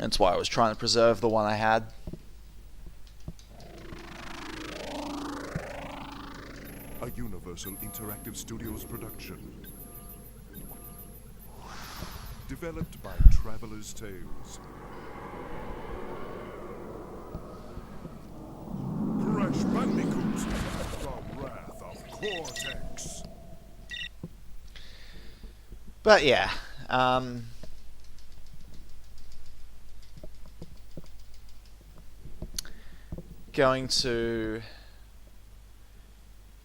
That's why I was trying to preserve the one I had. A Universal Interactive Studios production. Developed by Traveler's Tales. Crash Bandicoot, the Wrath of Cortex. But yeah, going to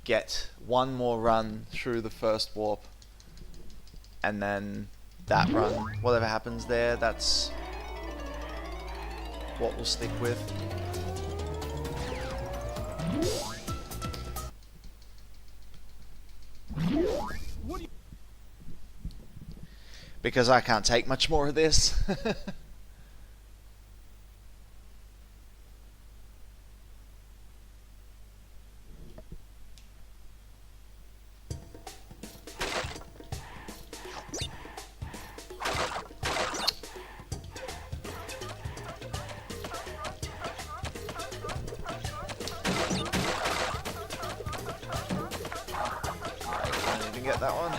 get one more run through the first warp, and then that run, whatever happens there, that's what we'll stick with. Because I can't take much more of this. I didn't even get that one.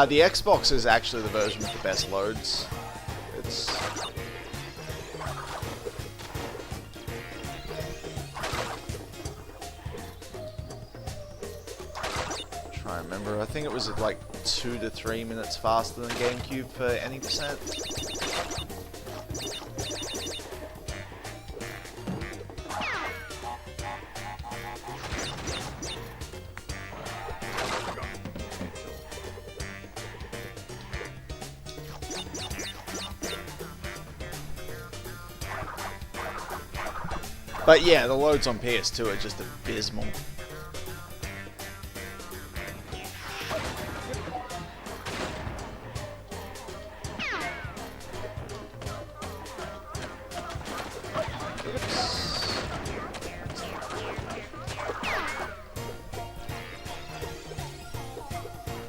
The Xbox is actually the version with the best loads. It's... try and remember, I think it was like 2 to 3 minutes faster than GameCube for any percent. But yeah, the loads on PS2 are just abysmal.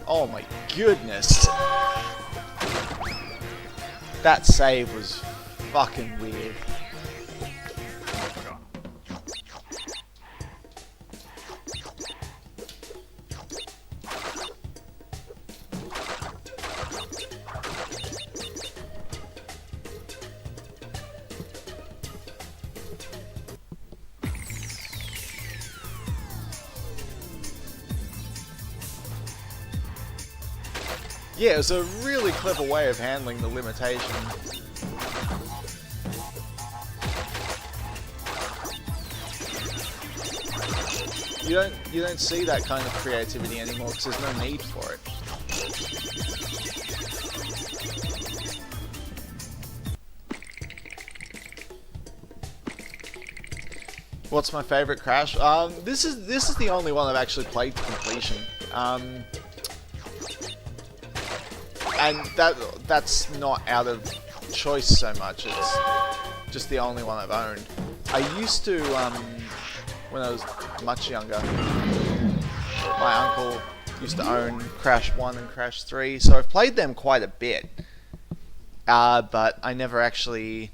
Oh my goodness. That save was fucking weird. Yeah, it was a really clever way of handling the limitation. You don't see that kind of creativity anymore because there's no need for it. What's my favorite Crash? This is the only one I've actually played to completion. And that's not out of choice so much, it's just the only one I've owned. I used to, when I was much younger, my uncle used to own Crash 1 and Crash 3, so I've played them quite a bit. But I never actually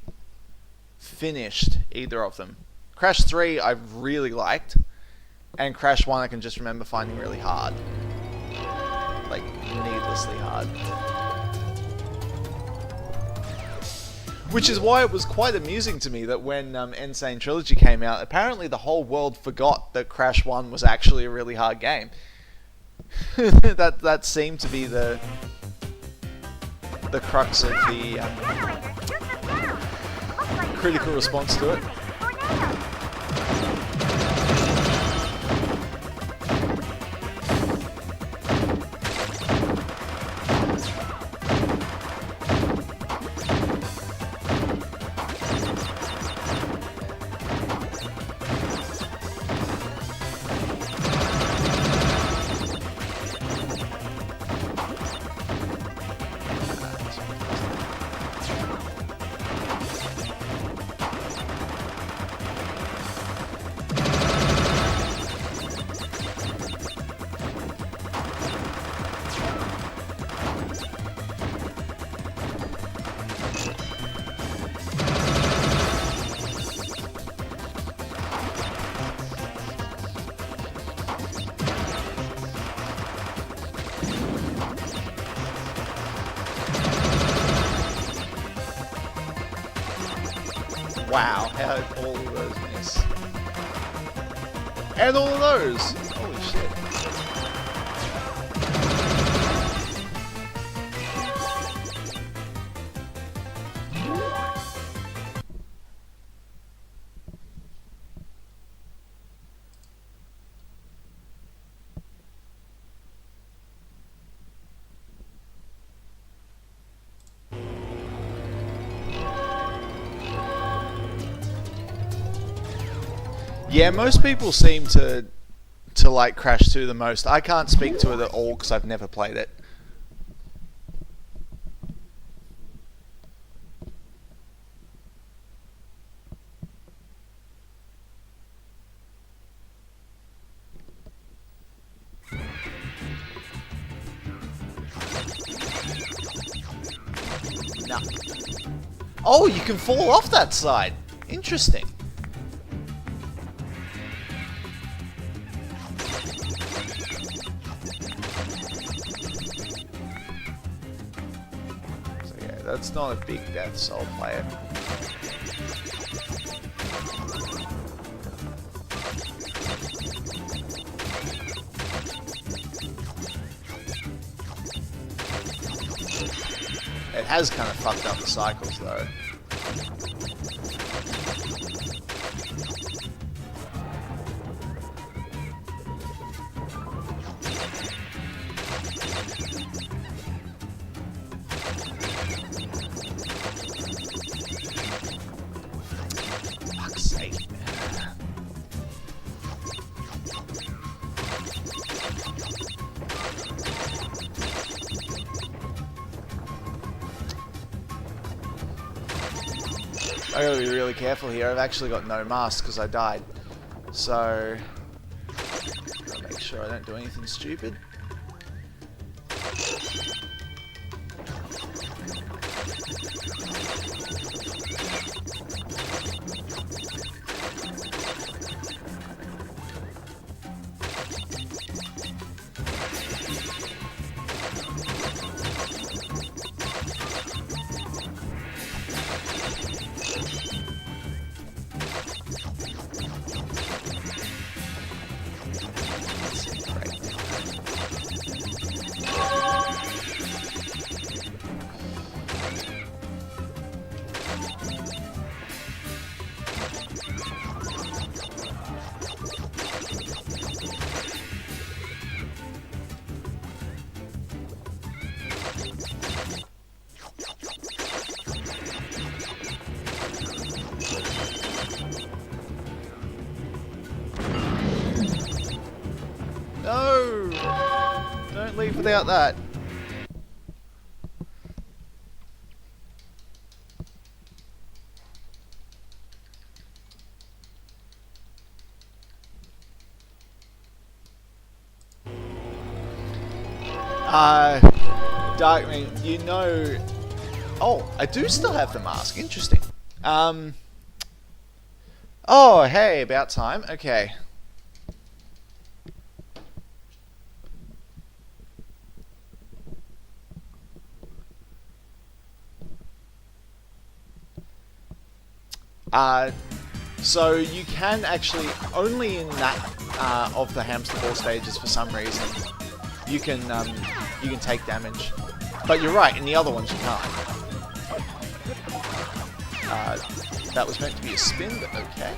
finished either of them. Crash 3 I really liked, and Crash 1 I can just remember finding really hard. Like, needlessly hard. Which is why it was quite amusing to me that when Insane Trilogy came out, apparently the whole world forgot that Crash 1 was actually a really hard game. that seemed to be the crux of the critical response to it. Wow, how did all of those miss? And all of those! Holy shit. Yeah, most people seem to like Crash 2 the most. I can't speak to it at all because I've never played it. No. Oh, you can fall off that side. Interesting. That's not a big death, so I'll play it. It has kind of fucked up the cycles though. I gotta be really careful here. I've actually got no mask because I died. So, gotta make sure I don't do anything stupid. No! Don't leave without that. Darkman, you know... Oh, I do still have the mask. Interesting. Oh, hey, about time. Okay. So you can actually, only in that of the hamster ball stages for some reason, you can take damage. But you're right, in the other ones you can't. That was meant to be a spin, but okay.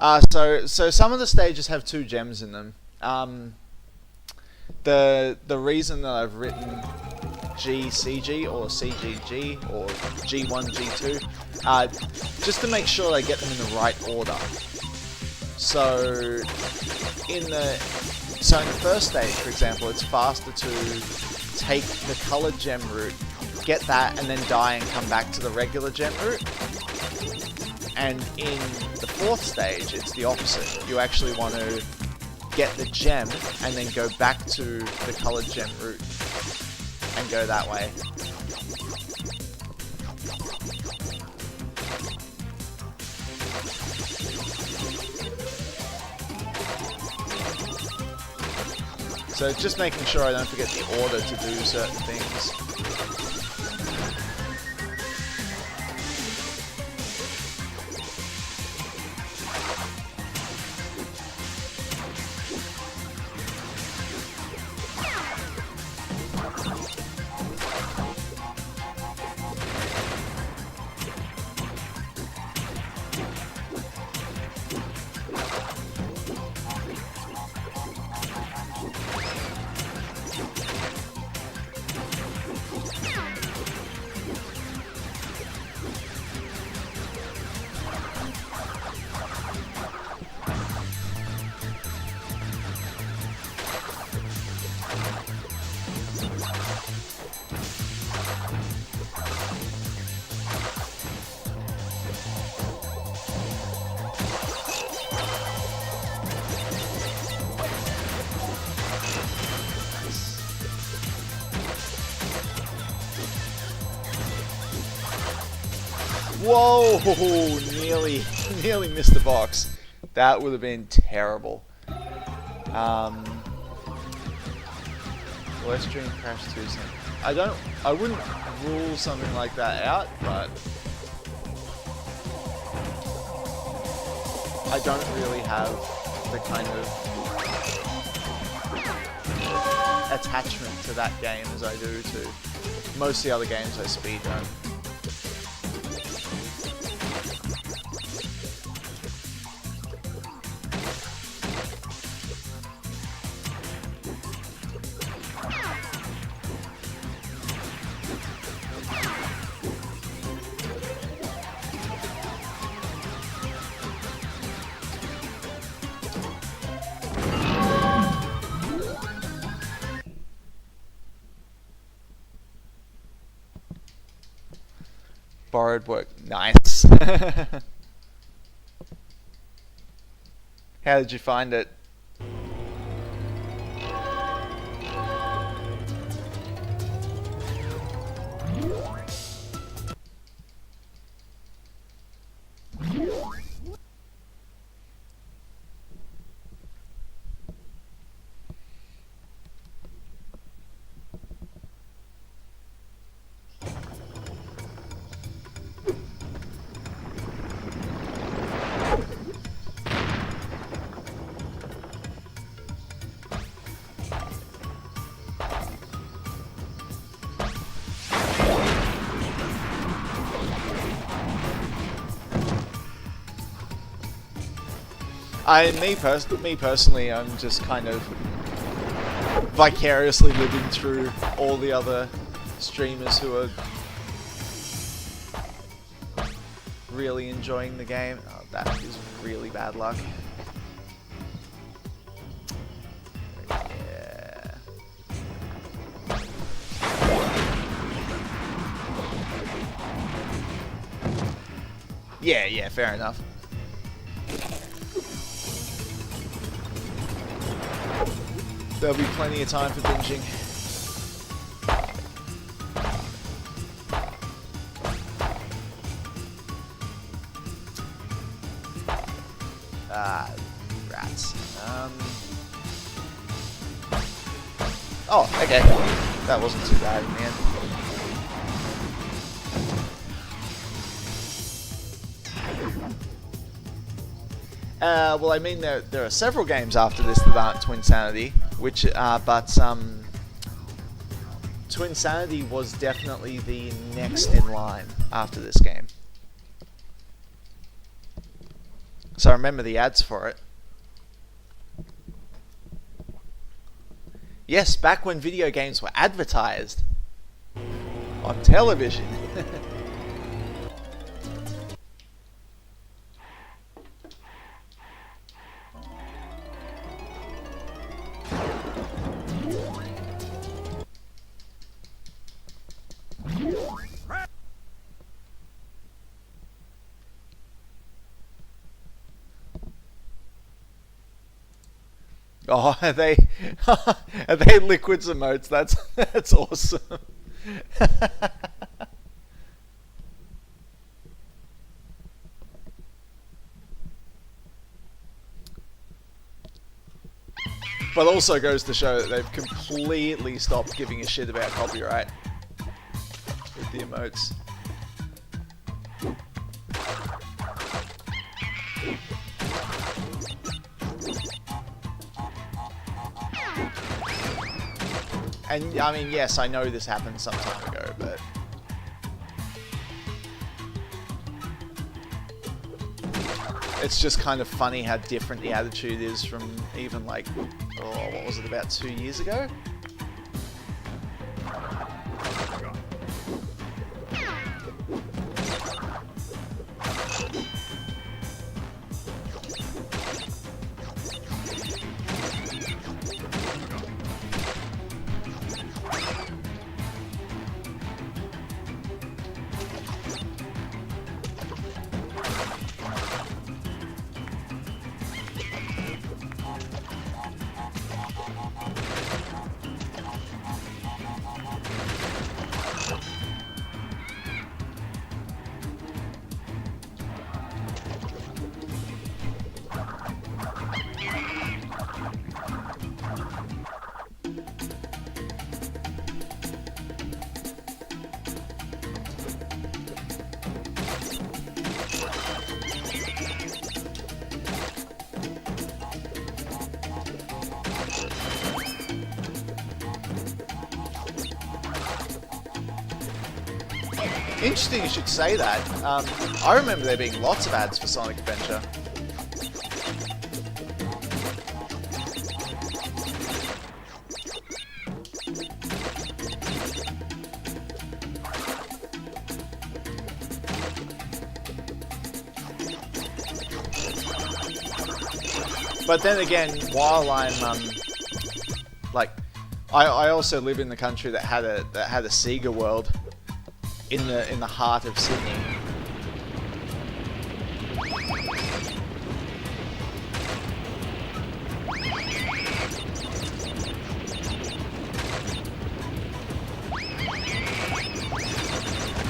So some of the stages have 2 gems in them. The reason that I've written GCG or CGG or G1, G2, just to make sure I get them in the right order. So in the first stage, for example, it's faster to take the colored gem route, get that, and then die and come back to the regular gem route. And in the 4th stage, it's the opposite. You actually want to get the gem and then go back to the colored gem route and go that way. So just making sure I don't forget the order to do certain things. Whoa! Nearly missed the box. That would have been terrible. Worst dream crash 2. I wouldn't rule something like that out, but I don't really have the kind of attachment to that game as I do to most of the other games I speedrun. Borrowed work. Nice. How did you find it? Me personally, I'm just kind of vicariously living through all the other streamers who are really enjoying the game. Oh, that is really bad luck. Yeah, fair enough. There'll be plenty of time for binging. Rats. Oh, okay. That wasn't too bad in the end. Well, I mean, there are several games after this that aren't Twinsanity, but Twinsanity was definitely the next in line after this game. So I remember the ads for it. Yes, back when video games were advertised on television. Oh, are they Liquid's emotes? That's awesome. But also goes to show that they've completely stopped giving a shit about copyright with the emotes. And I mean, yes, I know this happened some time ago, but it's just kind of funny how different the attitude is from even like, oh, what was it, about 2 years ago? Interesting you should say that. I remember there being lots of ads for Sonic Adventure. But then again, while I'm like, I also live in the country that had a Sega World in the heart of Sydney.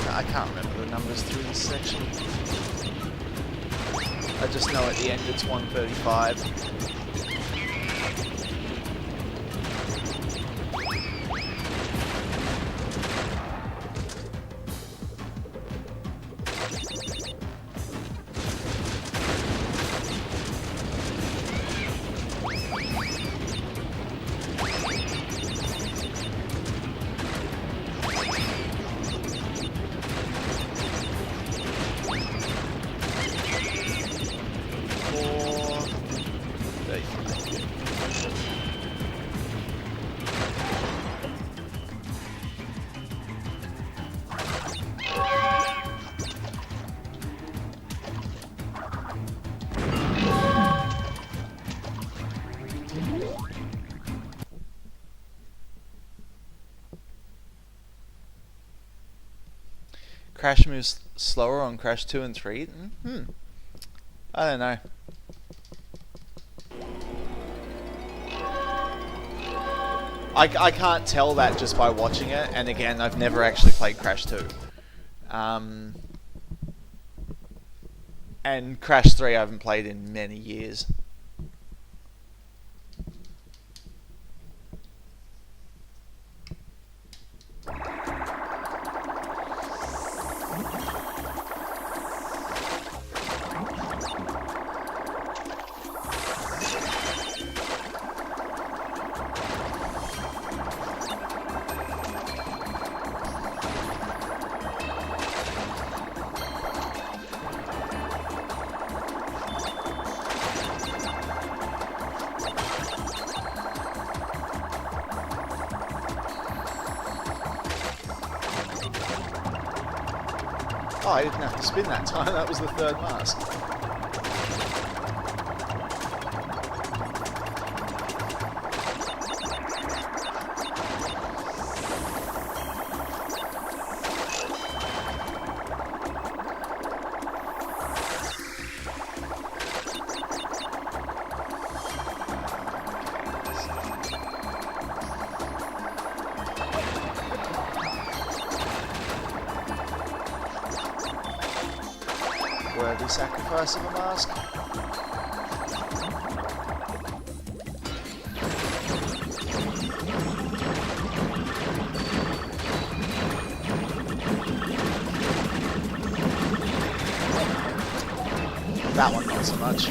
I can't remember the numbers through this section. I just know at the end it's 135. Crash moves slower on Crash 2 and 3? I don't know. I can't tell that just by watching it, and again, I've never actually played Crash 2. And Crash 3 I haven't played in many years. Oh, I didn't have to spin that time. That was the third mask. Worthy sacrifice of a mask. That one not so much.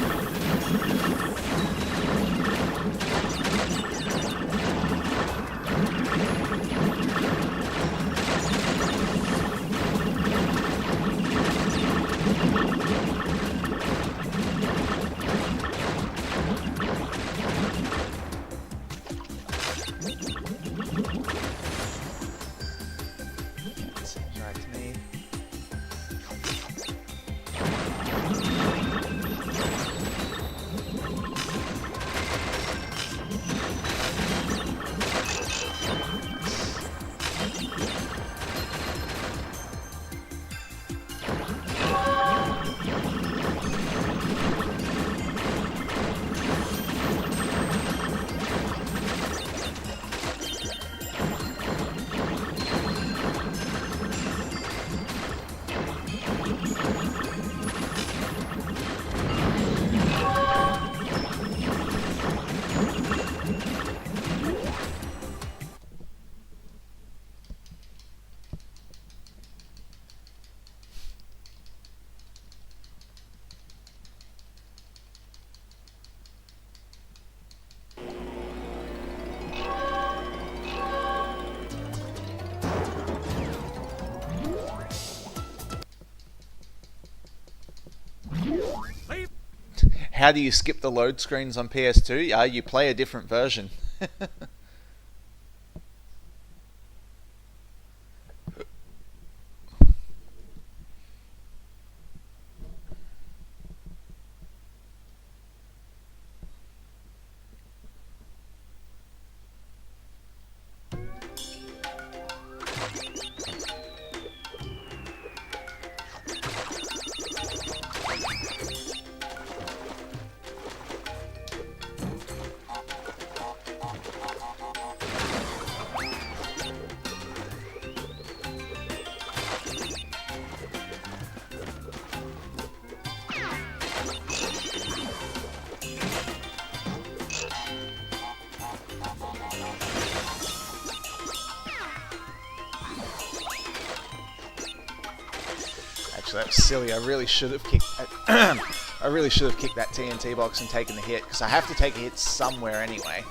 How do you skip the load screens on PS2? Yeah, you play a different version. That was silly. I really should have kicked. I really should have kicked that TNT box and taken the hit, because I have to take a hit somewhere anyway.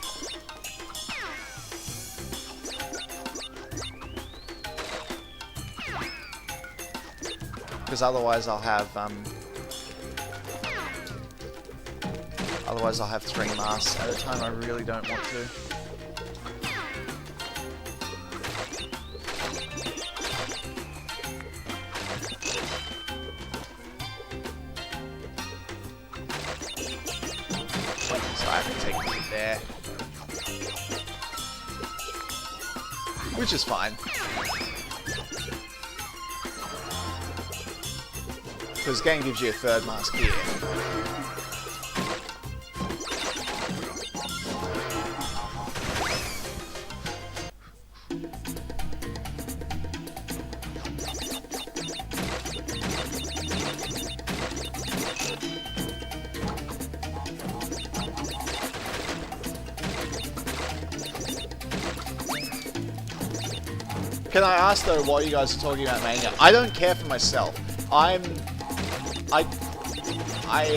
Because otherwise I'll have three masks at a time. I really don't want to. There. Which is fine. Because game gives you a third mask here. Can I ask though, while you guys are talking about manga, I don't care for myself. I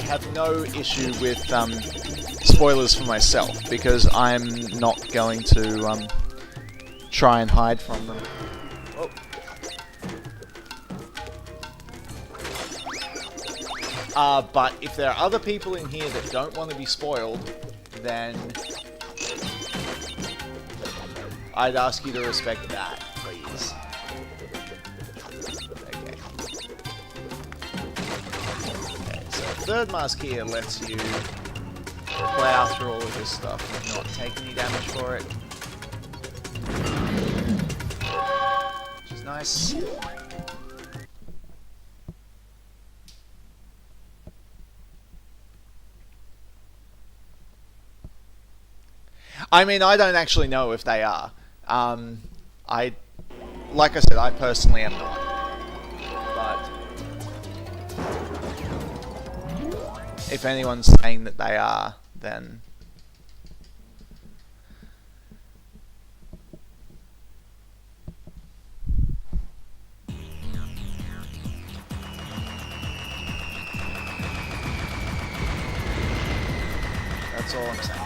have no issue with spoilers for myself, because I'm not going to try and hide from them. Oh. But if there are other people in here that don't want to be spoiled, then I'd ask you to respect that, please. Okay. third mask here lets you plow through all of this stuff and not take any damage for it. Which is nice. I mean, I don't actually know if they are. Like I said, I personally am not. But if anyone's saying that they are, then that's all I'm saying.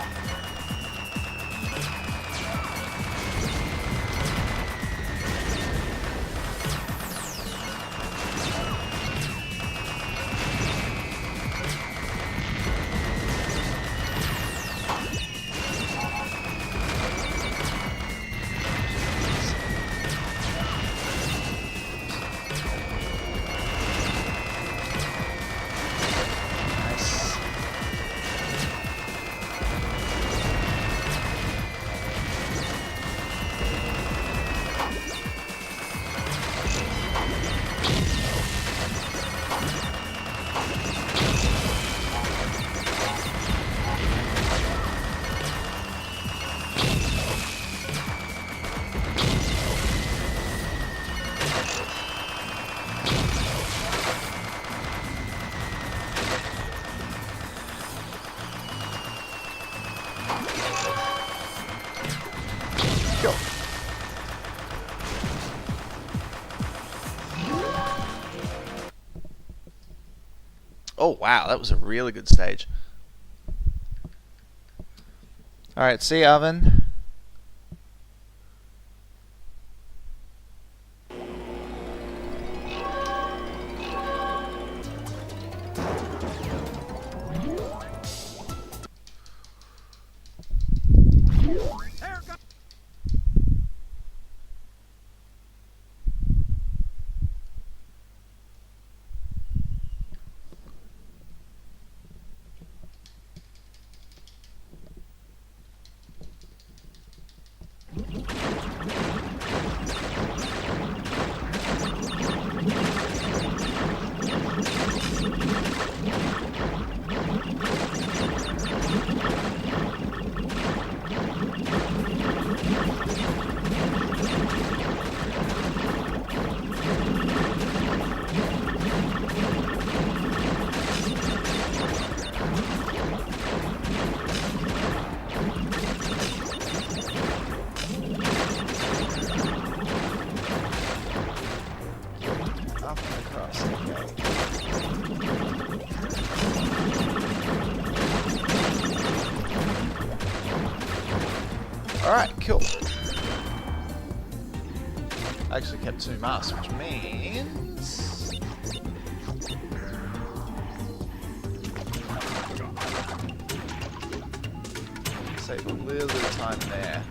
Oh wow, that was a really good stage. Alright, see you, Oven. Alright, cool. I actually kept 2 masks, which means save a little bit of time there.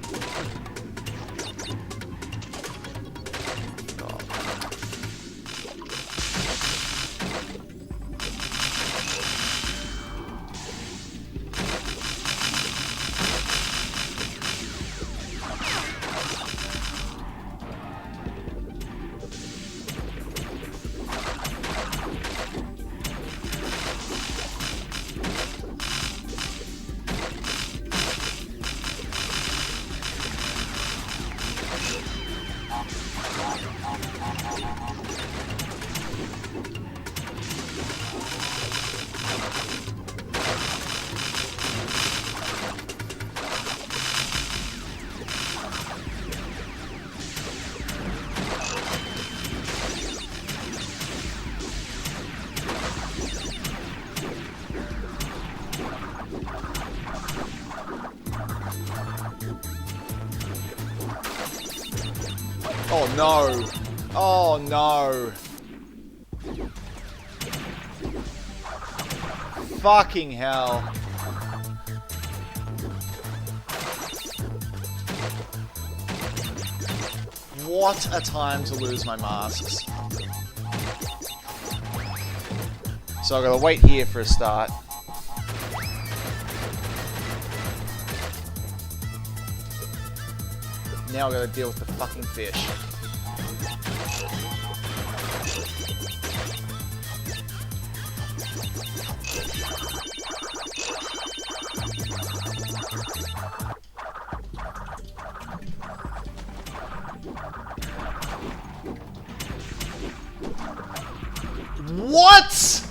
Oh no! Oh no! Fucking hell! What a time to lose my masks. So I've got to wait here for a start. Now I've got to deal with the fucking fish. What?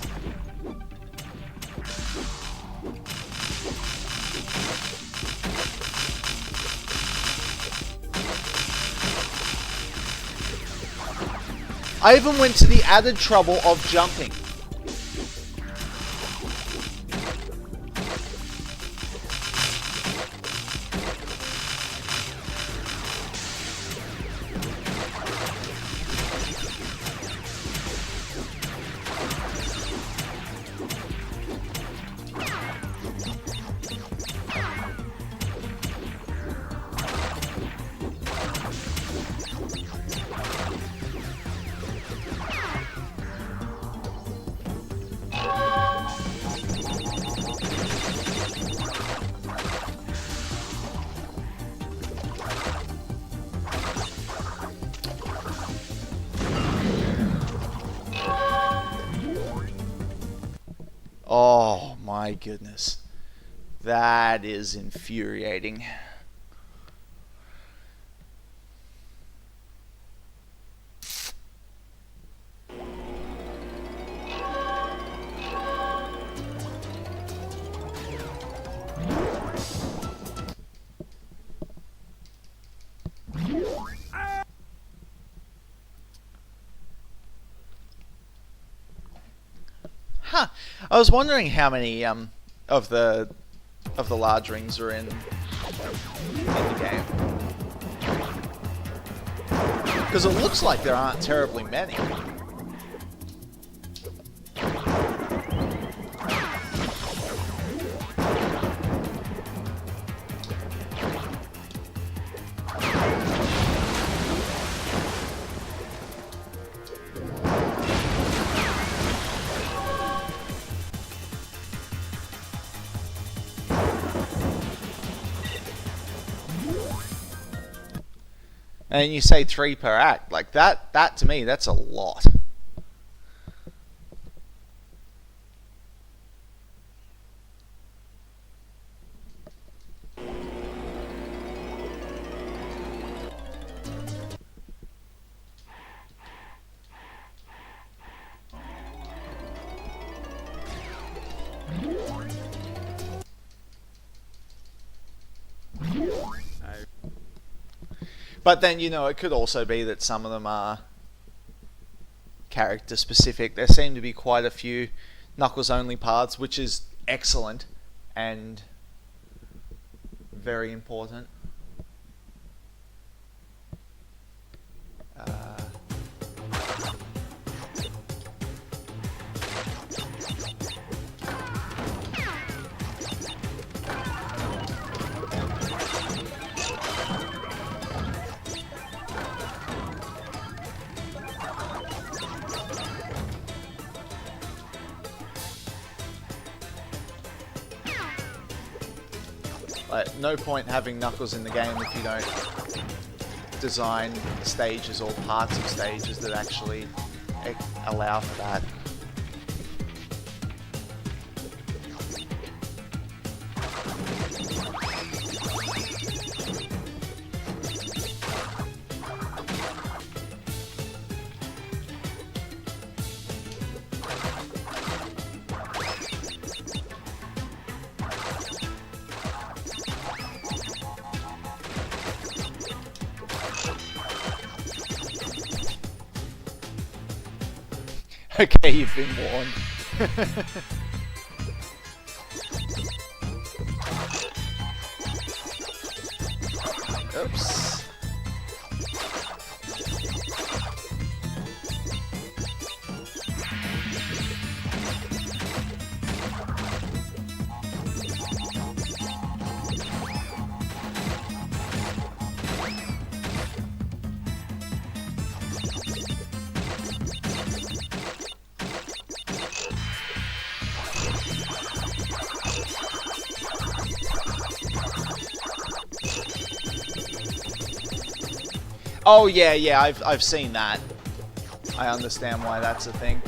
I even went to the added trouble of jumping. Oh my goodness. That is infuriating. Huh. I was wondering how many of the large rings are in the game. Because it looks like there aren't terribly many. And you say 3 per act, like that to me, that's a lot. But then, you know, it could also be that some of them are character specific. There seem to be quite a few Knuckles only paths, which is excellent and very important. Like, no point having Knuckles in the game if you don't design stages or parts of stages that actually allow for that. Okay, you've been warned. Oops. Oh yeah, yeah, I've seen that. I understand why that's a thing.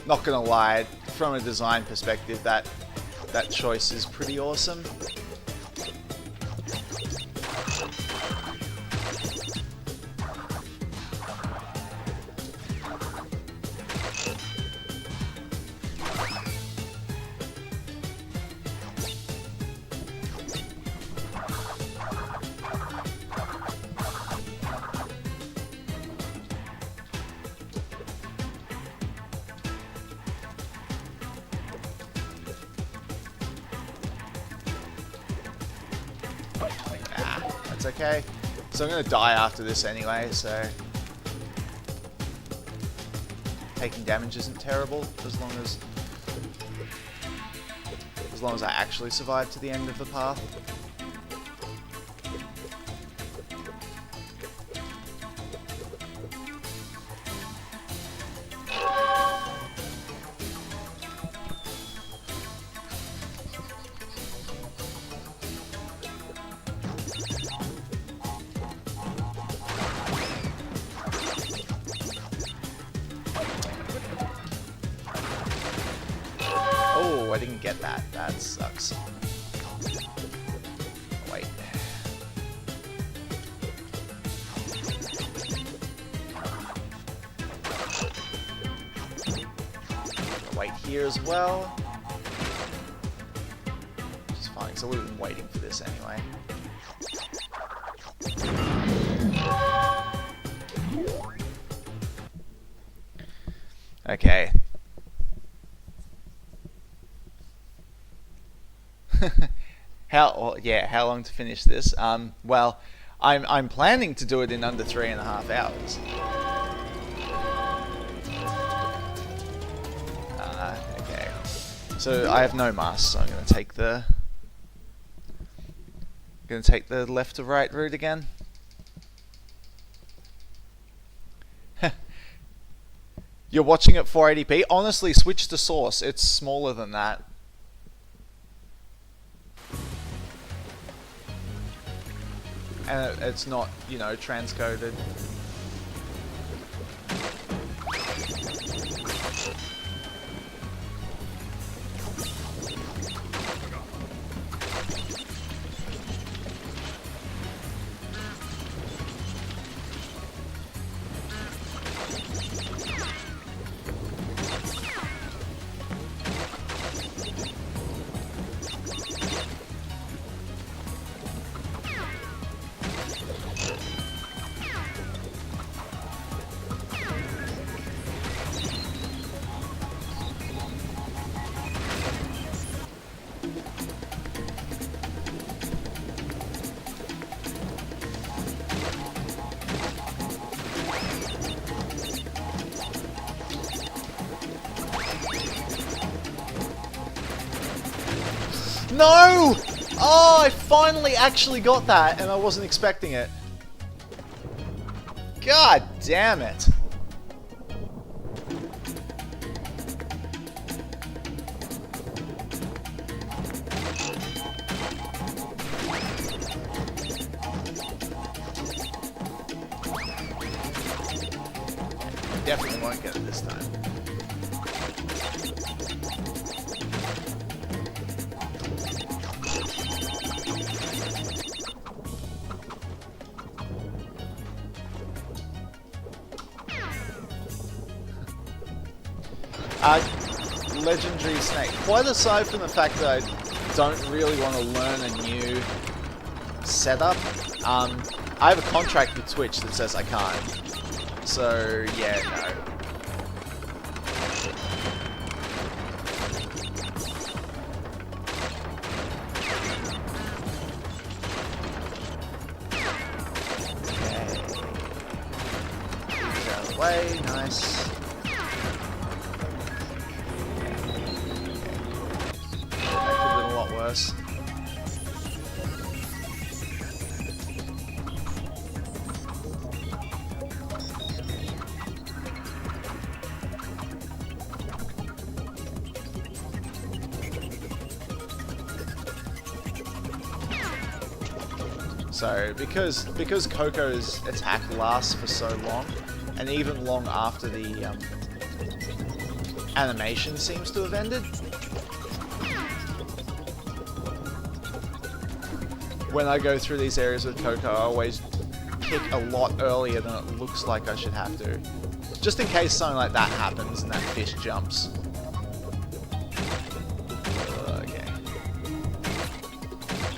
Not gonna lie, from a design perspective, that choice is pretty awesome. That's okay. So I'm gonna die after this anyway, so taking damage isn't terrible as long as I actually survive to the end of the path. Oh, I didn't get that. That sucks. Wait. Wait here as well. Which is fine, so we've been waiting for this anyway. Okay. How long to finish this? Well, I'm planning to do it in under 3.5 hours. Okay. So I have no mask, so I'm gonna take the left to right route again. You're watching at 480p? Honestly, switch to source. It's smaller than that. And it's not, you know, transcoded. No! Oh, I finally actually got that, and I wasn't expecting it. God damn it. Definitely won't get it this time. Legendary snake. Quite aside from the fact that I don't really want to learn a new setup, I have a contract with Twitch that says I can't. So, yeah, no. Get out of the way, nice. Worse. So because Coco's attack lasts for so long, and even long after the animation seems to have ended, when I go through these areas with Coco, I always pick a lot earlier than it looks like I should have to. Just in case something like that happens and that fish jumps. Okay.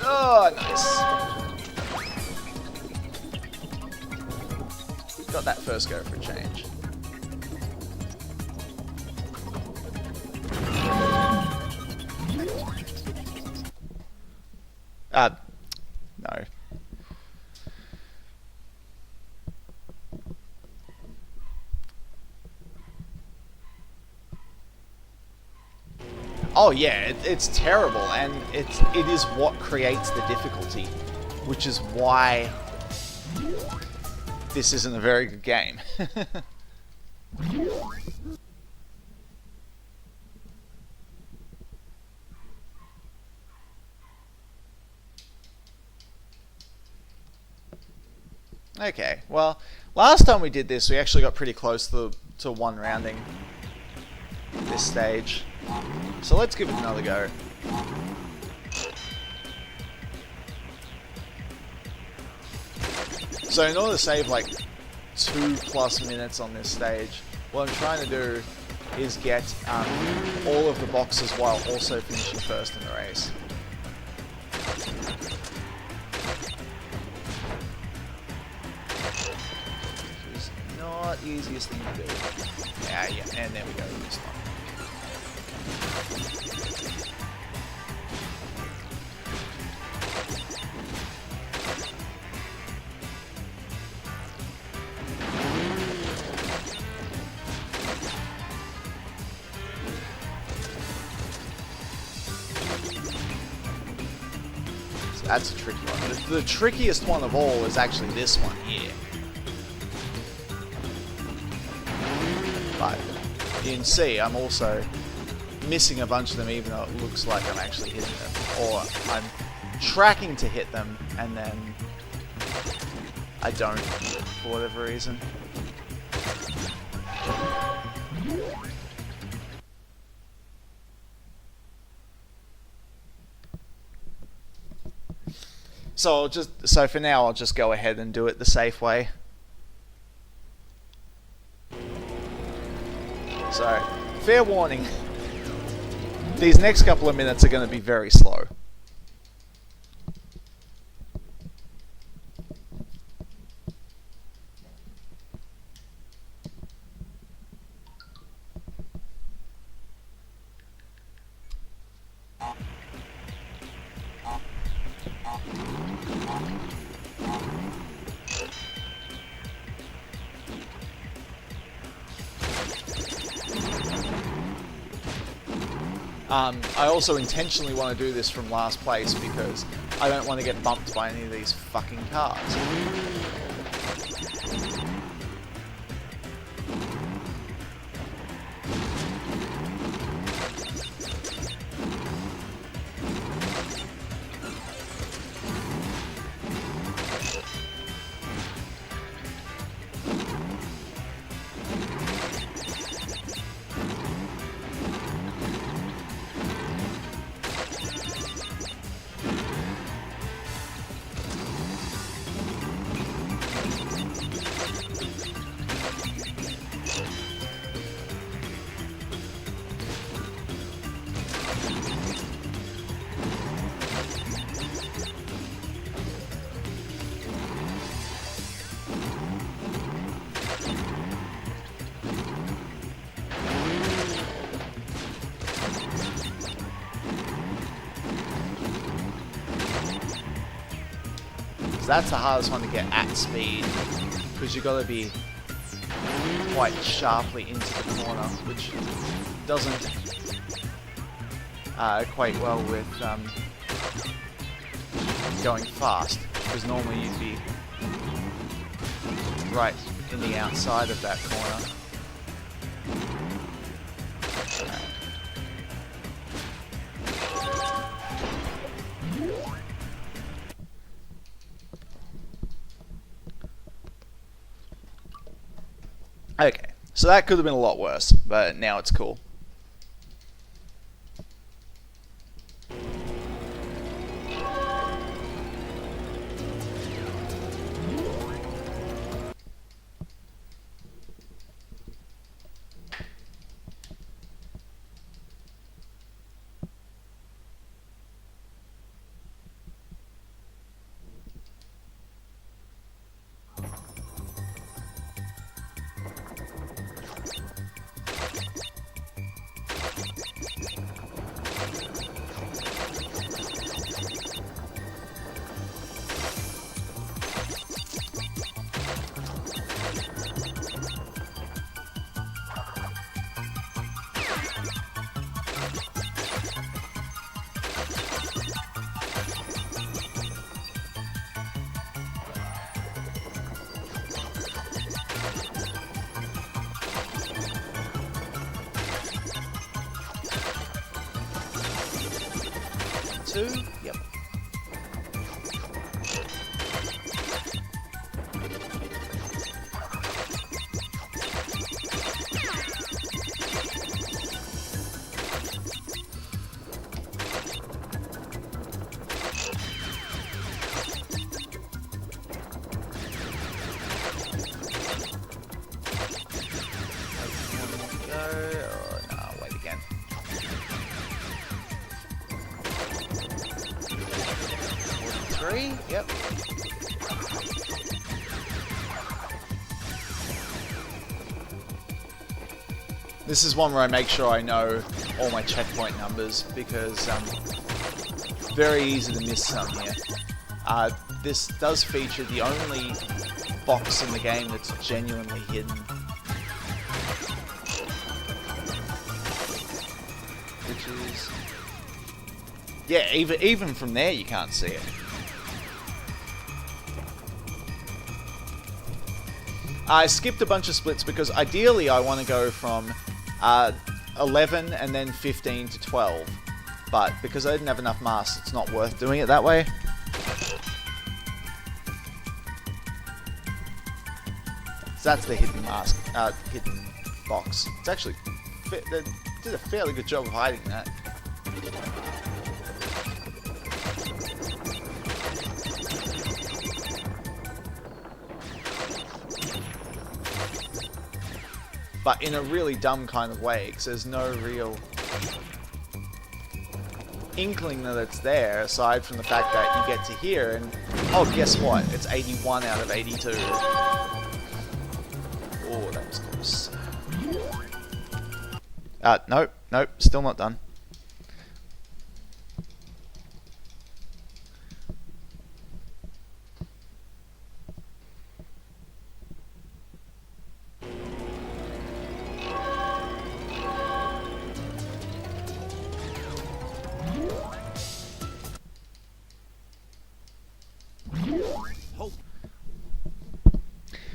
Oh, nice. Got that first go for a change. No. Oh yeah, it's terrible, and it is what creates the difficulty, which is why this isn't a very good game. Okay, well, last time we did this, we actually got pretty close to one rounding this stage. So let's give it another go. So in order to save like 2+ minutes on this stage, what I'm trying to do is get all of the boxes while also finishing first in the race. Which is not the easiest thing to do. Yeah, and there we go. This one. So that's a tricky one. The trickiest one of all is actually this one here. But you can see I'm also missing a bunch of them, even though it looks like I'm actually hitting them, or I'm tracking to hit them and then I don't for whatever reason. So for now I'll just go ahead and do it the safe way. So, fair warning. These next couple of minutes are going to be very slow. I also intentionally want to do this from last place because I don't want to get bumped by any of these fucking cars. So that's the hardest one to get at speed, because you've got to be quite sharply into the corner, which doesn't equate well with going fast, because normally you'd be right in the outside of that corner. Okay, so that could have been a lot worse, but now it's cool. Two? Yep. Yep. This is one where I make sure I know all my checkpoint numbers because very easy to miss some here. This does feature the only box in the game that's genuinely hidden. Which is... yeah, even from there you can't see it. I skipped a bunch of splits because ideally I want to go from 11 and then 15 to 12. But because I didn't have enough masks, it's not worth doing it that way. So that's the hidden mask, hidden box. It's actually, they did a fairly good job of hiding that. But in a really dumb kind of way, because there's no real inkling that it's there, aside from the fact that you get to here and, oh, guess what? It's 81 out of 82. Oh, that was close. Nope, still not done.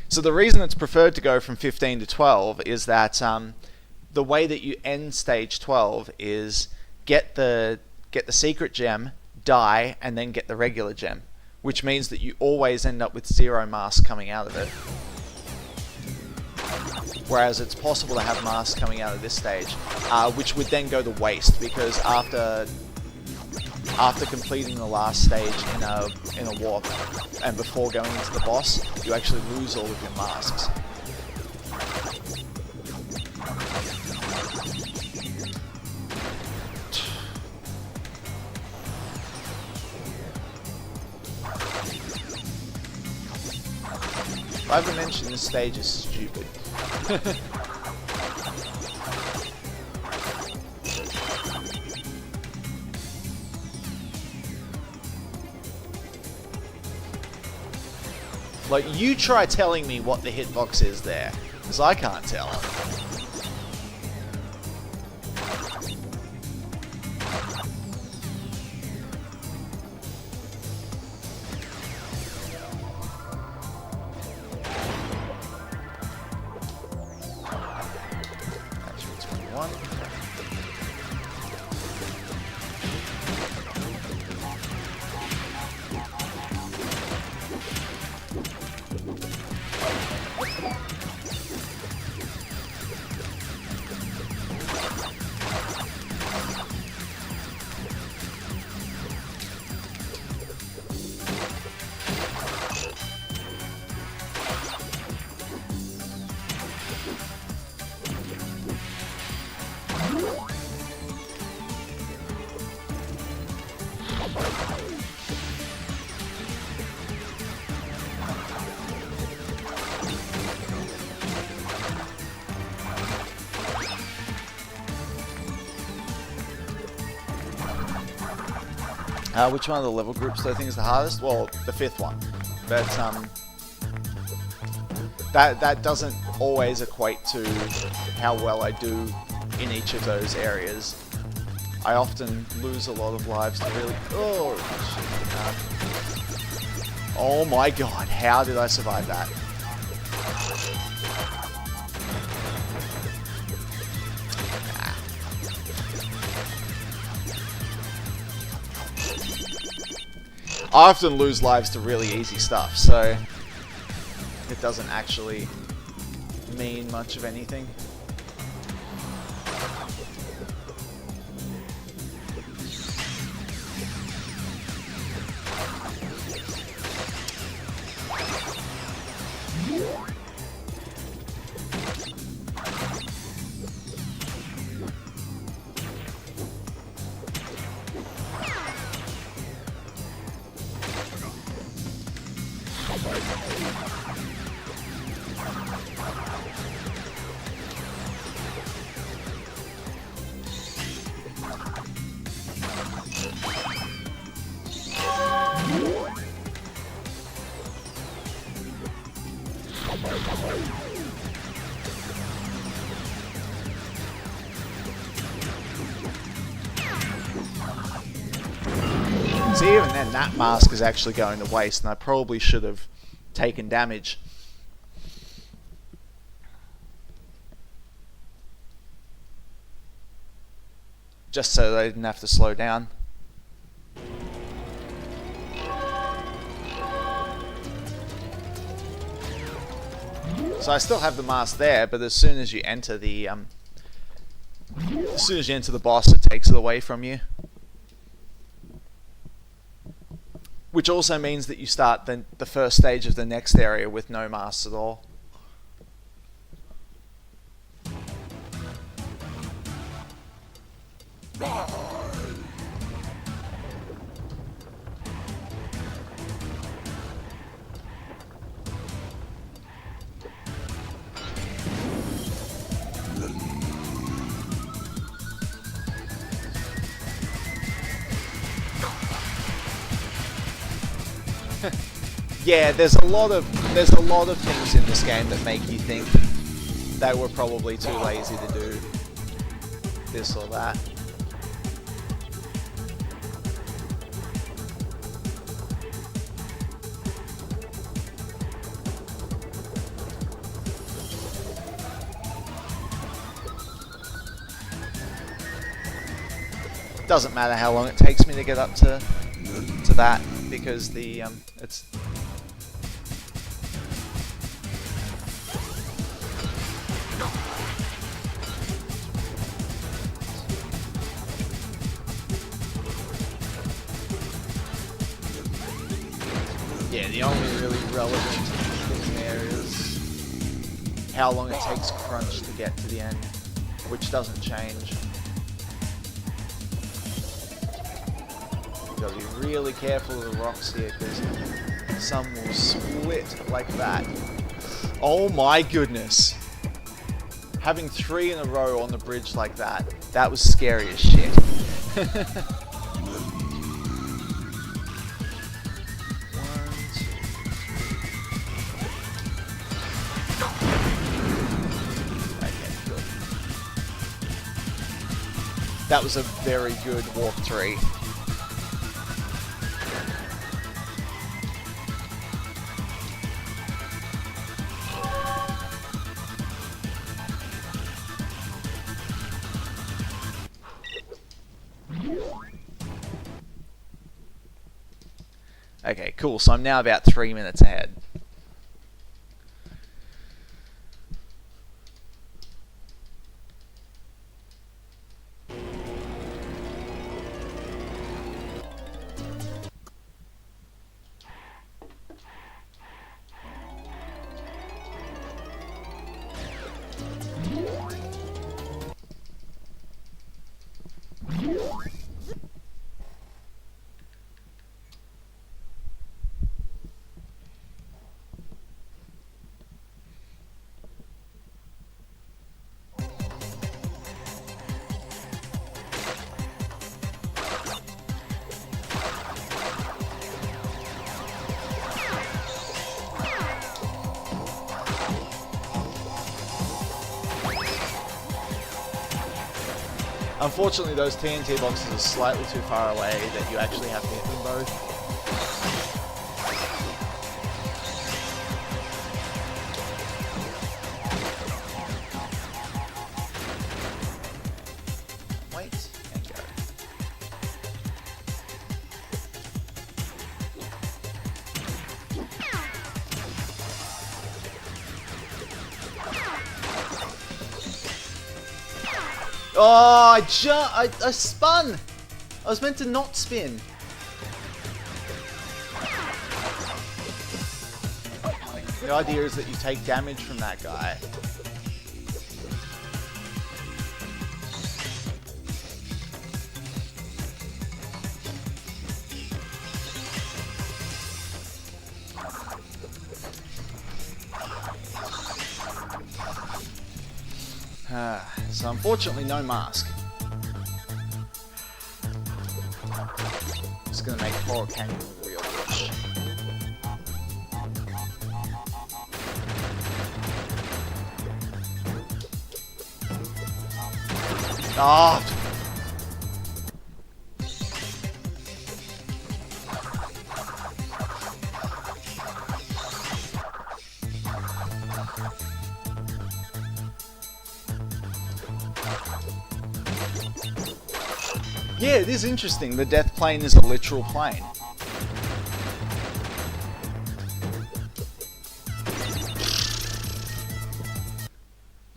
So the reason it's preferred to go from 15 to 12 is that the way that you end stage 12 is get the secret gem, die, and then get the regular gem, which means that you always end up with 0 masks coming out of it. Whereas it's possible to have masks coming out of this stage, which would then go to waste because after completing the last stage in a warp and before going into the boss, you actually lose all of your masks. If I haven't mentioned, this stage is stupid. Like, you try telling me what the hitbox is there, because I can't tell. Actually, 21. Which one of the level groups do I think is the hardest? Well, the 5th one. But that doesn't always equate to how well I do in each of those areas. I often lose a lot of lives to really... Oh, shit. Oh my god, how did I survive that? I often lose lives to really easy stuff, so it doesn't actually mean much of anything. See, even then, that mask is actually going to waste, and I probably should have taken damage. Just so that I didn't have to slow down. So I still have the mask there, but as soon as you enter the boss, it takes it away from you. Which also means that you start the first stage of the next area with no masks at all. Yeah, there's a lot of things in this game that make you think they were probably too lazy to do this or that. Doesn't matter how long it takes me to get up to that, because the it's yeah, the only really relevant thing there is how long it takes Crunch to get to the end, which doesn't change. You've got to be really careful of the rocks here, because some will split like that. Oh my goodness. Having 3 in a row on the bridge like that, that was scary as shit. That was a very good walk 3. Okay, cool. So I'm now about 3 minutes ahead. Unfortunately, those TNT boxes are slightly too far away that you actually have to hit them both. Wait and go. Oh, I spun! I was meant to not spin. The idea is that you take damage from that guy. So unfortunately, no mask. Just gonna make Horror Canyon real rich. Ah! Yeah, it is interesting. The death plane is a literal plane.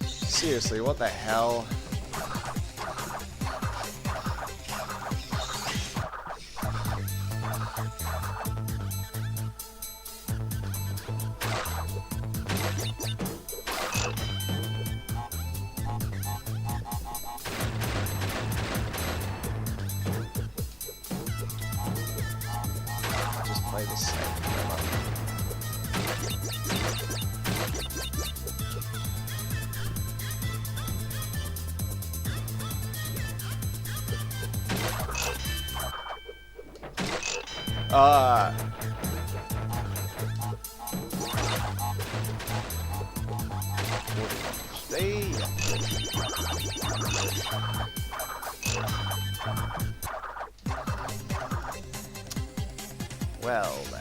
Seriously, what the hell? Play this safe. Well then.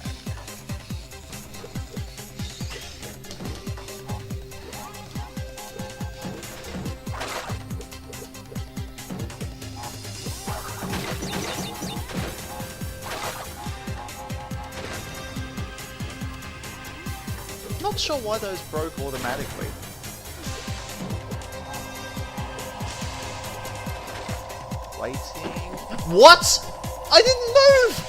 Not sure why those broke automatically. Waiting. What? I didn't move!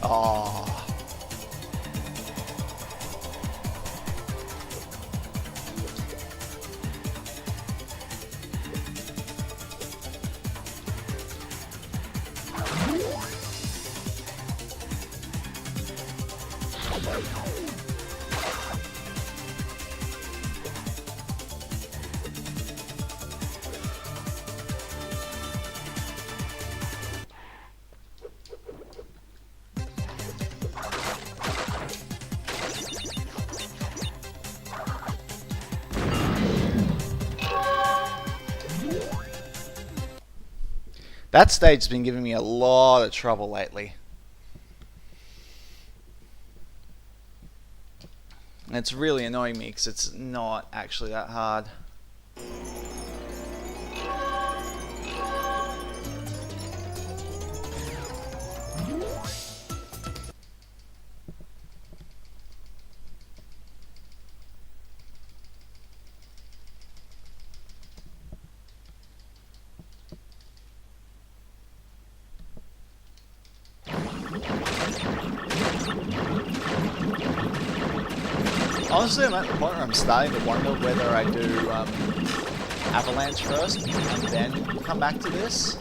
Oh. That stage's been giving me a lot of trouble lately. And it's really annoying me because it's not actually that hard. Honestly, I'm at the point where I'm starting to wonder whether I do Avalanche first and then come back to this.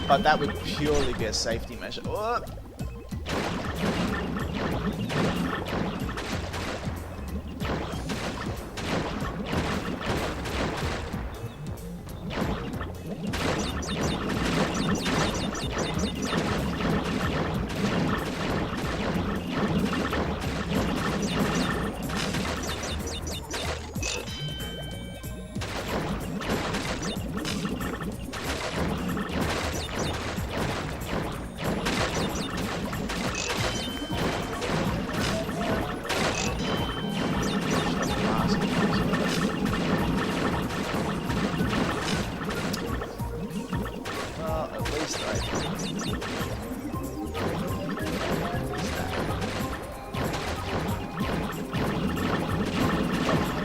But that would purely be a safety measure. Oh.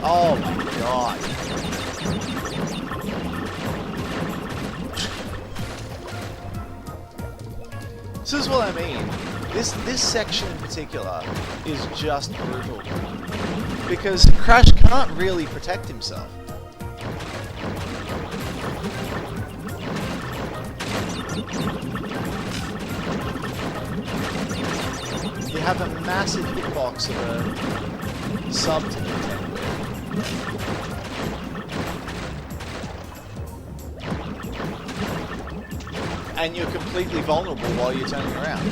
Oh my god. This is what I mean. This section in particular is just brutal. Because Crash can't really protect himself. You have a massive hitbox of a sub to contend with. And you're completely vulnerable while you're turning around.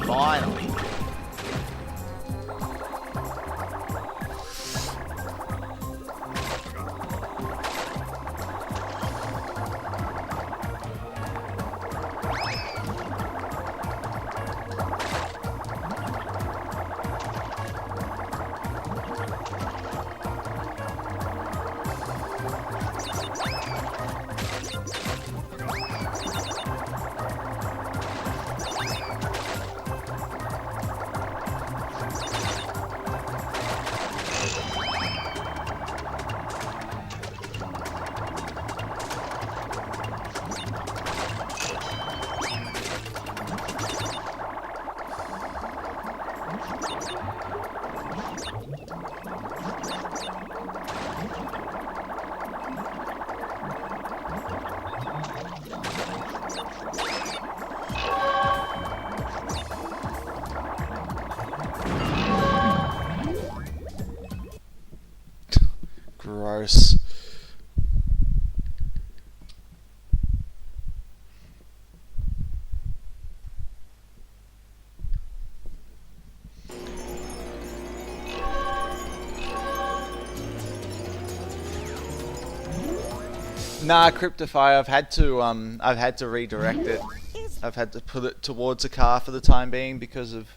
Finally. Gross. Nah, Cryptify, I've had to redirect it. I've had to put it towards a car for the time being because of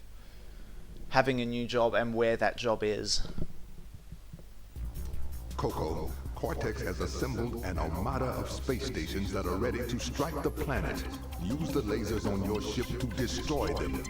having a new job and where that job is. Coco, Cortex has assembled an armada of space stations that are ready to strike the planet. Use the lasers on your ship to destroy them.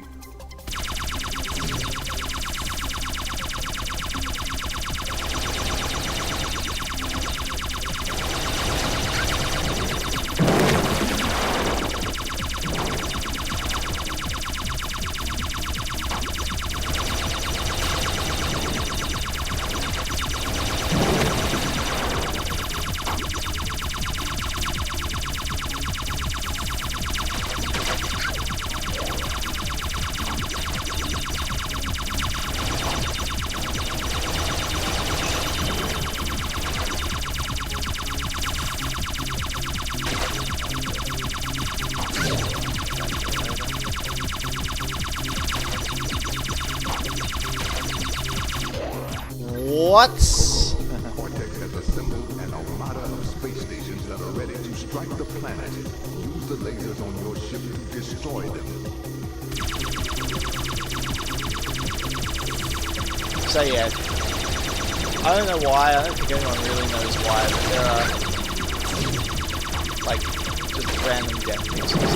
What? Cortex has assembled an armada of space stations that are ready to strike the planet. Use the lasers on your ship to destroy them. So yeah, I don't know why, I don't think anyone really knows why, but there are, like, just random death pixels.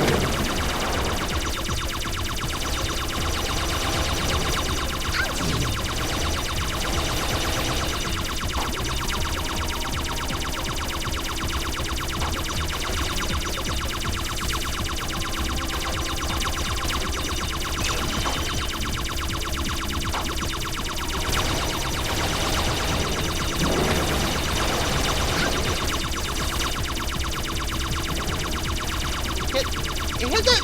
Hit it!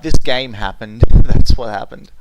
This game happened. That's what happened.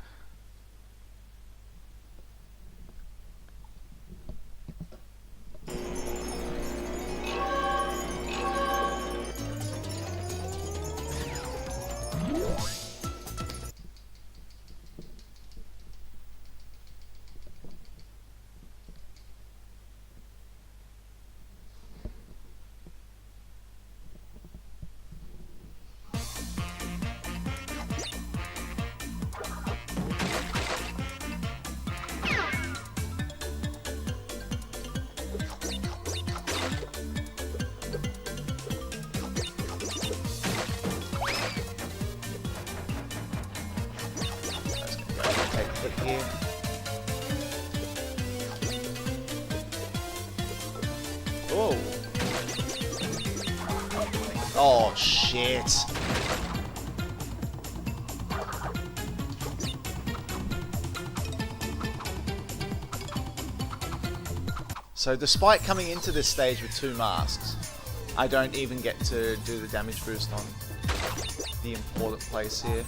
Here. Oh. Oh shit. So despite coming into this stage with 2 masks, I don't even get to do the damage boost on the important place here.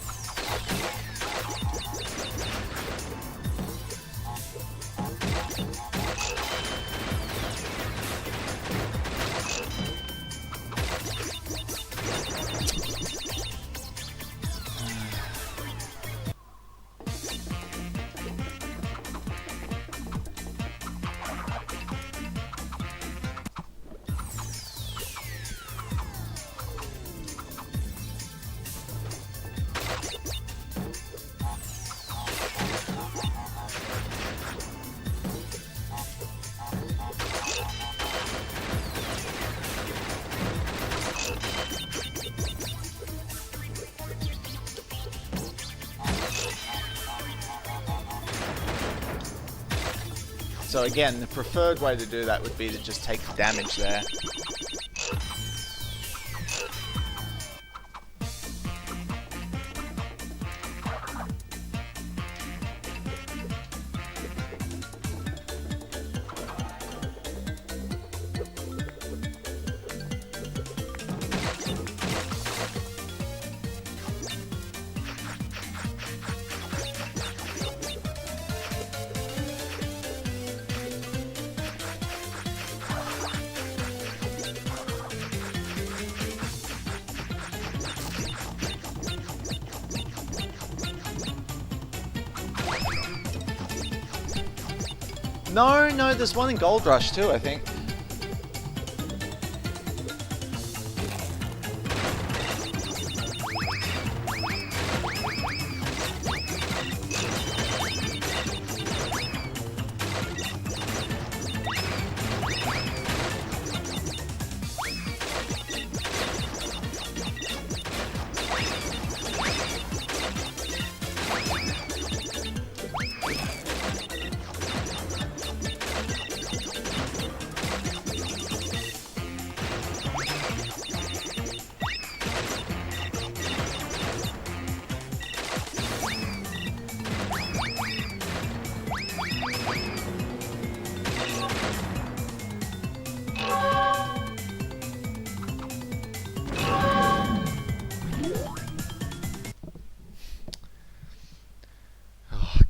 So again, the preferred way to do that would be to just take the damage there. No, there's one in Gold Rush too, I think.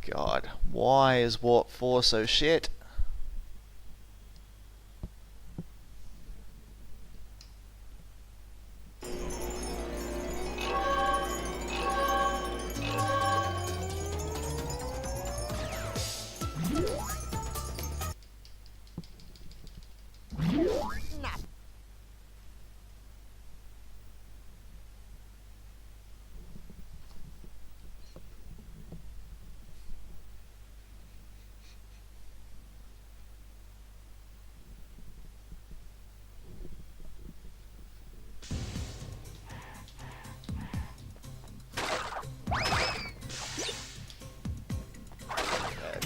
God, why is Warp 4 so shit?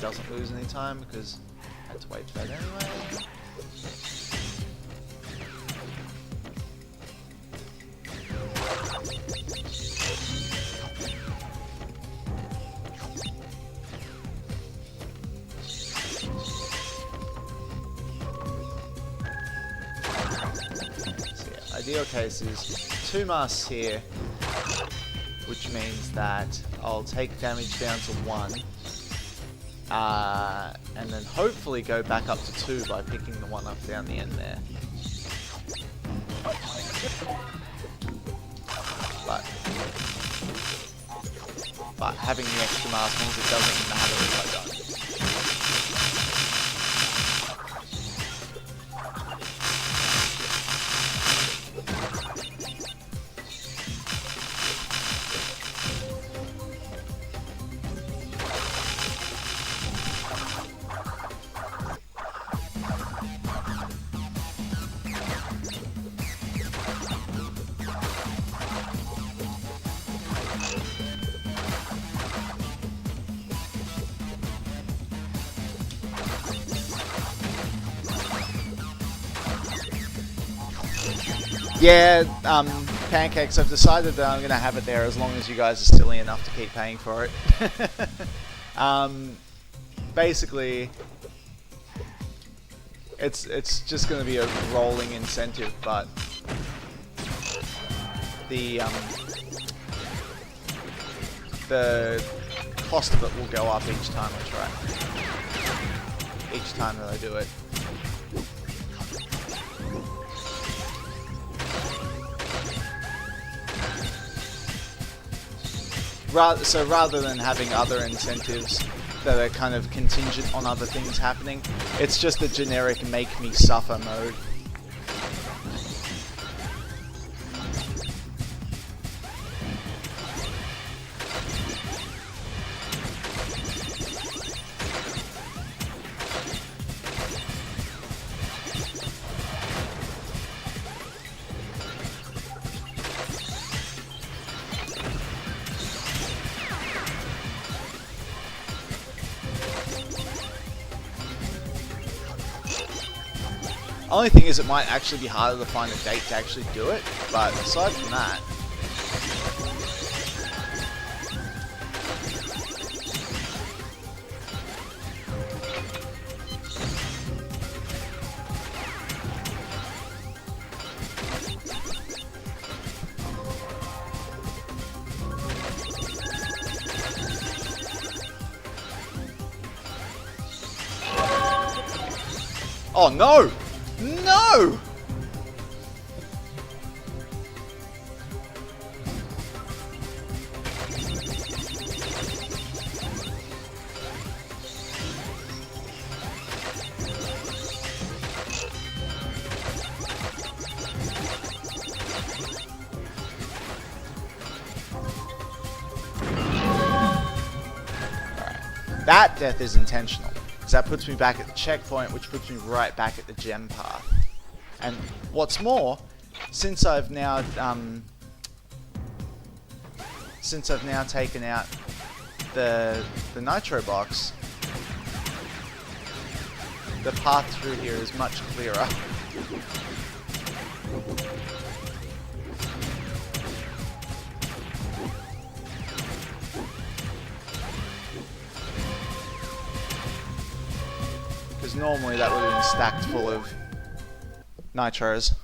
Doesn't lose any time because I had to wait for that anyway. So yeah, ideal case is 2 masts here, which means that I'll take damage down to 1. And then hopefully go back up to 2 by picking the one up down the end there. But having the extra mask means it doesn't matter if I don't. Yeah, Pancakes, I've decided that I'm going to have it there as long as you guys are silly enough to keep paying for it. Basically, it's just going to be a rolling incentive, but the cost of it will go up each time I try. Each time that I do it. So rather than having other incentives that are kind of contingent on other things happening, it's just a generic make me suffer mode. Only thing is it might actually be harder to find a date to actually do it, but aside from that... Oh no! No! That death is intentional, because that puts me back at the checkpoint, which puts me right back at the gem path. And what's more, since I've now taken out the nitro box, the path through here is much clearer. Because normally that would have been stacked full of nitros.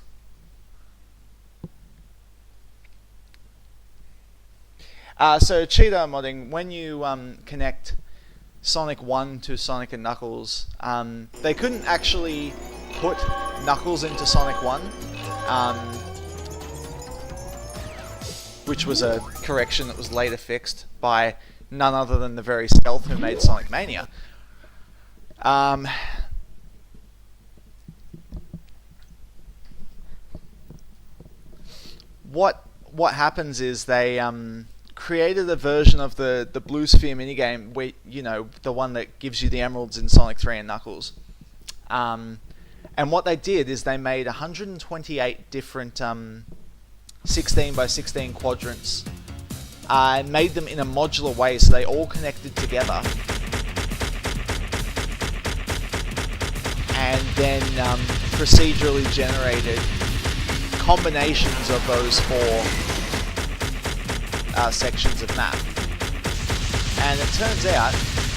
So cheater modding, when you connect Sonic 1 to Sonic and Knuckles, they couldn't actually put Knuckles into Sonic 1, which was a correction that was later fixed by none other than the very stealth who made Sonic Mania. What happens is they created a version of the Blue Sphere minigame, where, you know, the one that gives you the emeralds in Sonic 3 and Knuckles. And what they did is they made 128 different 16 by 16 quadrants, and made them in a modular way, so they all connected together. And then procedurally generated combinations of those four sections of map. And it turns out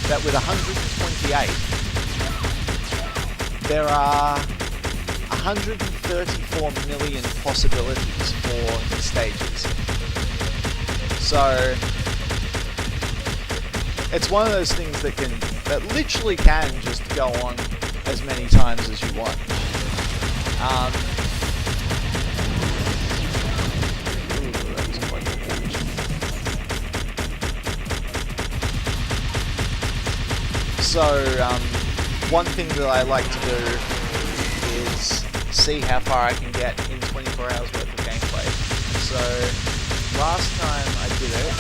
that with 128, there are 134 million possibilities for the stages. So it's one of those things that literally can just go on as many times as you want. So, one thing that I like to do is see how far I can get in 24 hours worth of gameplay. So, last time I did,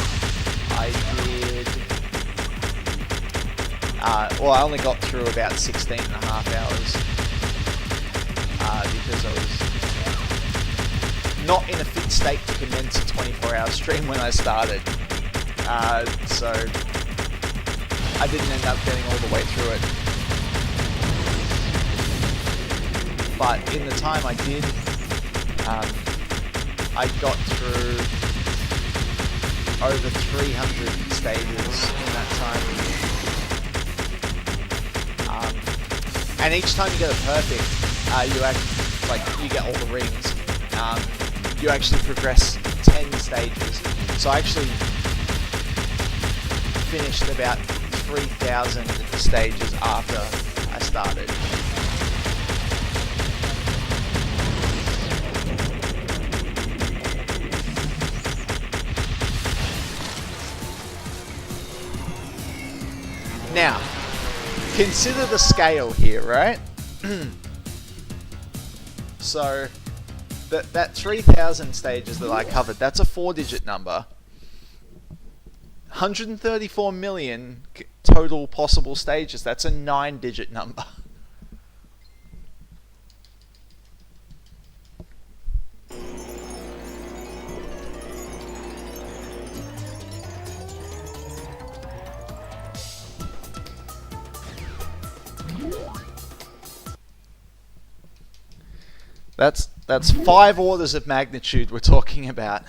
I only got through about 16 and a half hours, because I was not in a fit state to condense a 24-hour stream when I started. So I didn't end up getting all the way through it. But in the time I did, I got through over 300 stages in that time. And each time you get it perfect, you get all the rings. You actually progress 10 stages. So I actually finished about 3,000 stages after I started. Now, consider the scale here, right? So, that 3,000 stages that I covered, that's a 4-digit number. 134 million total possible stages, that's a 9-digit number. That's 5 orders of magnitude we're talking about.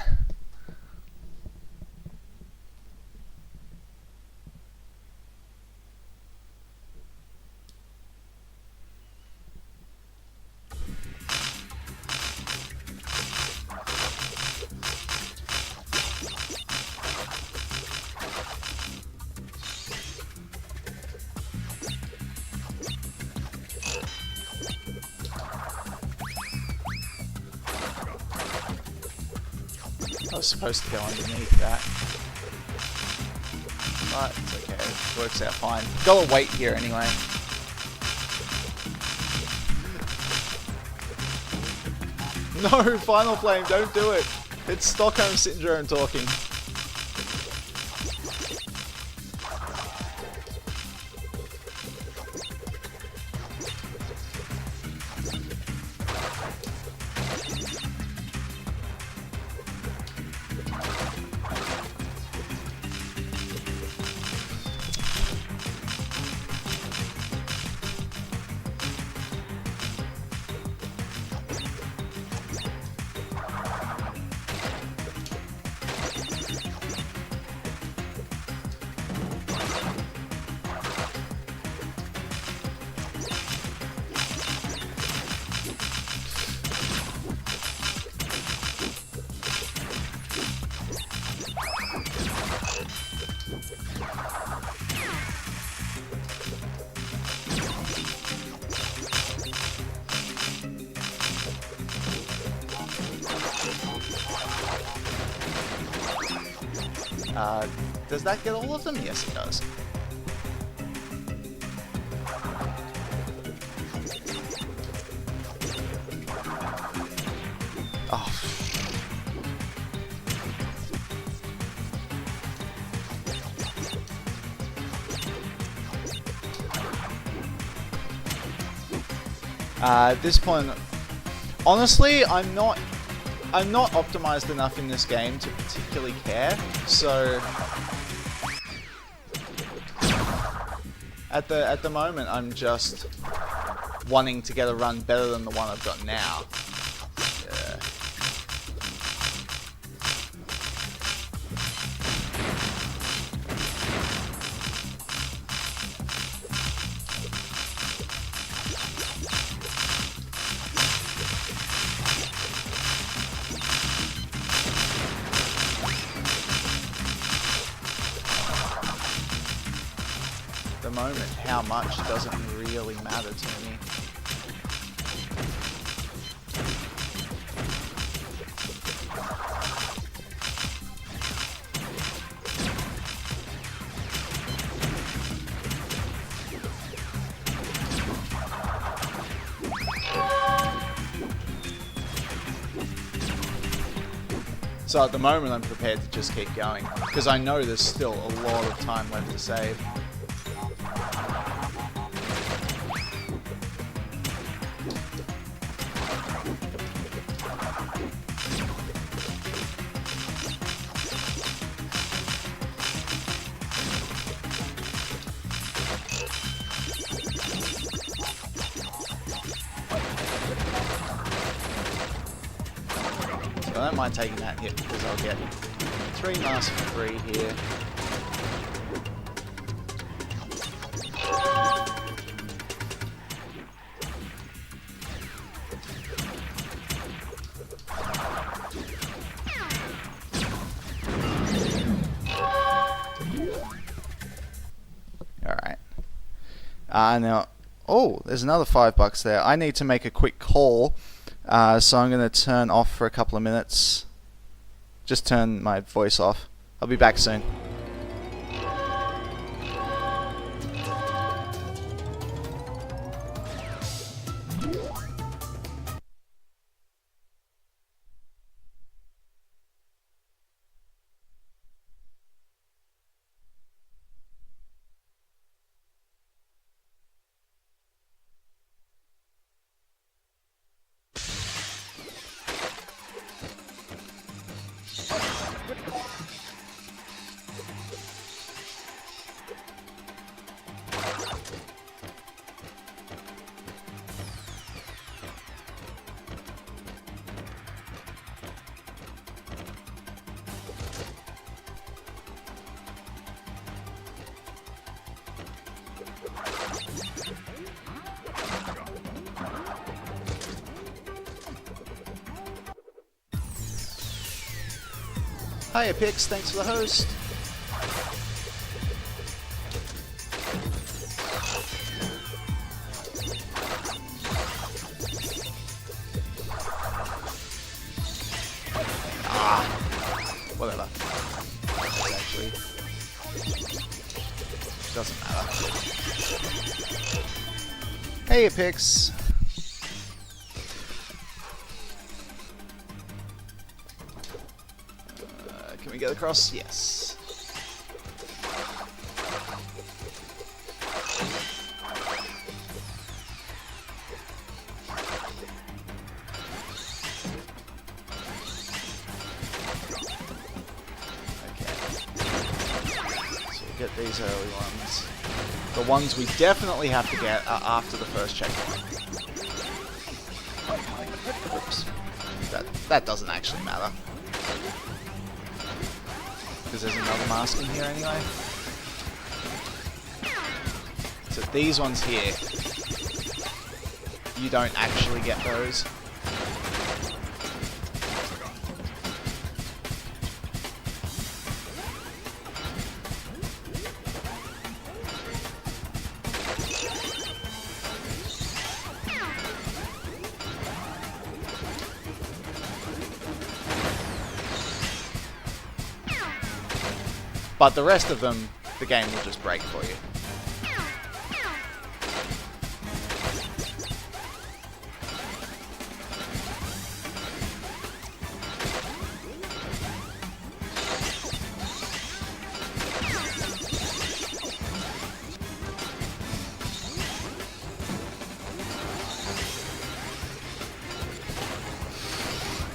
I was supposed to go underneath that, but it's okay, it works out fine. Gotta wait here anyway. No, Final Flame, don't do it! It's Stockholm Syndrome talking. Does that get all of them? Yes, it does. Oh. At this point, honestly, I'm not optimized enough in this game to particularly care. So at the moment, I'm just wanting to get a run better than the one I've got now. Yeah. At the moment, how much doesn't really matter to me. So at the moment I'm prepared to just keep going, because I know there's still a lot of time left to save. I don't mind taking that hit because I'll get 3 masks for free here. Alright. Now, oh, there's another $5 there. I need to make a quick call. So I'm going to turn off for a couple of minutes. Just turn my voice off. I'll be back soon. Hiya Pix, thanks for the host. Whatever. Actually, doesn't matter. Hey Pix. Can we get across? Yes. Get these early ones. The ones we definitely have to get are after the first checkpoint. Oops. That doesn't actually matter. Because there's another mask in here anyway. So these ones here, you don't actually get those. But the rest of them, the game will just break for you.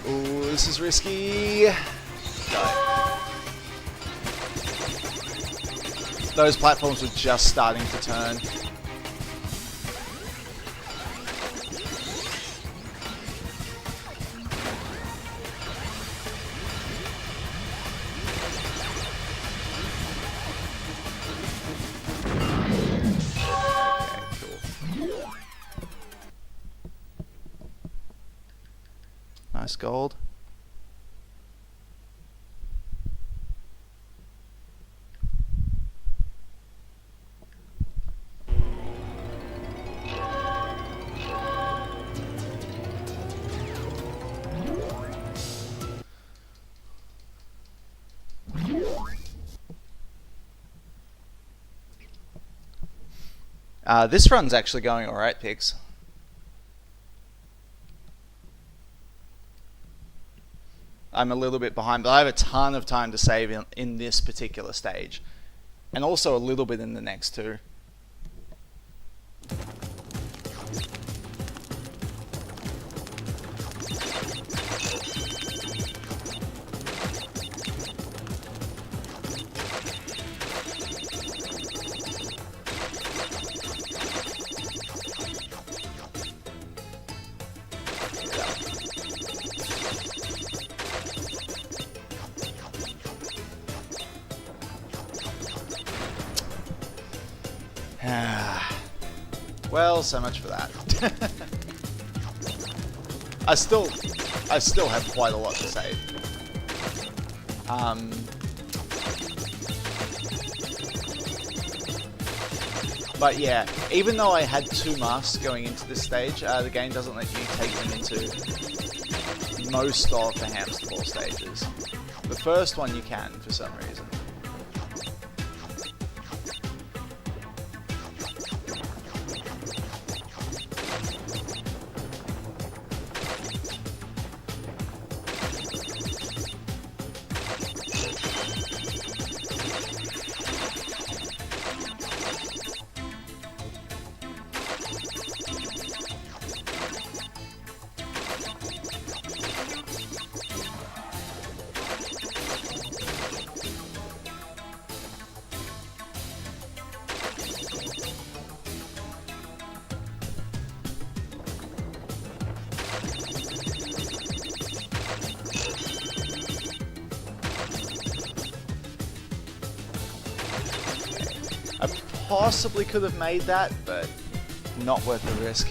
Ooh, this is risky. Go. Those platforms were just starting to turn. Nice gold. This run's actually going alright, Pigs. I'm a little bit behind, but I have a ton of time to save in this particular stage. And also a little bit in the next two. Well, so much for that. I still have quite a lot to save. But yeah, even though I had 2 masks going into this stage, the game doesn't let you take them into most of the hamster ball stages. The first one you can, for some reason. I possibly could have made that, but not worth the risk.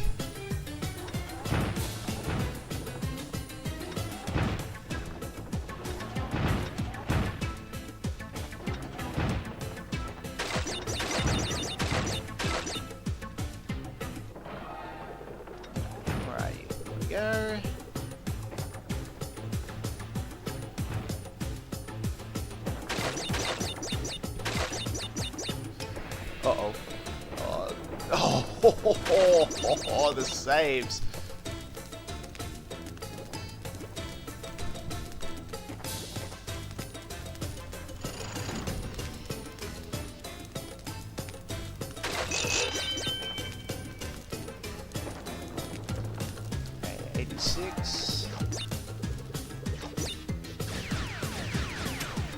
Alright, here we go. Uh-oh. Oh, the saves. Okay, 86.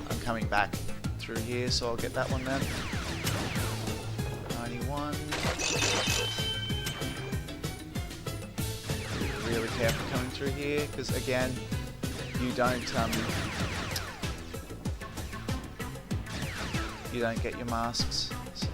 I'm coming back through here, so I'll get that one then. 91. Be really careful coming through here, because again, you don't get your masks. So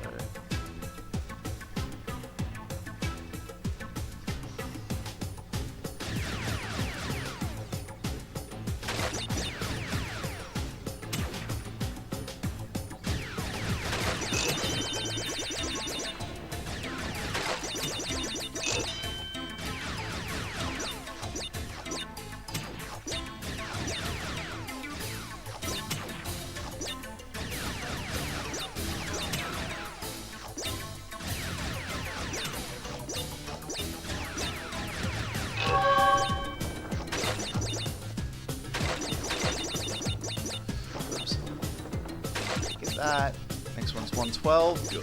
It's 112. Good.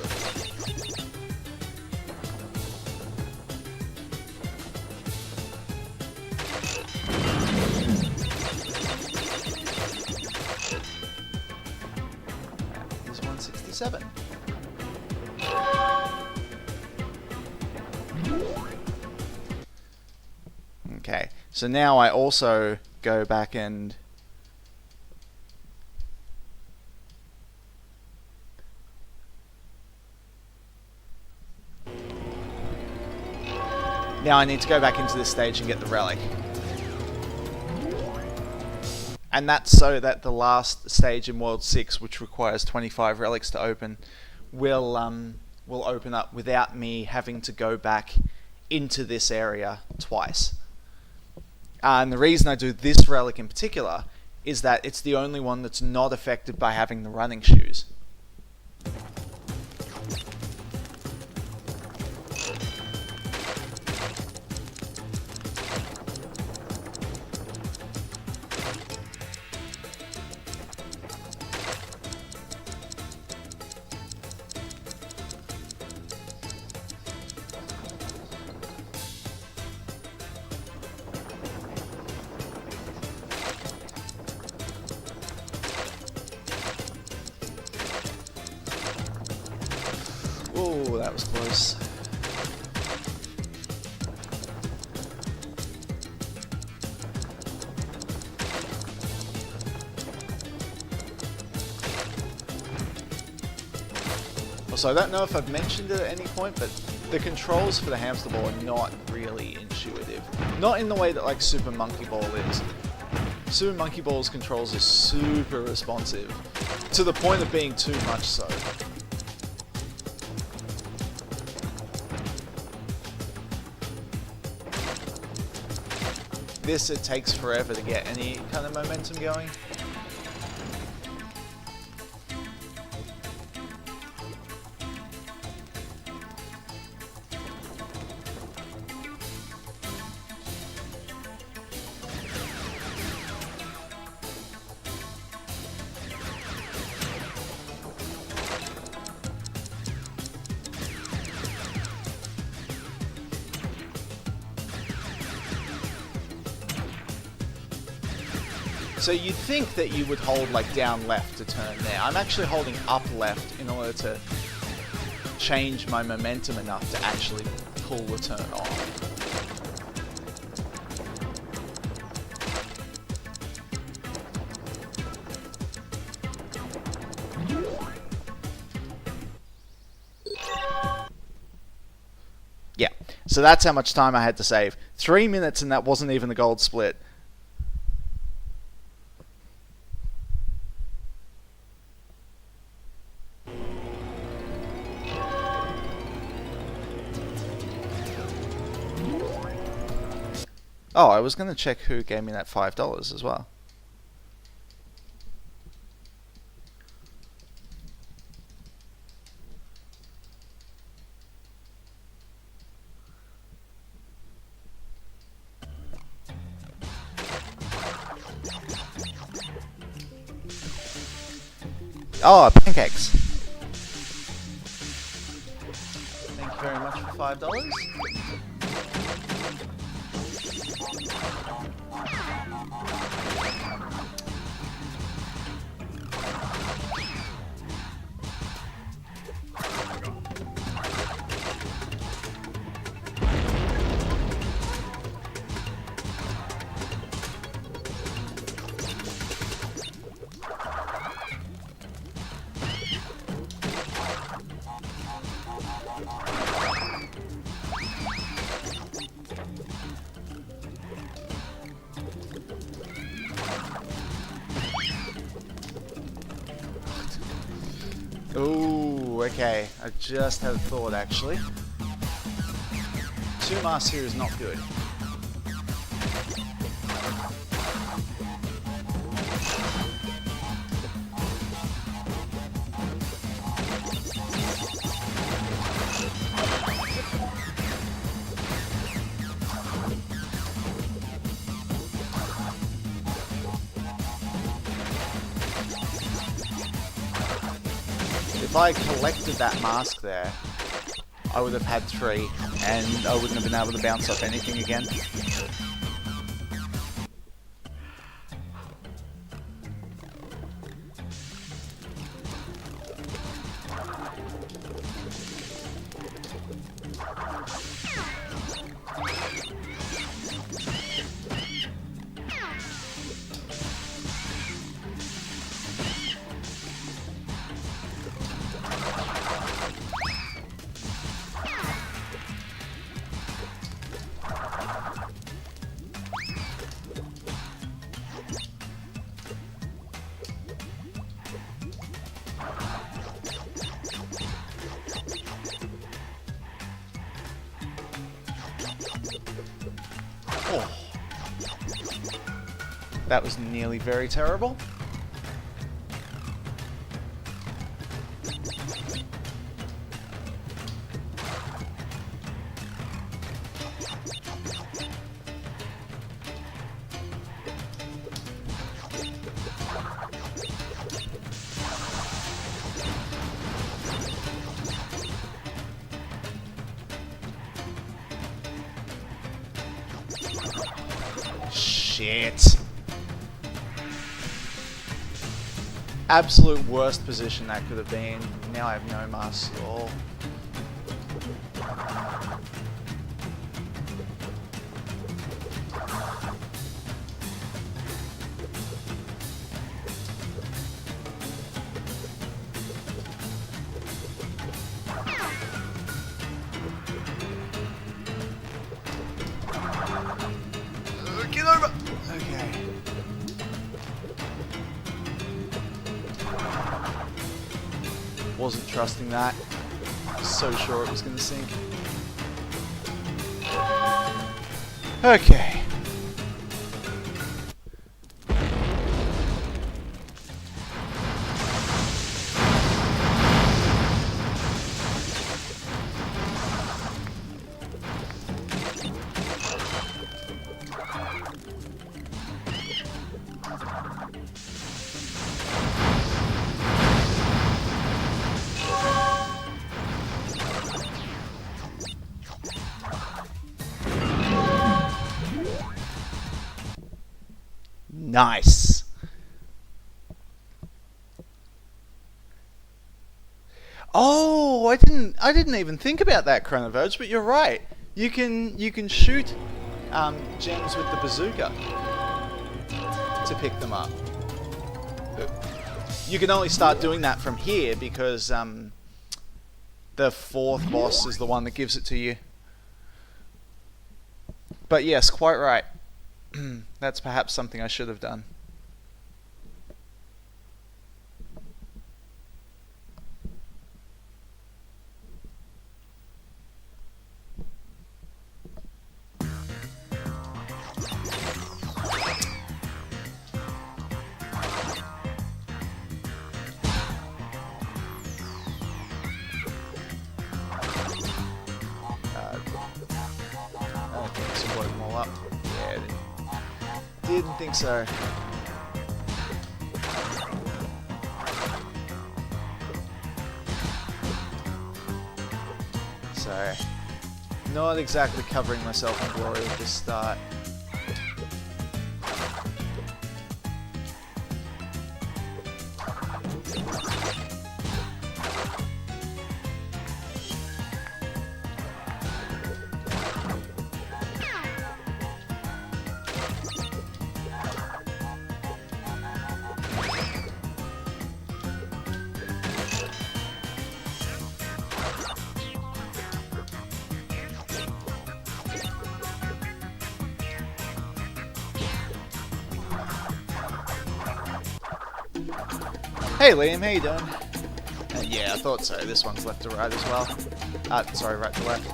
Here's 167. Okay, so now I also go back and now I need to go back into this stage and get the relic. And that's so that the last stage in World 6, which requires 25 relics to open, will open up without me having to go back into this area twice. And the reason I do this relic in particular is that it's the only one that's not affected by having the running shoes. Oh, that was close. Also, I don't know if I've mentioned it at any point, but the controls for the hamster ball are not really intuitive. Not in the way that like Super Monkey Ball is. Super Monkey Ball's controls are super responsive, to the point of being too much so. This, it takes forever to get any kind of momentum going. So you'd think that you would hold like down left to turn there. I'm actually holding up left in order to change my momentum enough to actually pull the turn off. Yeah, so that's how much time I had to save. 3 minutes and that wasn't even the gold split. Oh, I was going to check who gave me that $5 as well. Oh, pancakes. Thank you very much for $5. Ooh, okay. I just had a thought, actually. 2 masks here is not good. if I collected that mask there, I would have had 3, and I wouldn't have been able to bounce off anything again. Oh. That was nearly very terrible. Shit. Absolute worst position that could have been. Now I have no mask at all. Get over! Okay. Wasn't trusting that. So sure it was going to sink. Okay. Nice. Oh, I didn't even think about that, Chronoverge, but you're right. You can shoot gems with the bazooka to pick them up. You can only start doing that from here because the 4th boss is the one that gives it to you. But yes, quite right. That's perhaps something I should have done. Okay, so blow them all up. Yeah, didn't think so. So, not exactly covering myself in glory at this start. Hey Liam, how you doing? Yeah, I thought so. This one's left to right as well. Sorry, right to left.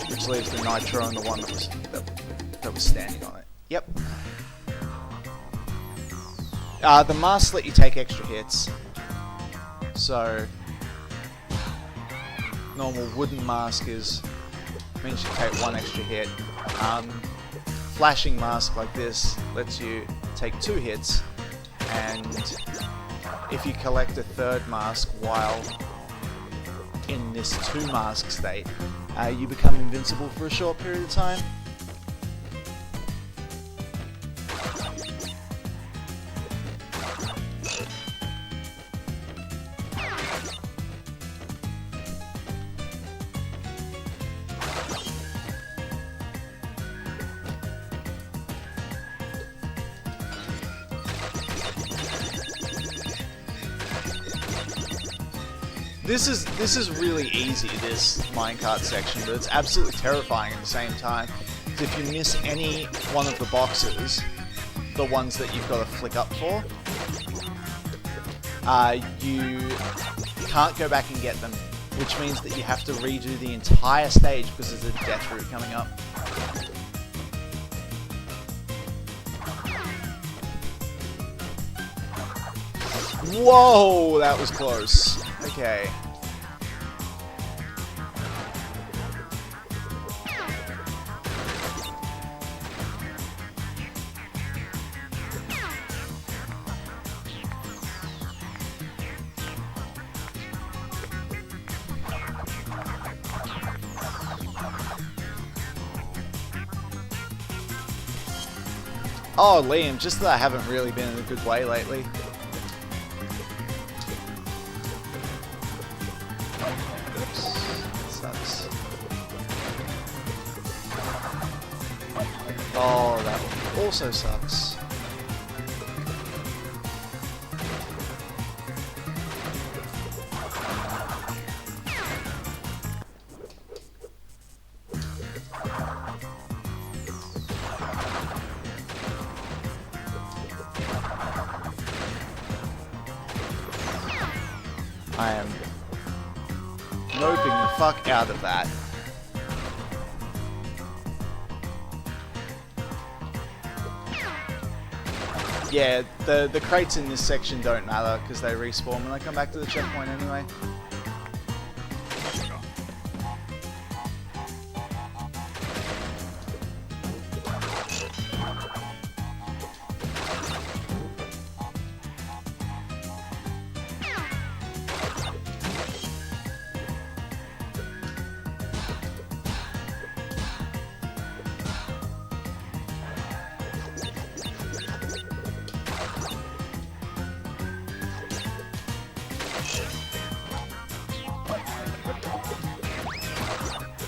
Which leaves the nitro and the one that was standing on it. Yep. The masks let you take extra hits. So normal wooden mask means you take 1 extra hit. Flashing mask like this lets you take 2 hits, and if you collect a 3rd mask while in this 2 mask state, you become invincible for a short period of time. This is really easy, this minecart section, but it's absolutely terrifying at the same time. Because if you miss any one of the boxes, the ones that you've got to flick up for, you can't go back and get them, which means that you have to redo the entire stage because there's a death route coming up. Whoa, that was close. Okay. Oh, Liam, just that I haven't really been in a good way lately. Oops, that sucks. Oh, that also sucks. I am noping the fuck out of that. Yeah, the crates in this section don't matter because they respawn when I come back to the checkpoint anyway.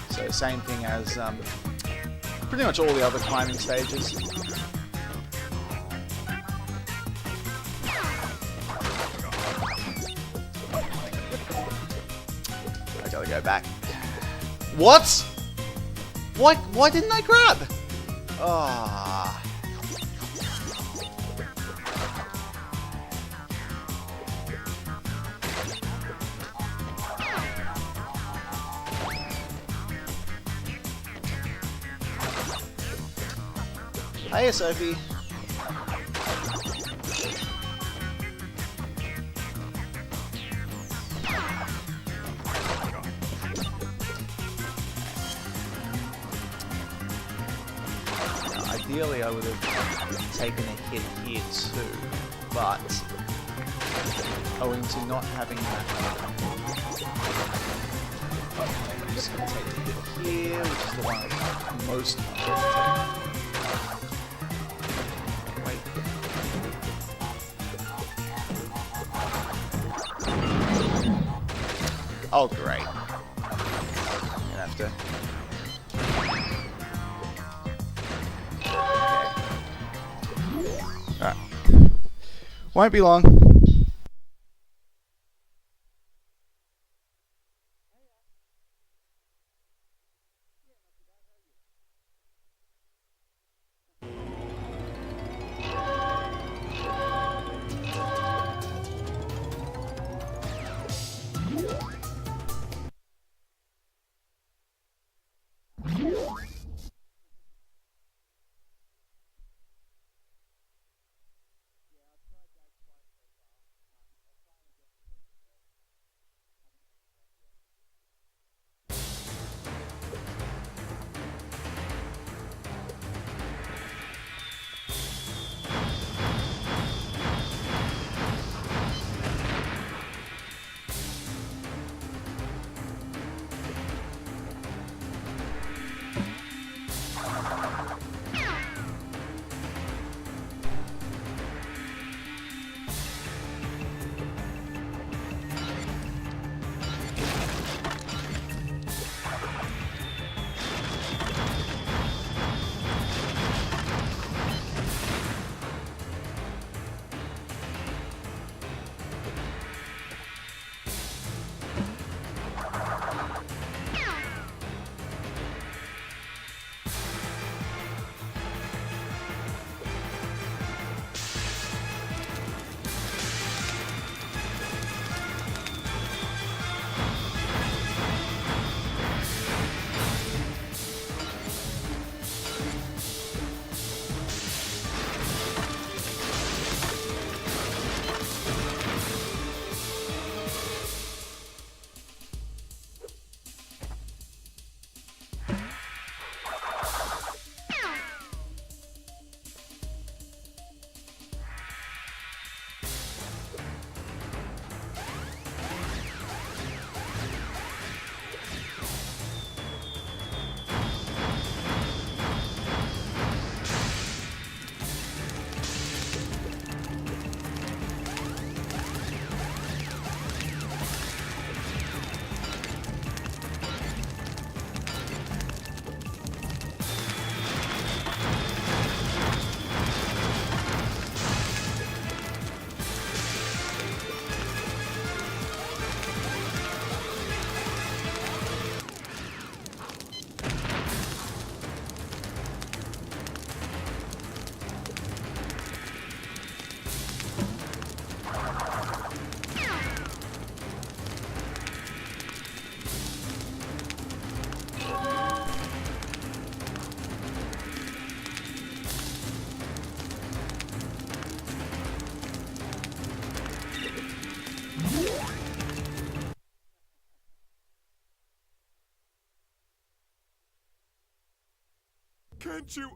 So same thing as pretty much all the other climbing stages. I gotta go back. What? Why didn't I grab? Ah. Hiya, Sophie. Now, ideally, I would have taken a hit here too, but owing to not having that, I'm just going to take a hit here, which is the one I'm most wanting to take. Oh, great. I'm gonna have to... Okay. Alright. Won't be long. Can't you?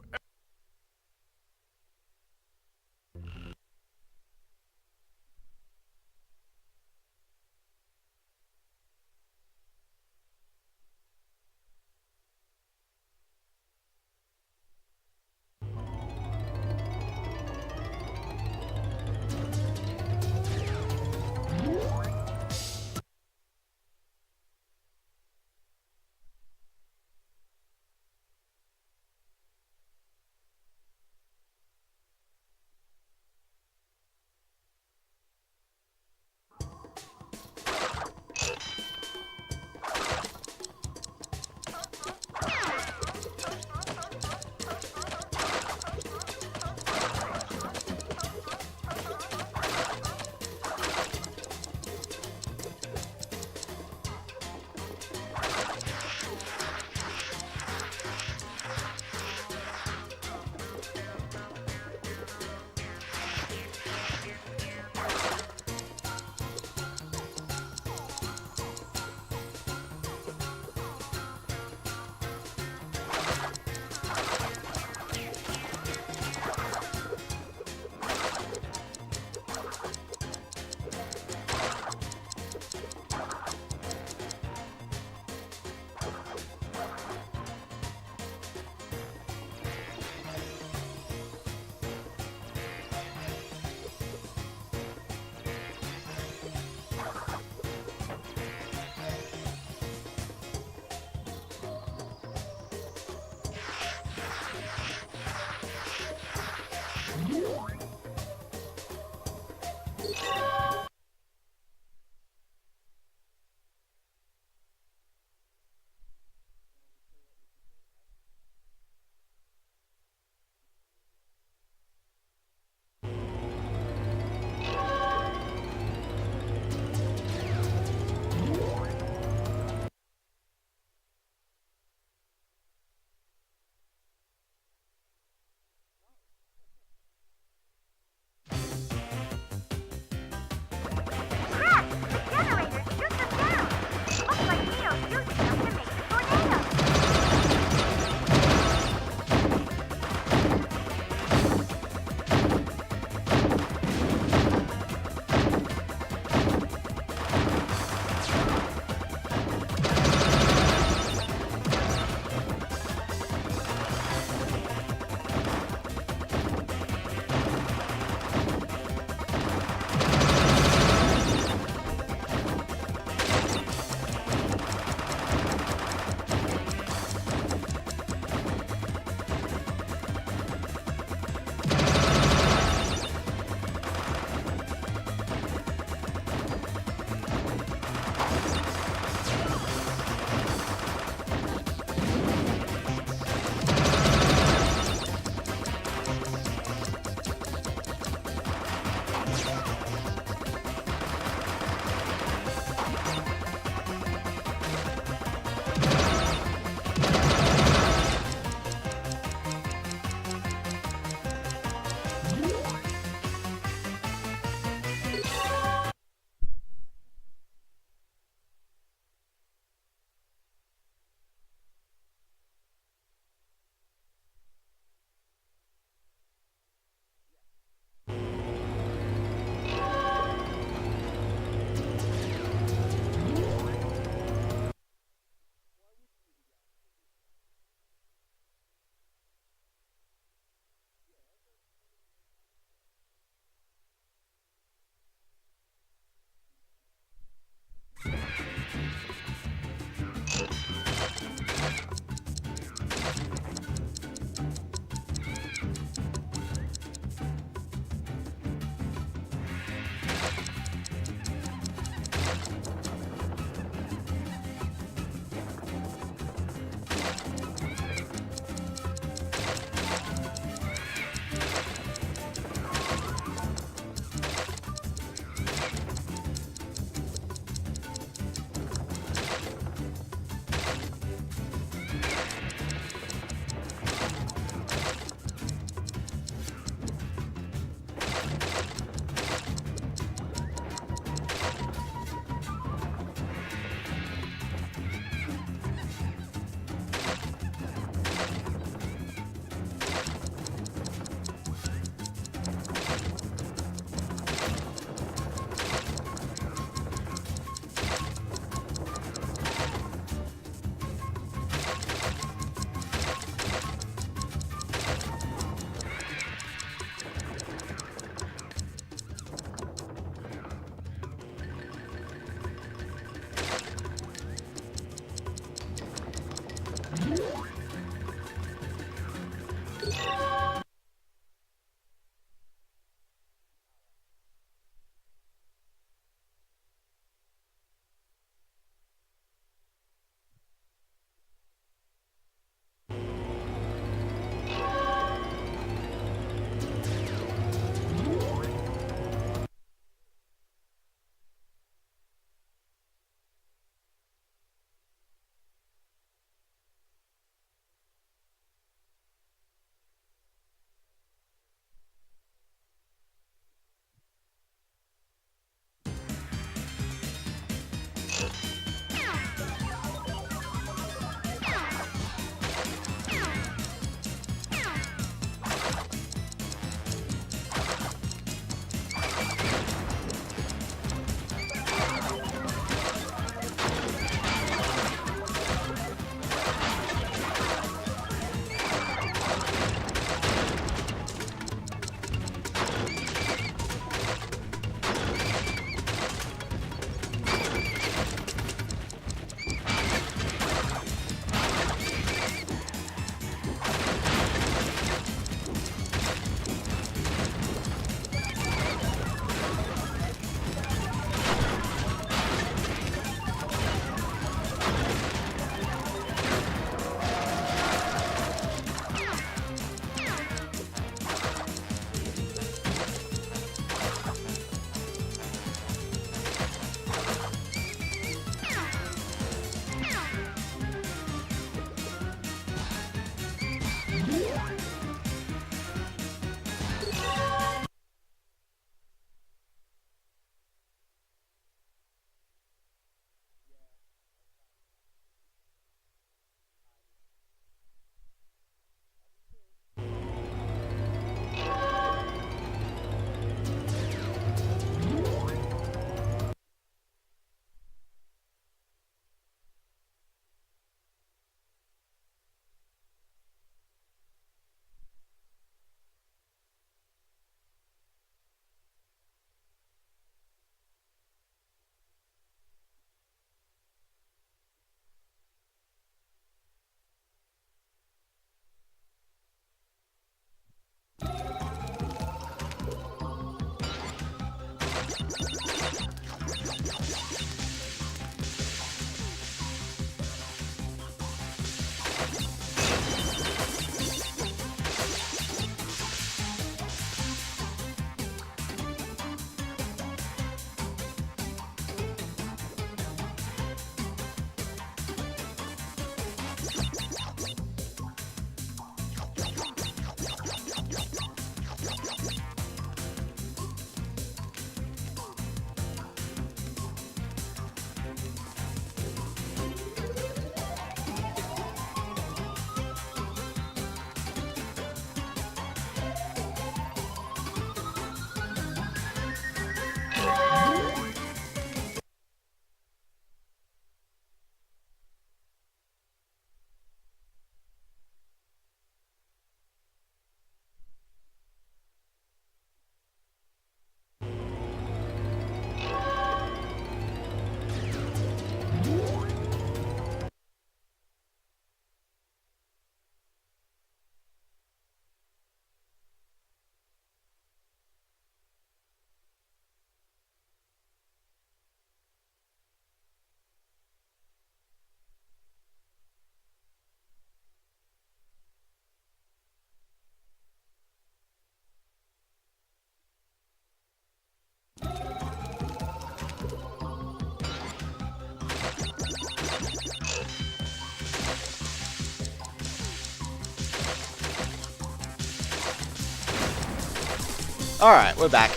Alright, we're back.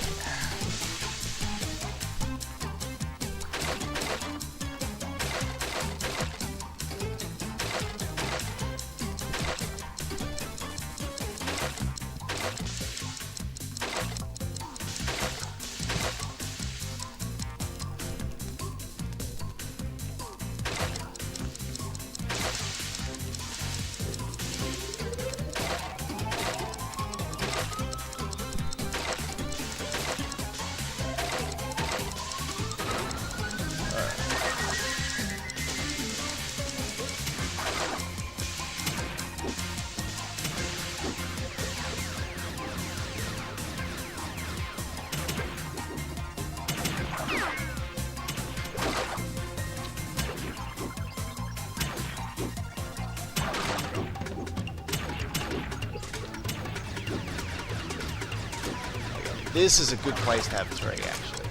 This is a good place to have 3, actually.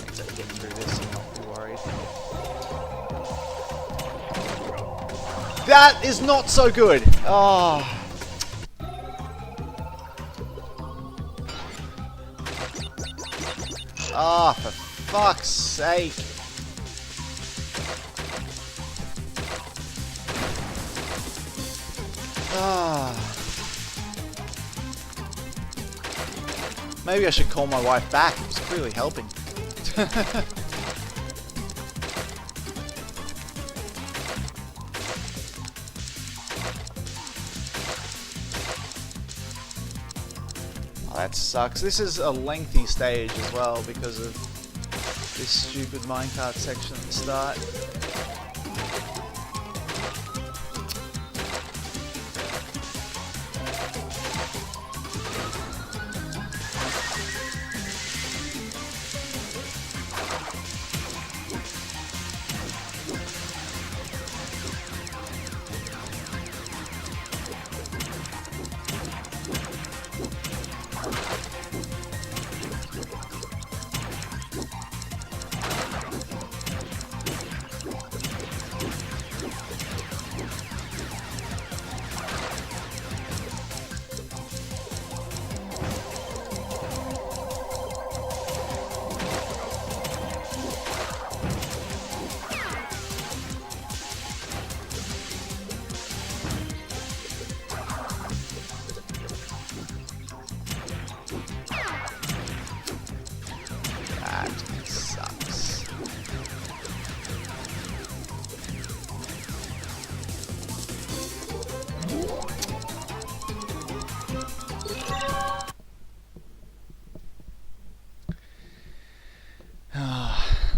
Makes I get through this and not be worried. That is not so good! Oh. Ah, for fuck's sake. Ah. Maybe I should call my wife back. It was clearly helping. Oh, that sucks. This is a lengthy stage as well because of this stupid minecart section at the start.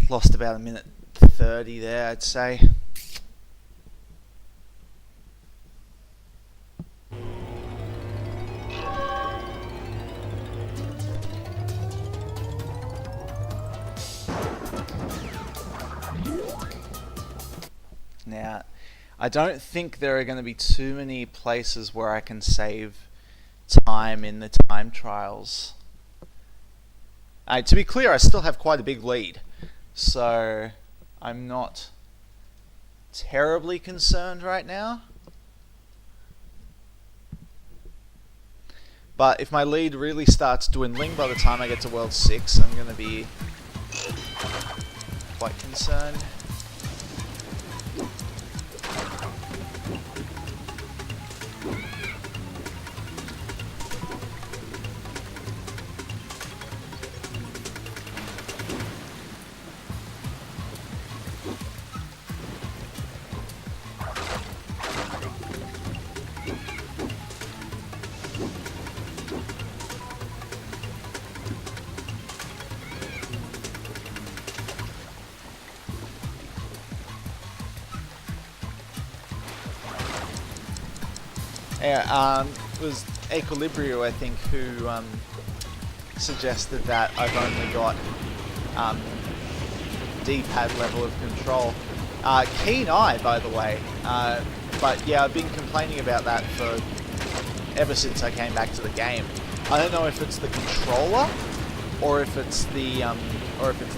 Lost about a minute 30 there, I'd say. Now, I don't think there are going to be too many places where I can save time in the time trials. To be clear, I still have quite a big lead. So, I'm not terribly concerned right now. But if my lead really starts dwindling by the time I get to World 6, I'm going to be quite concerned. Yeah, it was Equilibrio, I think, who suggested that I've only got D-pad level of control. Keen eye, by the way. But yeah, I've been complaining about that for ever since I came back to the game. I don't know if it's the controller or if it's the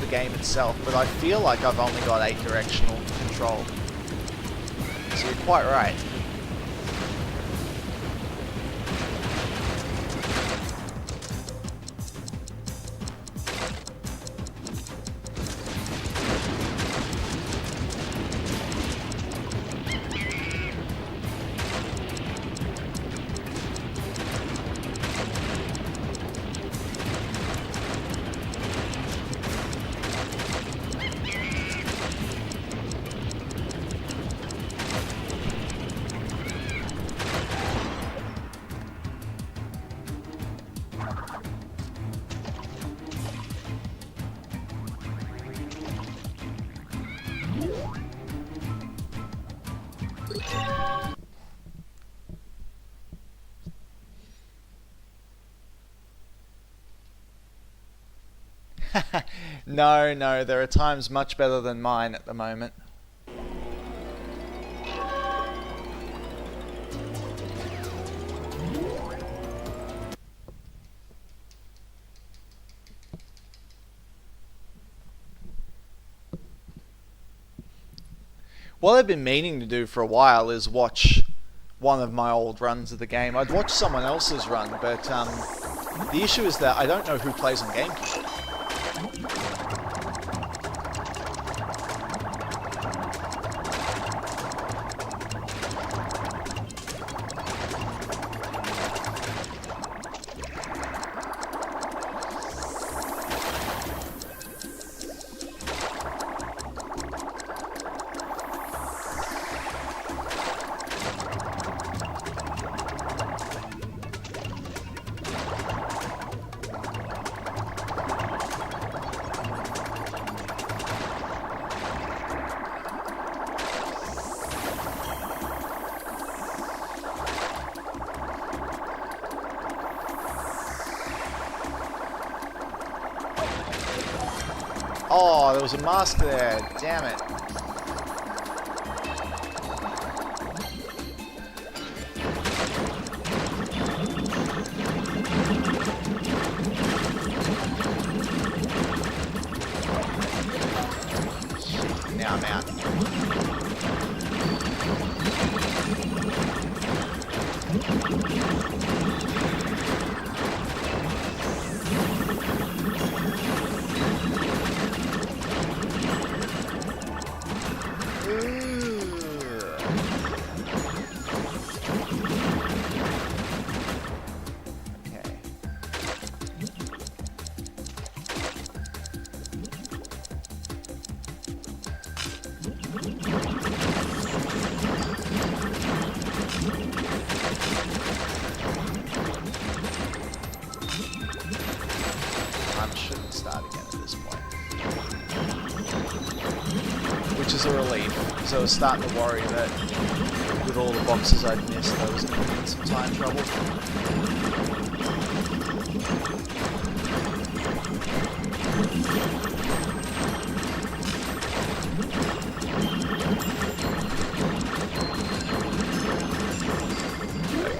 game itself, but I feel like I've only got 8 directional control. So you're quite right. No, no, there are times much better than mine at the moment. What I've been meaning to do for a while is watch one of my old runs of the game. I'd watch someone else's run, but the issue is that I don't know who plays on GameCube. Oh, there was a mask there. Damn it. Now I'm out. Which is a relief, because I was starting to worry that with all the boxes I'd missed, I was going to be in some time trouble.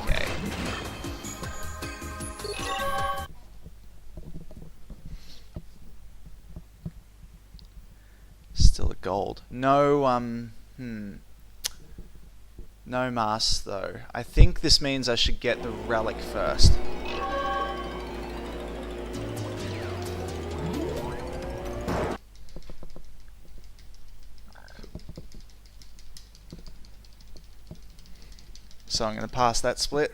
Okay. Still a gold. No, no masks though. I think this means I should get the Relic first. So I'm going to pass that split.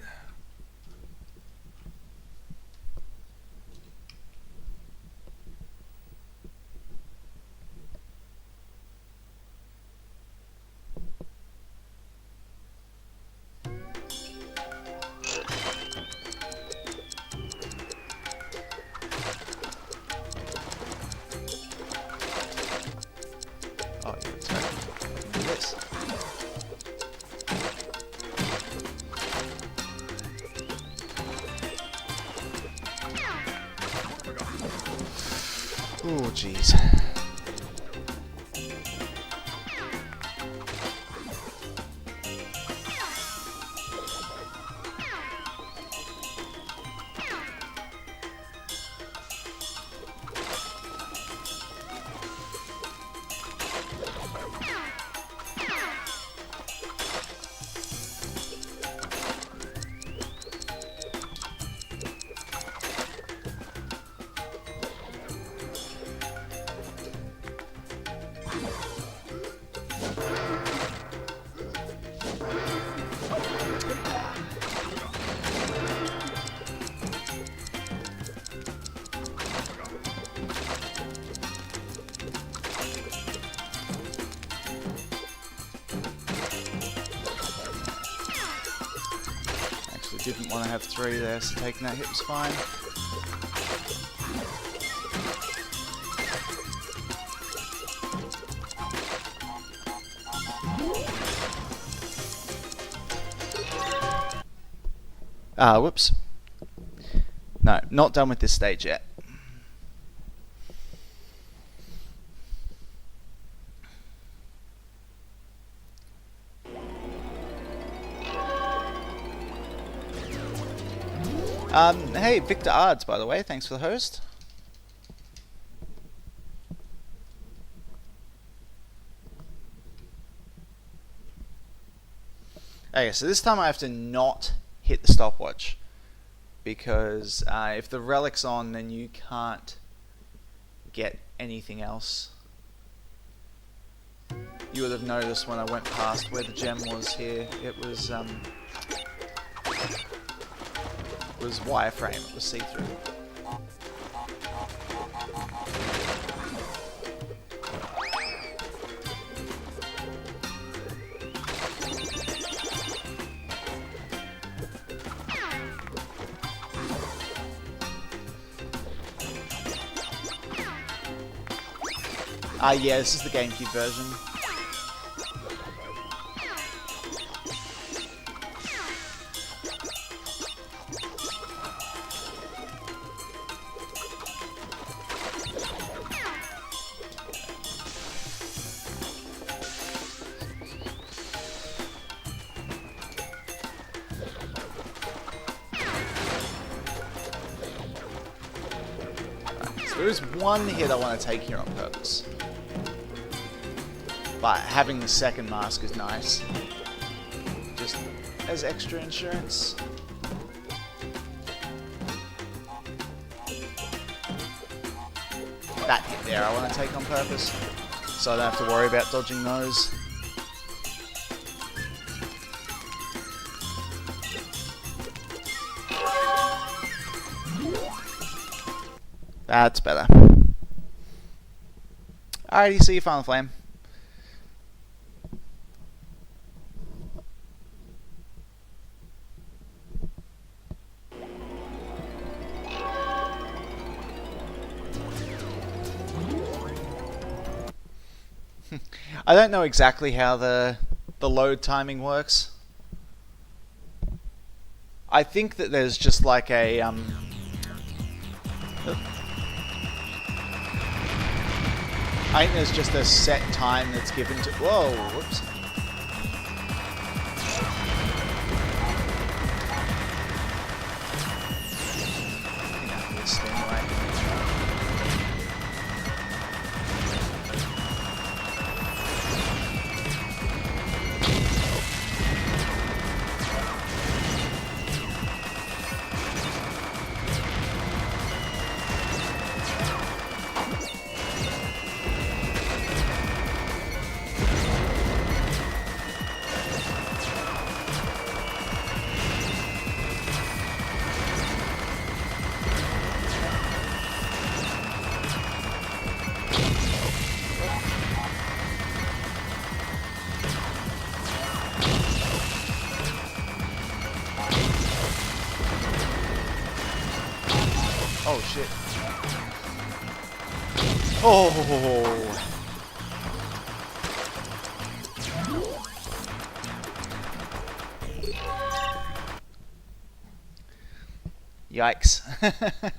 Oh, yeah, let's go. This. Oh, jeez. Didn't want to have 3 there, so taking that hit was fine. Whoops. No, not done with this stage yet. Hey, Victor Ards, by the way, thanks for the host. Okay, so this time I have to not hit the stopwatch, because if the relic's on, then you can't get anything else. You would have noticed when I went past where the gem was here, it was wireframe, it was see-through. Yeah, this is the GameCube version. So there is one hit I want to take here on purpose. But having the second mask is nice. Just as extra insurance. That hit there I want to take on purpose, so I don't have to worry about dodging those. That's better. Alrighty, see you, Final Flame. I don't know exactly how the load timing works. I think that there's just like a I think there's just a set time that's given to. Whoa! Whoops. I think I missed anyway. Oh shit. Oh. Yikes. It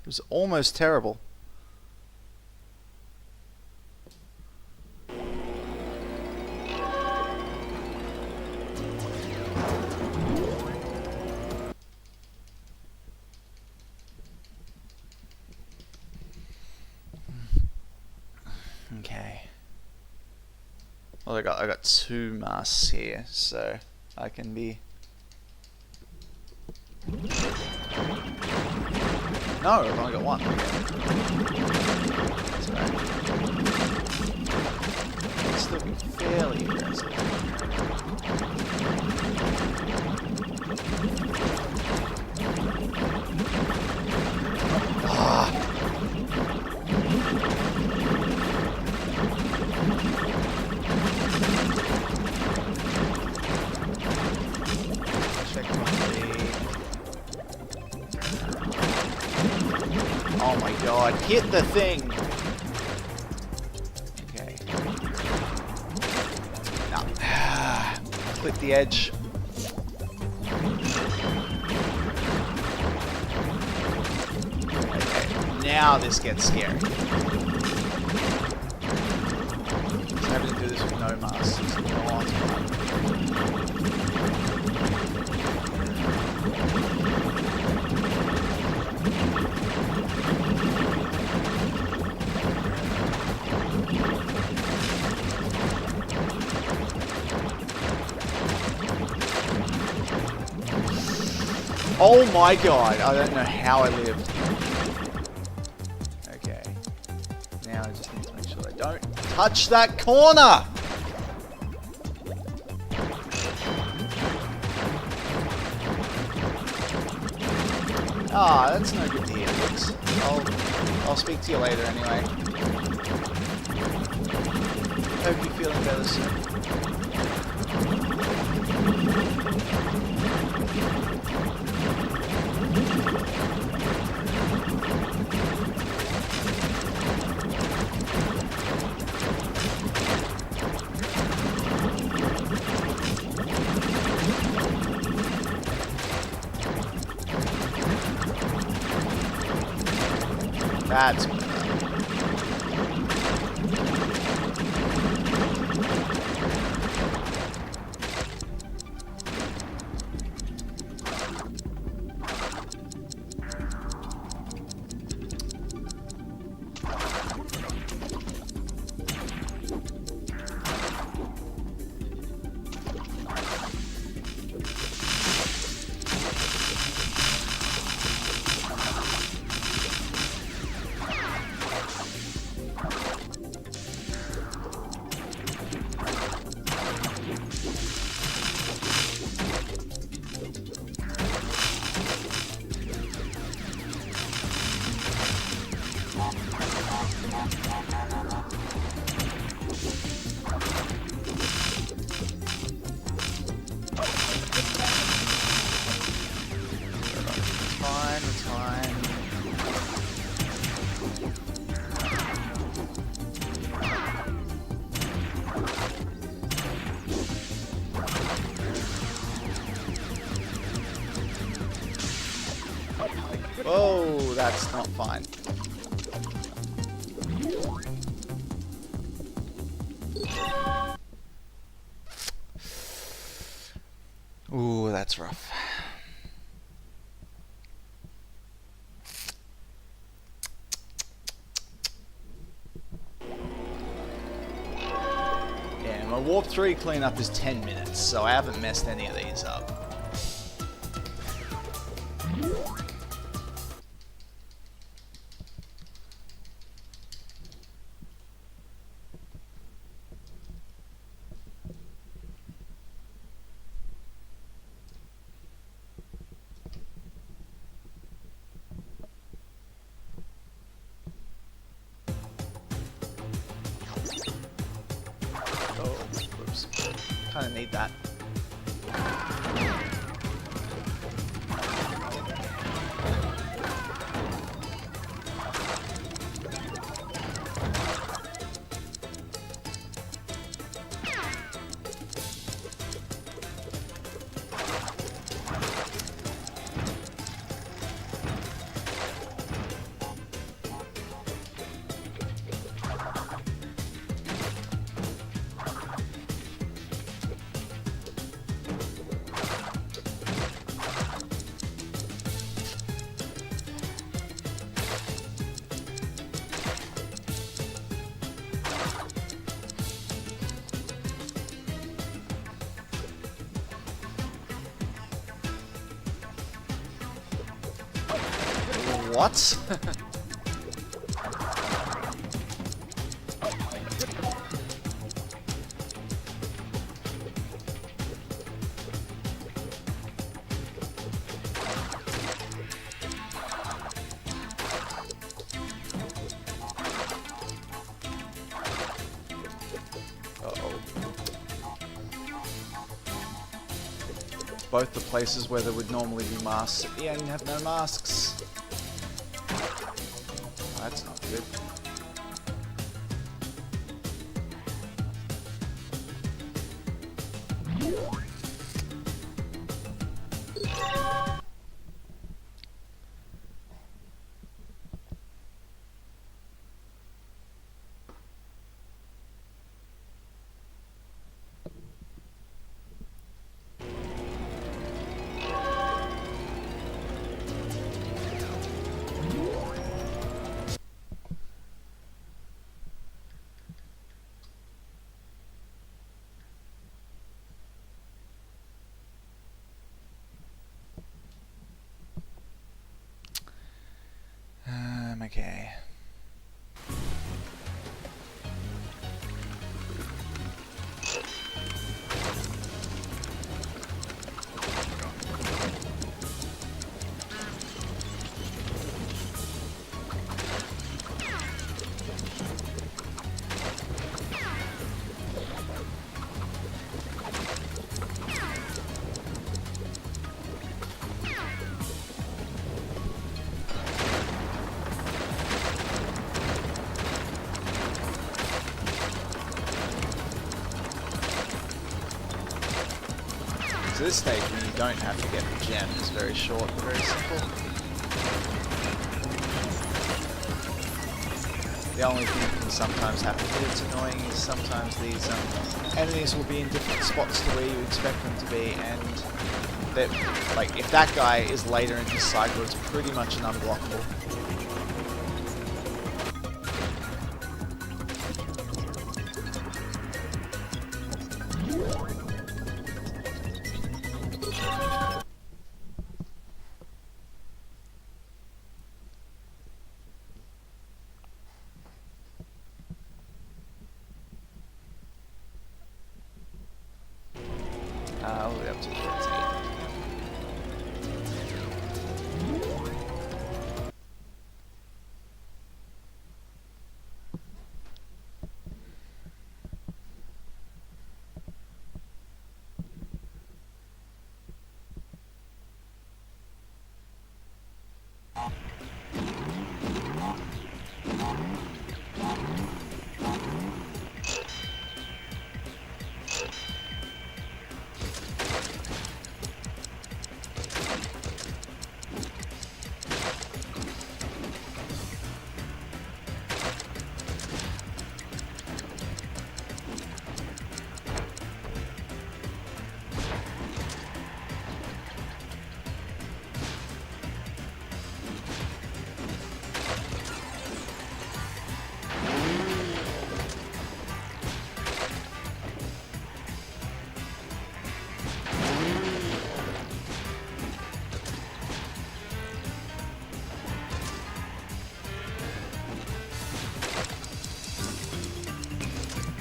was almost terrible. Okay. Well, I got 2 masks here, so I can be. No, I've only got 1. That's right. It's still fairly aggressive. Oh my god, hit the thing! Okay. No. Click the edge. Okay, now this gets scary. Having to do this with no mask is not fun. Oh my god, I don't know how I lived. Okay. Now I just need to make sure I don't touch that corner! Ah, that's no good to hear, Woods. I'll speak to you later anyway. Hope you're feeling better soon. That's better. Oh, that's not fine. Ooh, that's rough. Yeah, my Warp 3 cleanup is 10 minutes, so I haven't messed any of these up. Kind of need that. What? Both the places where there would normally be masks at the end have no masks. That's not good. Okay. So this stage when you don't have to get the gem is very short and very simple. The only thing that can sometimes happen that's annoying is sometimes these enemies will be in different spots to where you expect them to be, and that, like, if that guy is later in his cycle, it's pretty much an unblockable. All the way up to 14.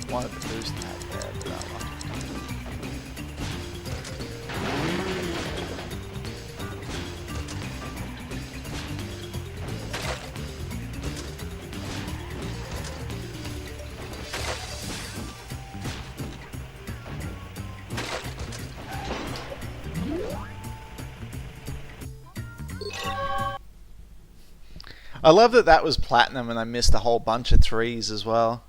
Wanted to boost that there, but that one. I love that that was platinum and I missed a whole bunch of 3s as well.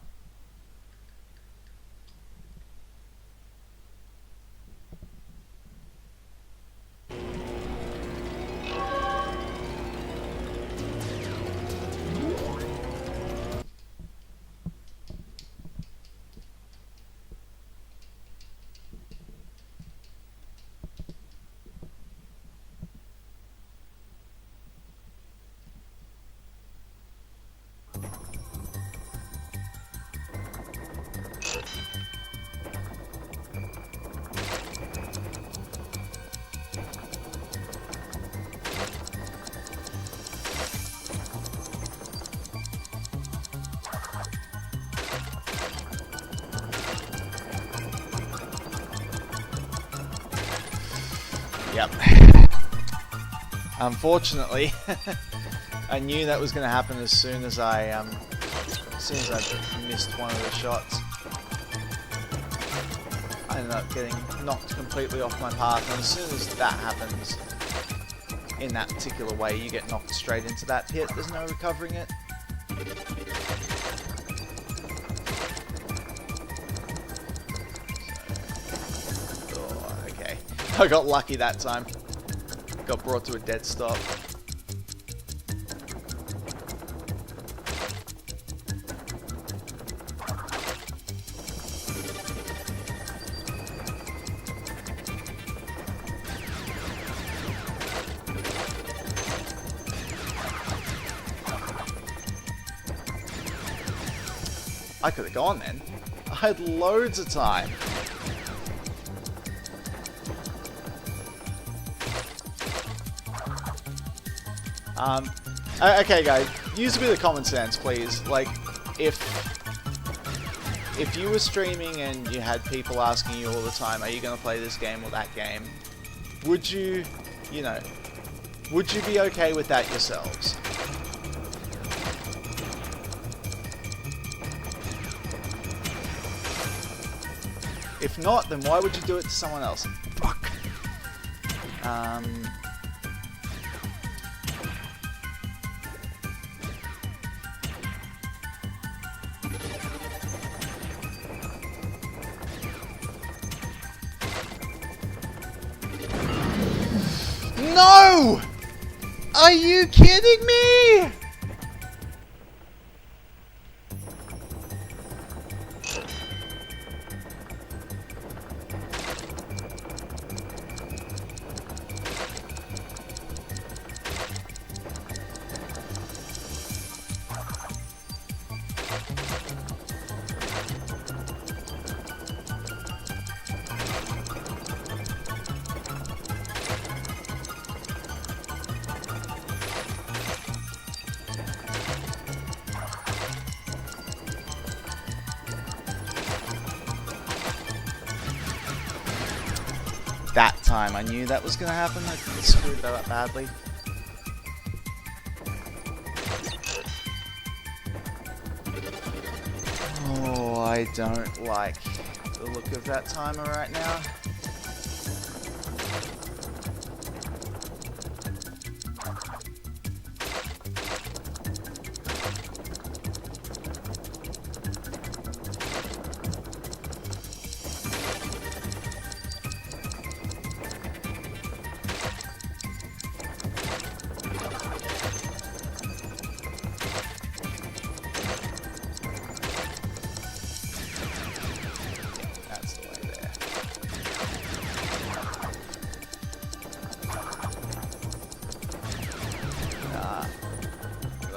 Yep. Unfortunately, I knew that was going to happen as soon as I missed one of the shots. I ended up getting knocked completely off my path, and as soon as that happens, in that particular way, you get knocked straight into that pit. There's no recovering it. I got lucky that time. Got brought to a dead stop. I could have gone then. I had loads of time. Okay guys, use a bit of common sense, please. Like, if you were streaming and you had people asking you all the time, are you going to play this game or that game? Would you, you know, would you be okay with that yourselves? If not, then why would you do it to someone else? Fuck. No! Are you kidding me? That time I knew that was going to happen. I screwed that up badly. Oh, I don't like the look of that timer right now.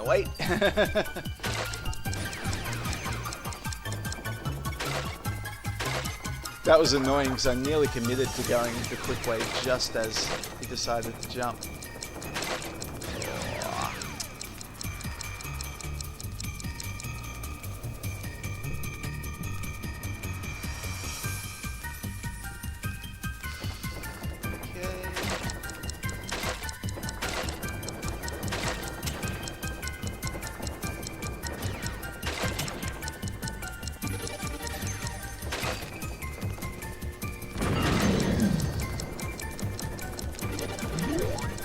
Wait. That was annoying because I nearly committed to going the quick way just as he decided to jump.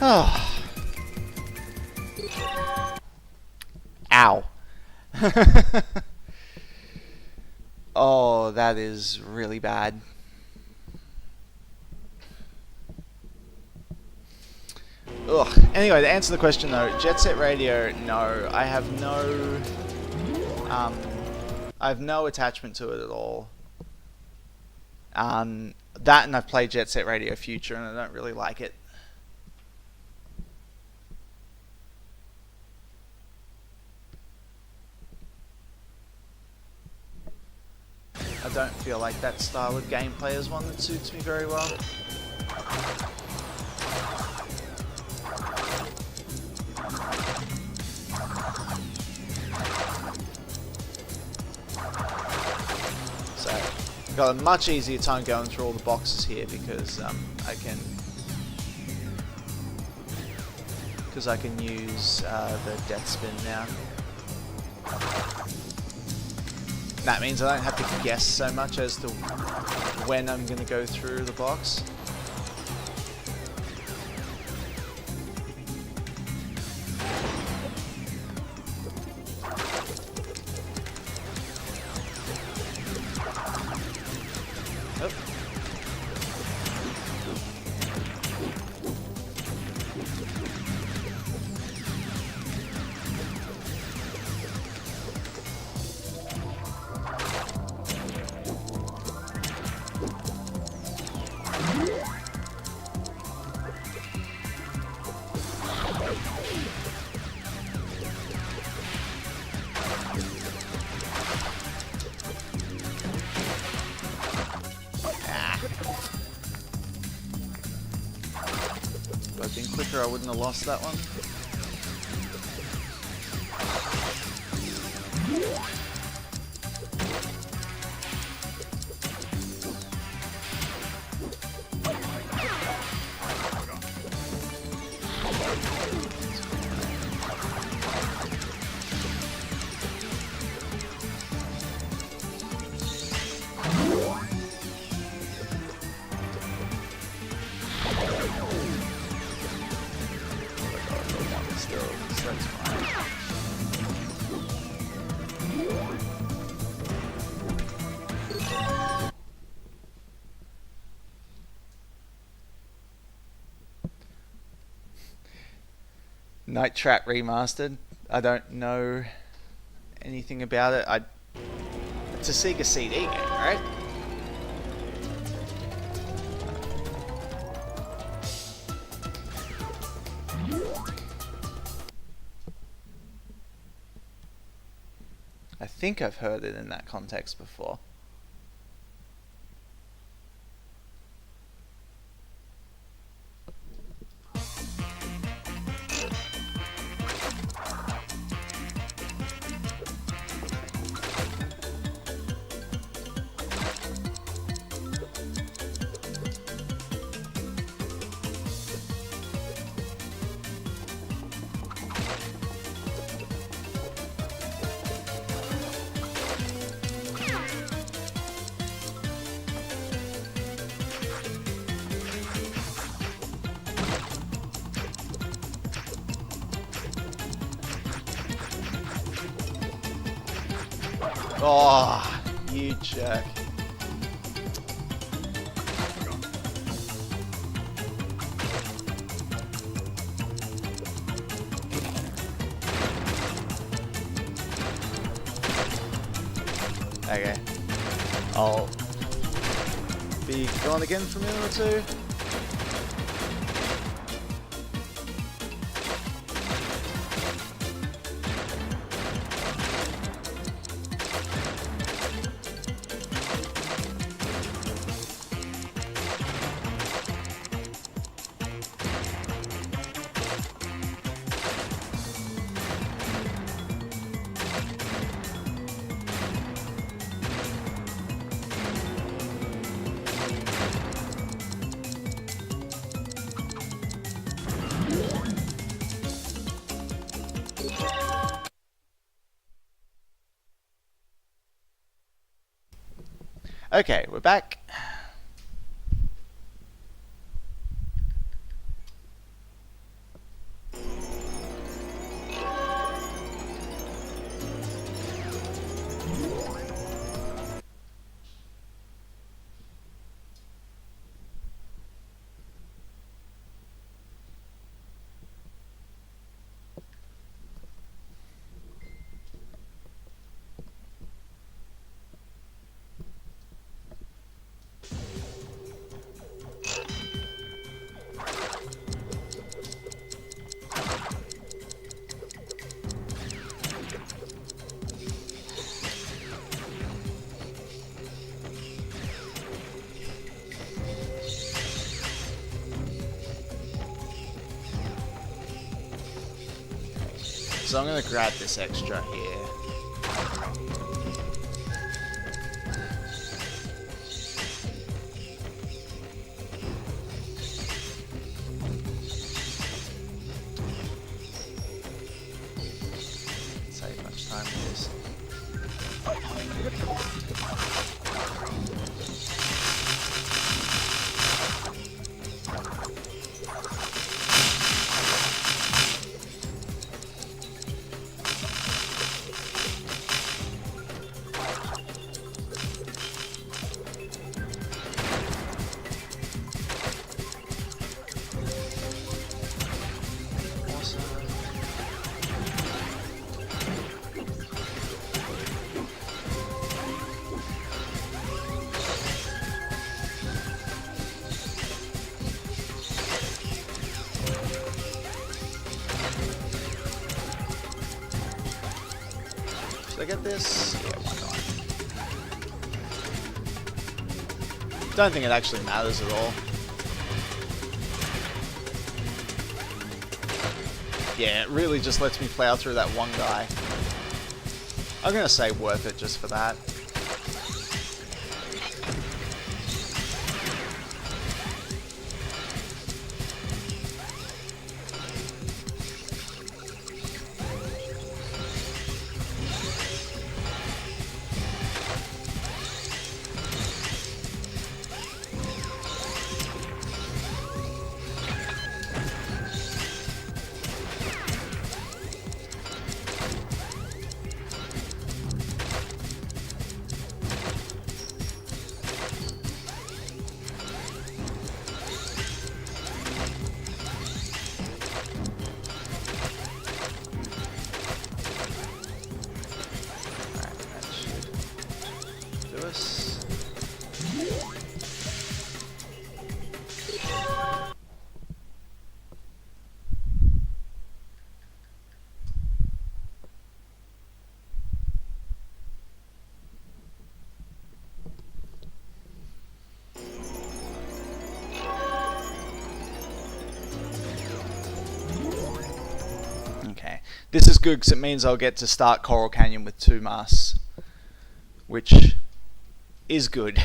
Oh. Ow. Oh, that is really bad. Ugh. Anyway, to answer the question though, Jet Set Radio, no. I have no attachment to it at all. That and I've played Jet Set Radio Future and I don't really like it. I don't feel like that style of gameplay is one that suits me very well. So, I've got a much easier time going through all the boxes here because I can use the death spin now. That means I don't have to guess so much as to when I'm going to go through the box. Oh. If I'd been quicker, I wouldn't have lost that one. Night Trap Remastered. I don't know anything about it. It's a Sega CD game, right? I think I've heard it in that context before. Oh, you jerk. Okay. I'll be gone again for a minute or two. Okay, we're back. So I'm gonna grab this extra here. Save much time with this. Should I get this? Yeah, why not? Don't think it actually matters at all. Yeah, it really just lets me plow through that one guy. I'm gonna say worth it just for that. This is good because it means I'll get to start Coral Canyon with 2 masts, which is good.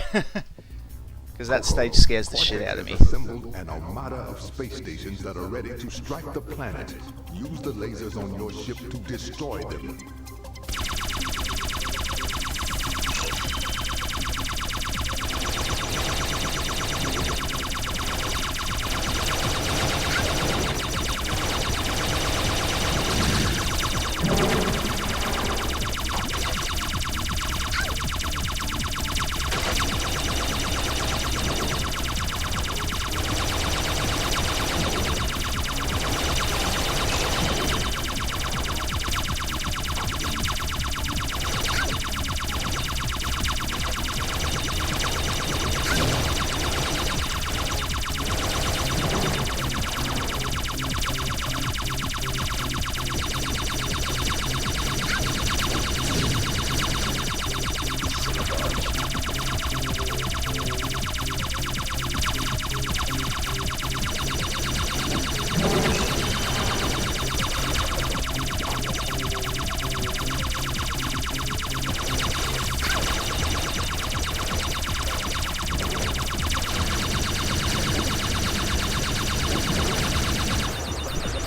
Because that stage scares the shit out of me. Cortex has assembled an armada of space stations that are ready to strike the planet. Use the lasers on your ship to destroy them.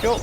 Cool.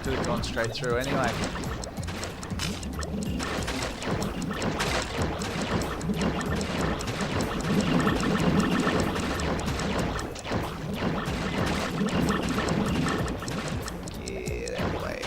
Could have gone straight through anyway. Get out of the way.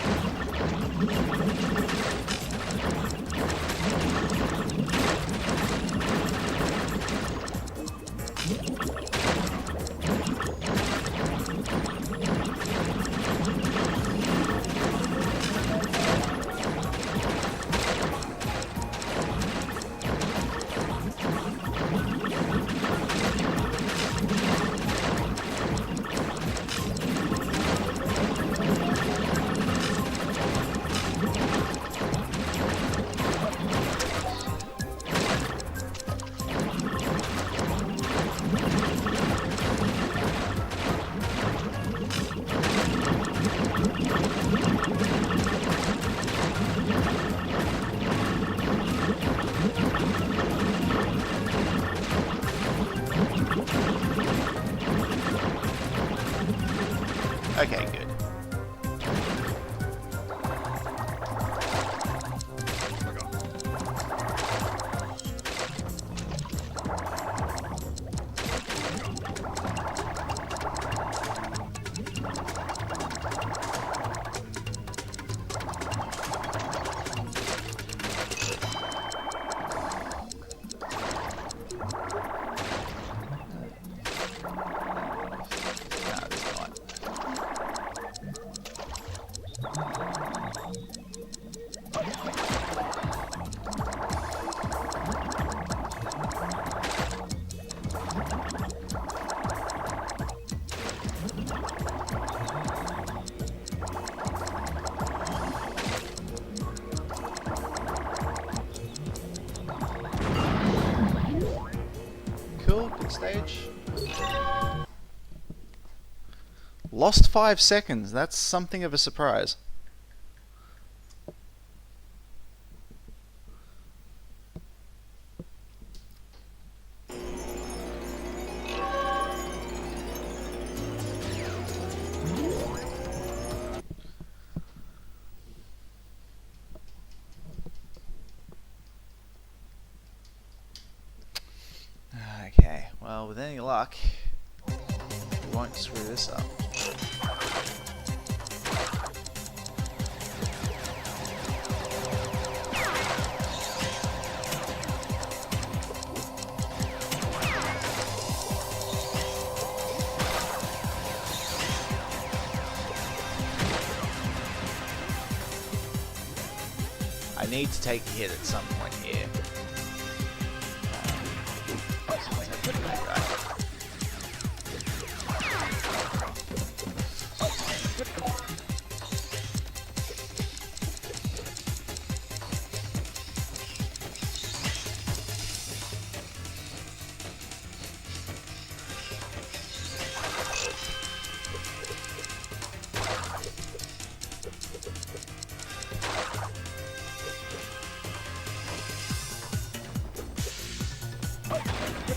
Okay, good. Cool, good stage. Lost 5 seconds, that's something of a surprise. Well, with any luck, we won't screw this up. I need to take a hit at some point here.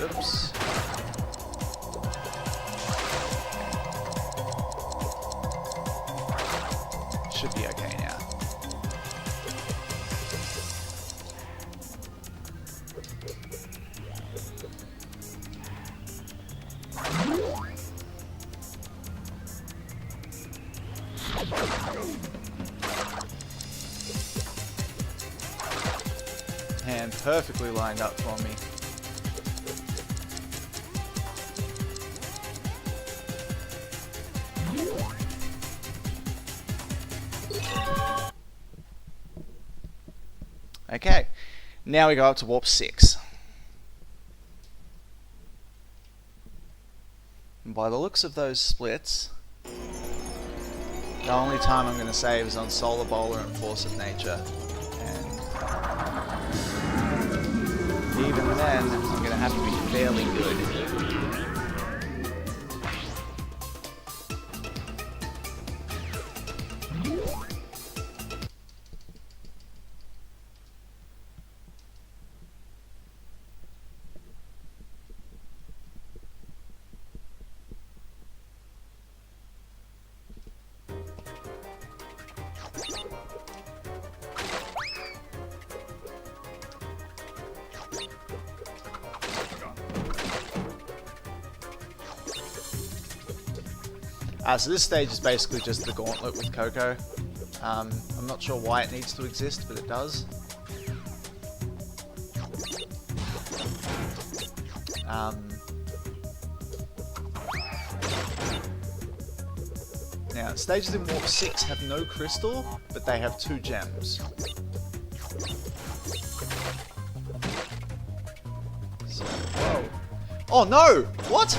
Oops. Should be okay now. And perfectly lined up for me. Okay, now we go up to warp 6. And by the looks of those splits, the only time I'm going to save is on Solar Bowler and Force of Nature. And even then, I'm going to have to be fairly good. So this stage is basically just the gauntlet with Coco. I'm not sure why it needs to exist, but it does. Now, stages in Warp 6 have no crystal, but they have 2 gems. So, whoa. Oh no! What?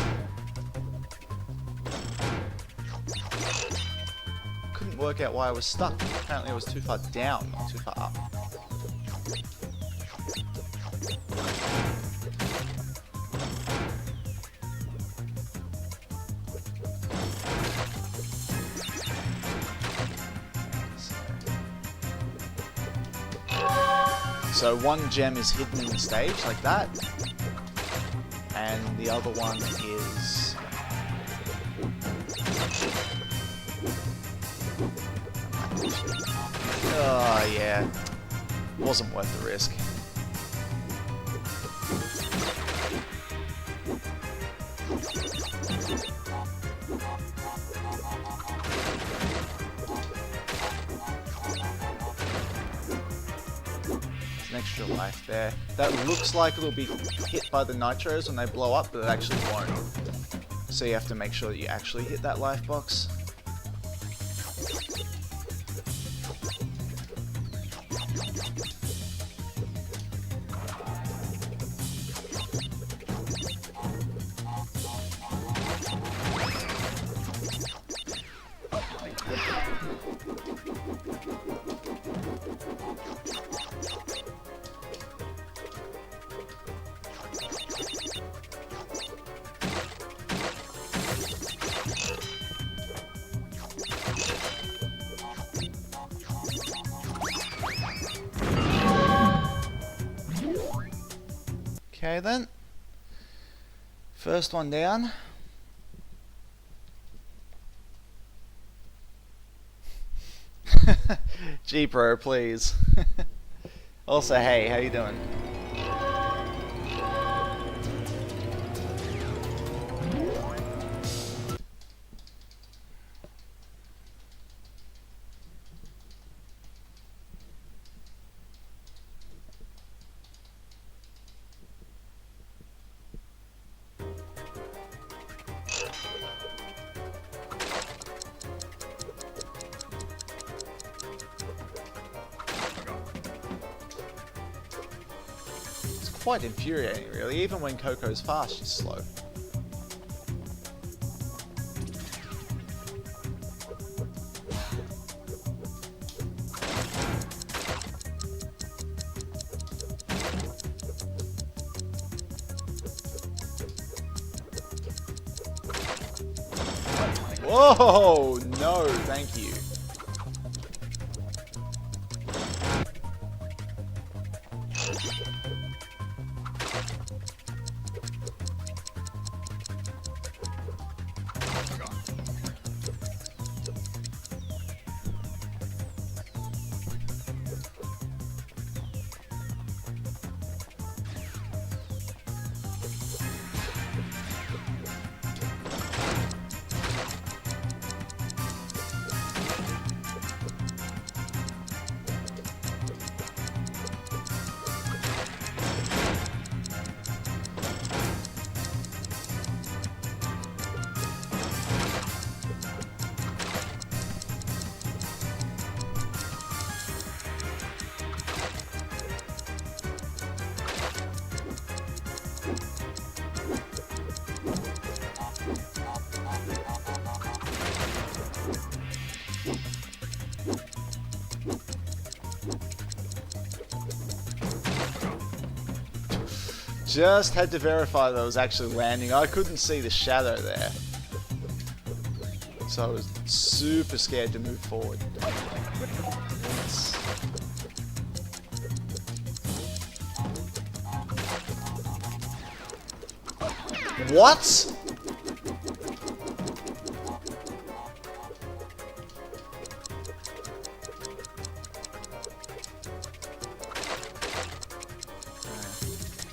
Work out why I was stuck. Apparently I was too far down, not too far up. So one gem is hidden in the stage, like that. And the other one is... Oh yeah, wasn't worth the risk. There's an extra life there. That looks like it'll be hit by the nitros when they blow up, but it actually won't. So you have to make sure that you actually hit that life box. Okay then, first one down. G-Pro, please. Also, hey, how you doing? quite infuriating, really. Even when Coco's fast, she's slow. Whoa! No, thank you. Just had to verify that I was actually landing. I couldn't see the shadow there. So I was super scared to move forward. What?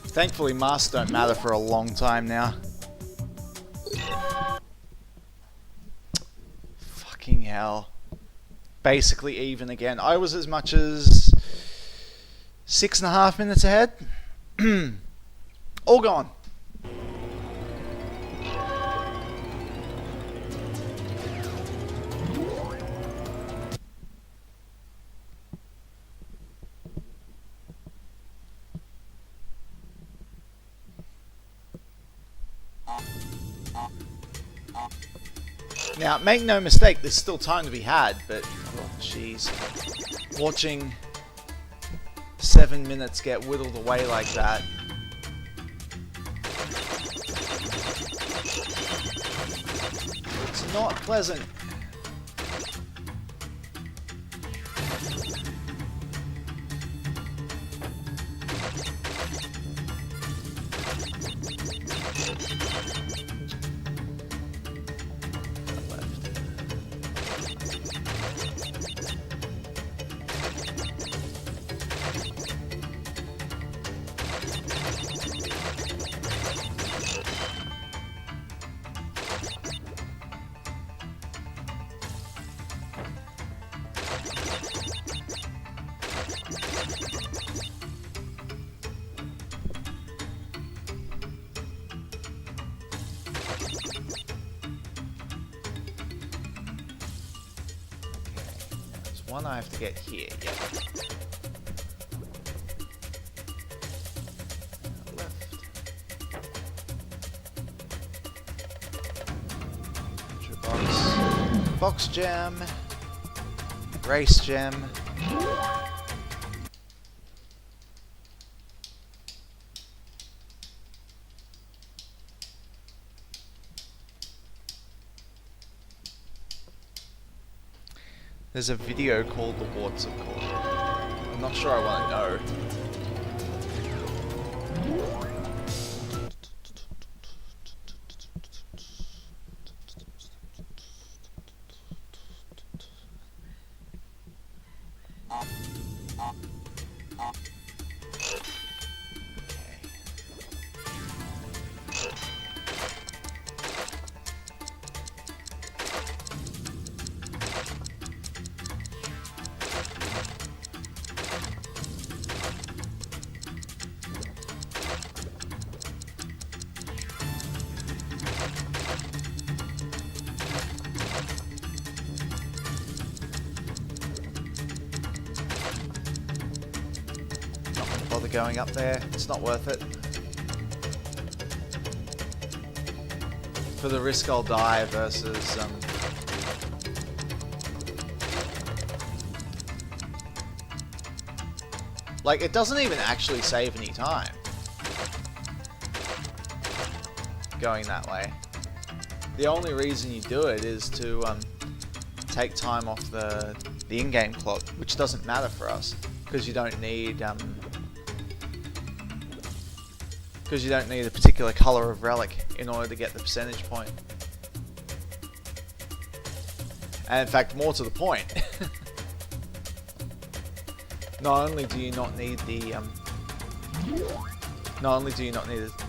Thankfully, masks don't matter for a long time now. Fucking hell. Basically even again. I was as much as 6.5 minutes ahead. All gone. Now, make no mistake, there's still time to be had, but oh, jeez, watching 7 minutes get whittled away like that. It's not pleasant. One I have to get here, yep. Left. Box gem. Race gem. There's a video called The Warts of Cortex. I'm not sure I want to know. bother going up there. It's not worth it. For the risk I'll die versus like, it doesn't even actually save any time going that way. The only reason you do it is to take time off the in-game clock, which doesn't matter for us because you don't need a particular color of relic in order to get the percentage point. And in fact, more to the point, not only do you not need a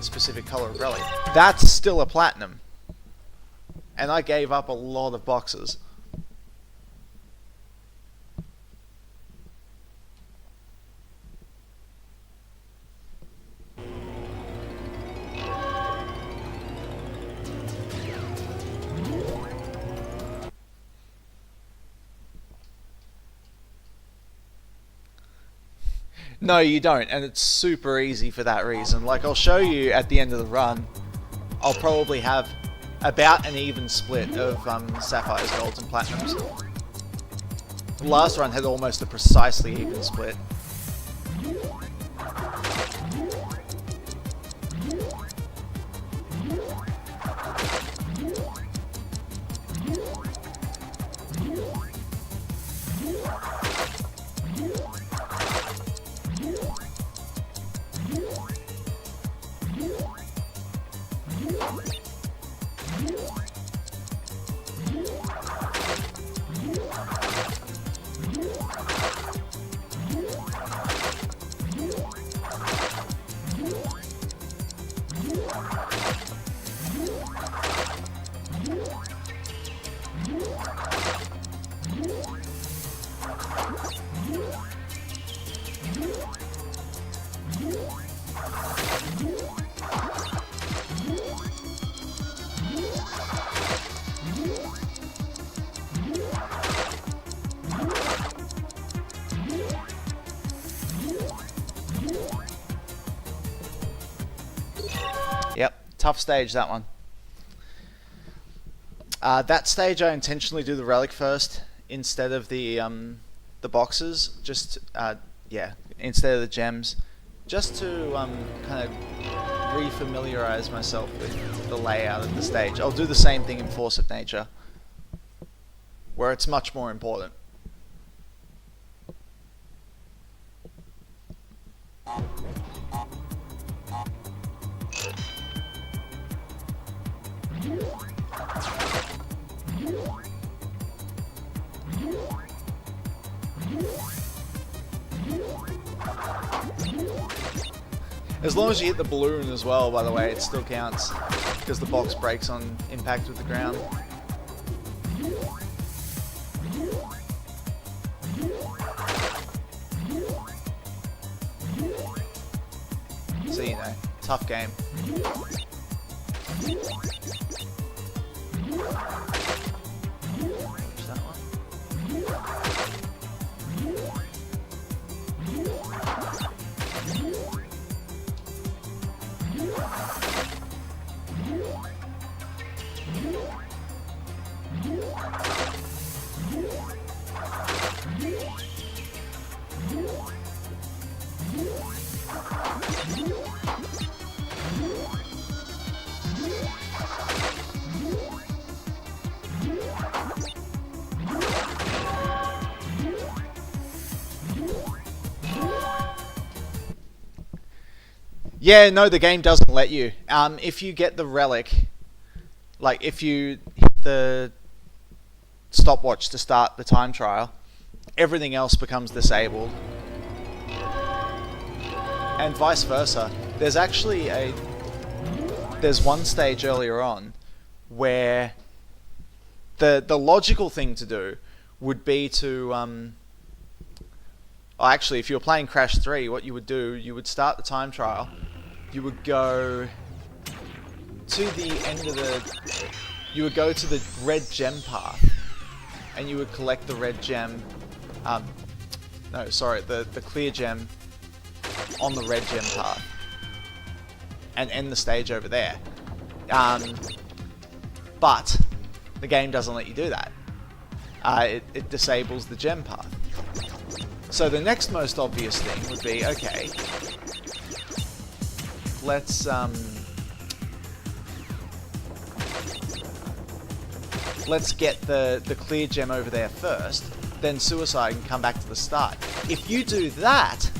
specific color of relic, that's still a platinum. And I gave up a lot of boxes. No, you don't, and it's super easy for that reason. Like, I'll show you at the end of the run, I'll probably have about an even split of sapphires, golds, and platinums. The last run had almost a precisely even split. Yep, tough stage, that one. That stage I intentionally do the relic first instead of the boxes, just yeah, instead of the gems, just to kind of refamiliarize myself with the layout of the stage. I'll do the same thing in Force of Nature, where it's much more important. As long as you hit the balloon as well, by the way, it still counts, because the box breaks on impact with the ground. So, you know, tough game. That one. Yeah, no, the game doesn't let you. If you get the relic, like if you hit the stopwatch to start the time trial, everything else becomes disabled. And vice versa. There's actually there's one stage earlier on where the logical thing to do would be to actually, if you were playing Crash 3, what you would do, you would start the time trial, you would go to the end of you would go to the red gem path, and you would collect the red gem, no, sorry, the clear gem on the red gem path and end the stage over there. But the game doesn't let you do that. It disables the gem path. So the next most obvious thing would be, okay, let's get the clear gem over there first, then suicide and come back to the start. If you do that,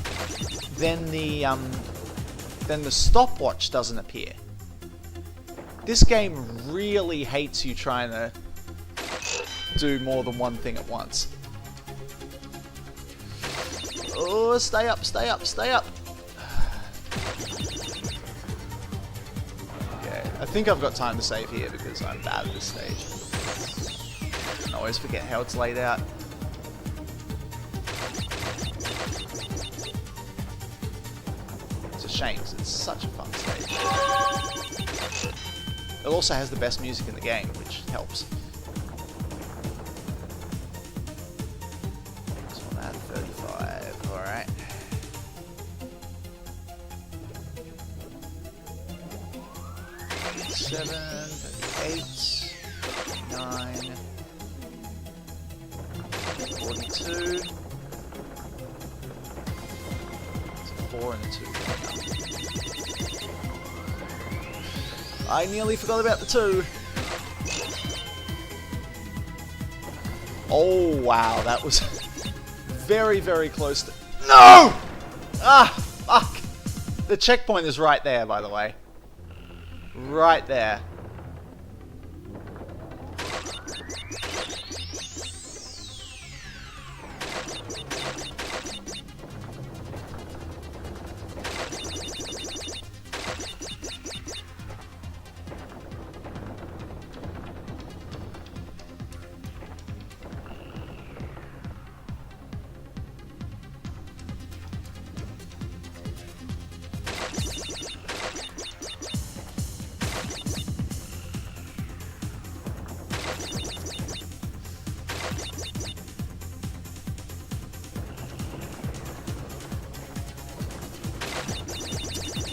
then the stopwatch doesn't appear. This game really hates you trying to do more than one thing at once. Oh, stay up, stay up, stay up. Okay, I think I've got time to save here because I'm bad at this stage. I always forget how it's laid out. It's a shame because it's such a fun stage. It also has the best music in the game, which helps. This one at 35, alright. Seven, 38, 39, 42. It's a 4 and a 2. I nearly forgot about the 2. Oh wow, that was very, very close to... No! Ah, fuck! The checkpoint is right there, by the way. Right there.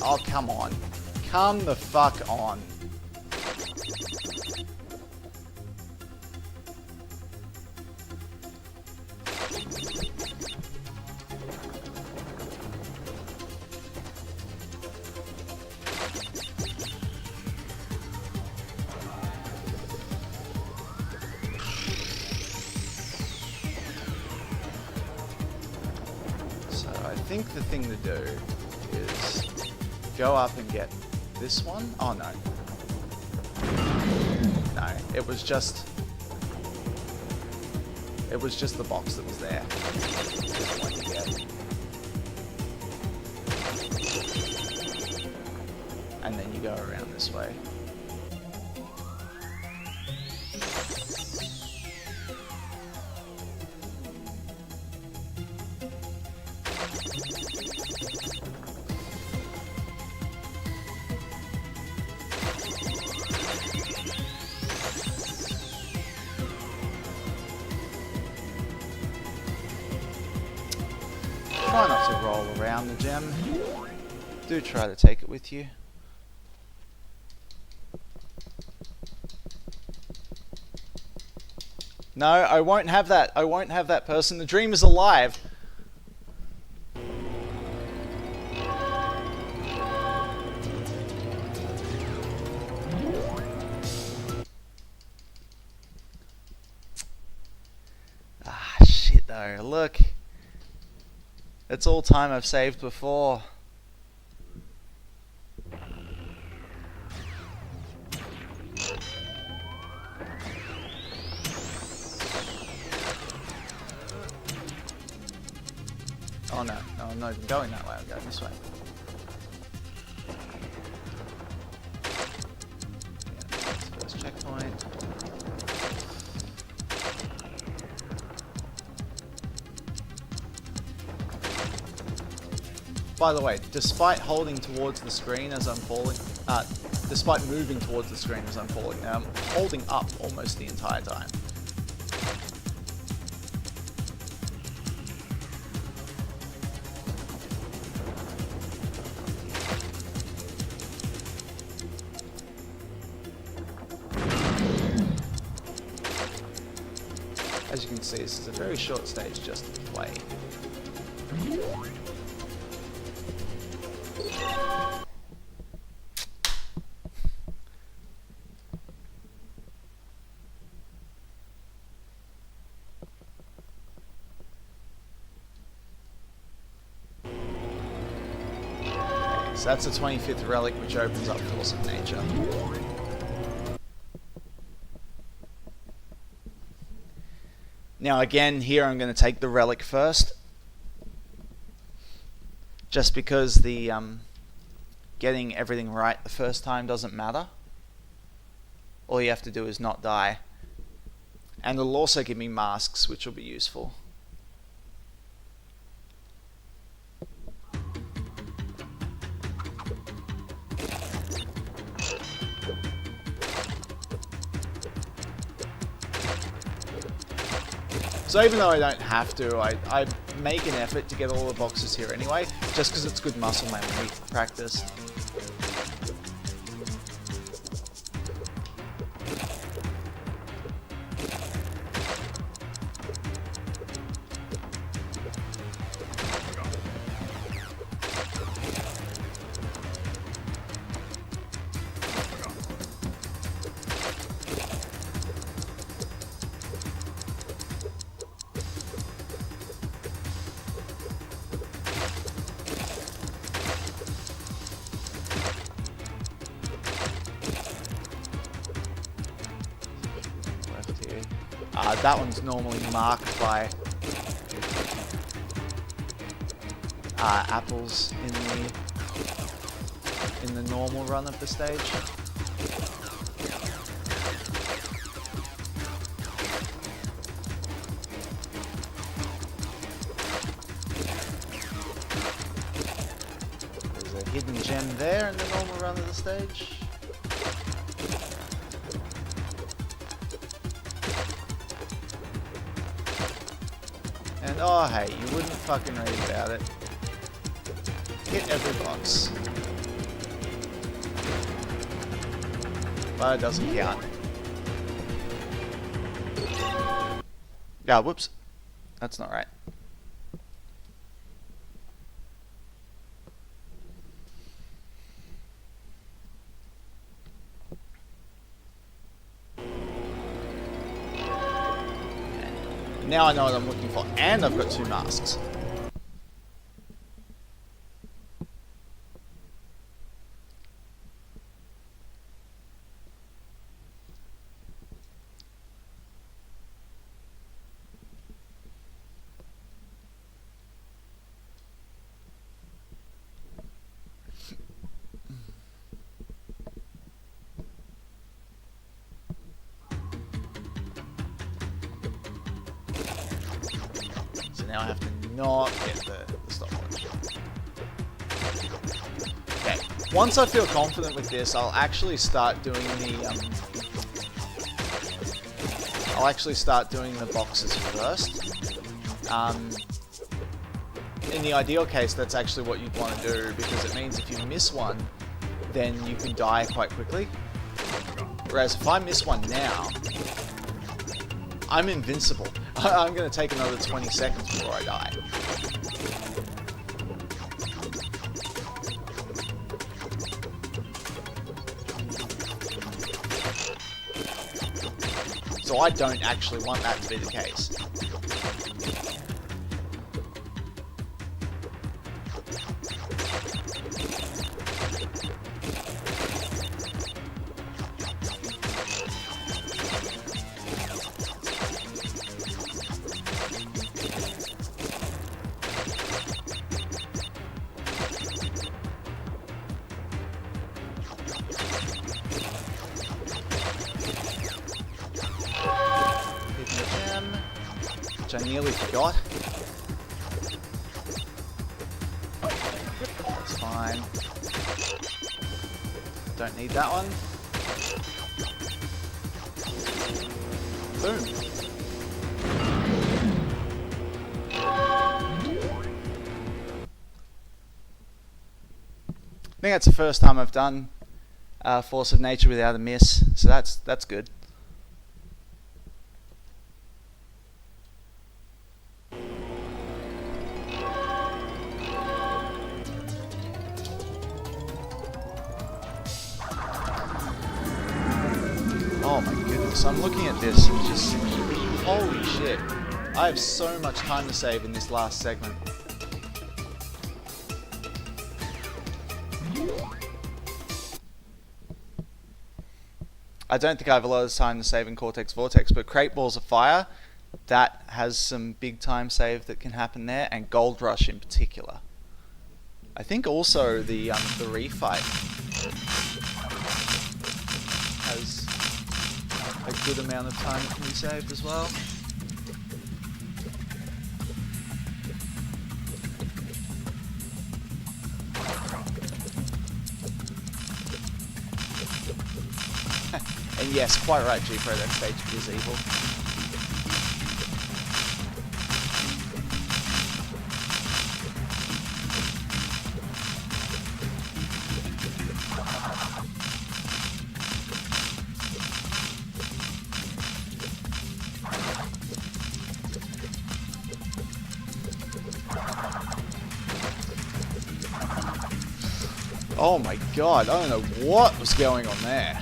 Oh, come on. Come the fuck on. So I think the thing to do is go up and get this one. Oh no. No, it was just the box that was there. This one you get. And then you go around this way. Try not to roll around the gem. Do try to take it with you. No, I won't have that. I won't have that person. The dream is alive. Ah, shit though. Look. It's all time I've saved before. Oh no, no, I'm not even going that way, I'm going this way. Yeah, that's the first checkpoint. By the way, despite holding towards the screen as I'm falling, despite moving towards the screen as I'm falling, I'm holding up almost the entire time. you can see, this is a very short stage just to play. So that's the 25th relic, which opens up Force of Nature. Now again, here I'm going to take the relic first, just because the getting everything right the first time doesn't matter. All you have to do is not die. And it'll also give me masks, which will be useful. So even though I don't have to, I make an effort to get all the boxes here anyway, just because it's good muscle memory practice. That one's normally marked by apples in the normal run of the stage. There's a hidden gem there in the normal run of the stage. And oh hey, you wouldn't fucking read about it. Hit every box. But it doesn't count. Yeah, whoops. That's not right. Now I know what I'm looking for, and I've got 2 masks. Now I have to not get the stopwatch. Okay, once I feel confident with this, I'll actually start doing the boxes first. In the ideal case, that's actually what you'd want to do, because it means if you miss one, then you can die quite quickly. Whereas if I miss one now, I'm invincible. I'm going to take another 20 seconds before I die. So I don't actually want that to be the case. Which I nearly forgot. That's fine. Don't need that one. Boom. I think that's the first time I've done Force of Nature without a miss, so that's good. So I'm looking at this and just, holy shit. I have so much time to save in this last segment. I don't think I have a lot of time to save in Cortex Vortex, but Crate Balls of Fire, that has some big time save that can happen there, and Gold Rush in particular. I think also the refight has a good amount of time that can be saved as well. And yes, quite right, G-Pro, that stage is evil. Oh my god, I don't know what was going on there.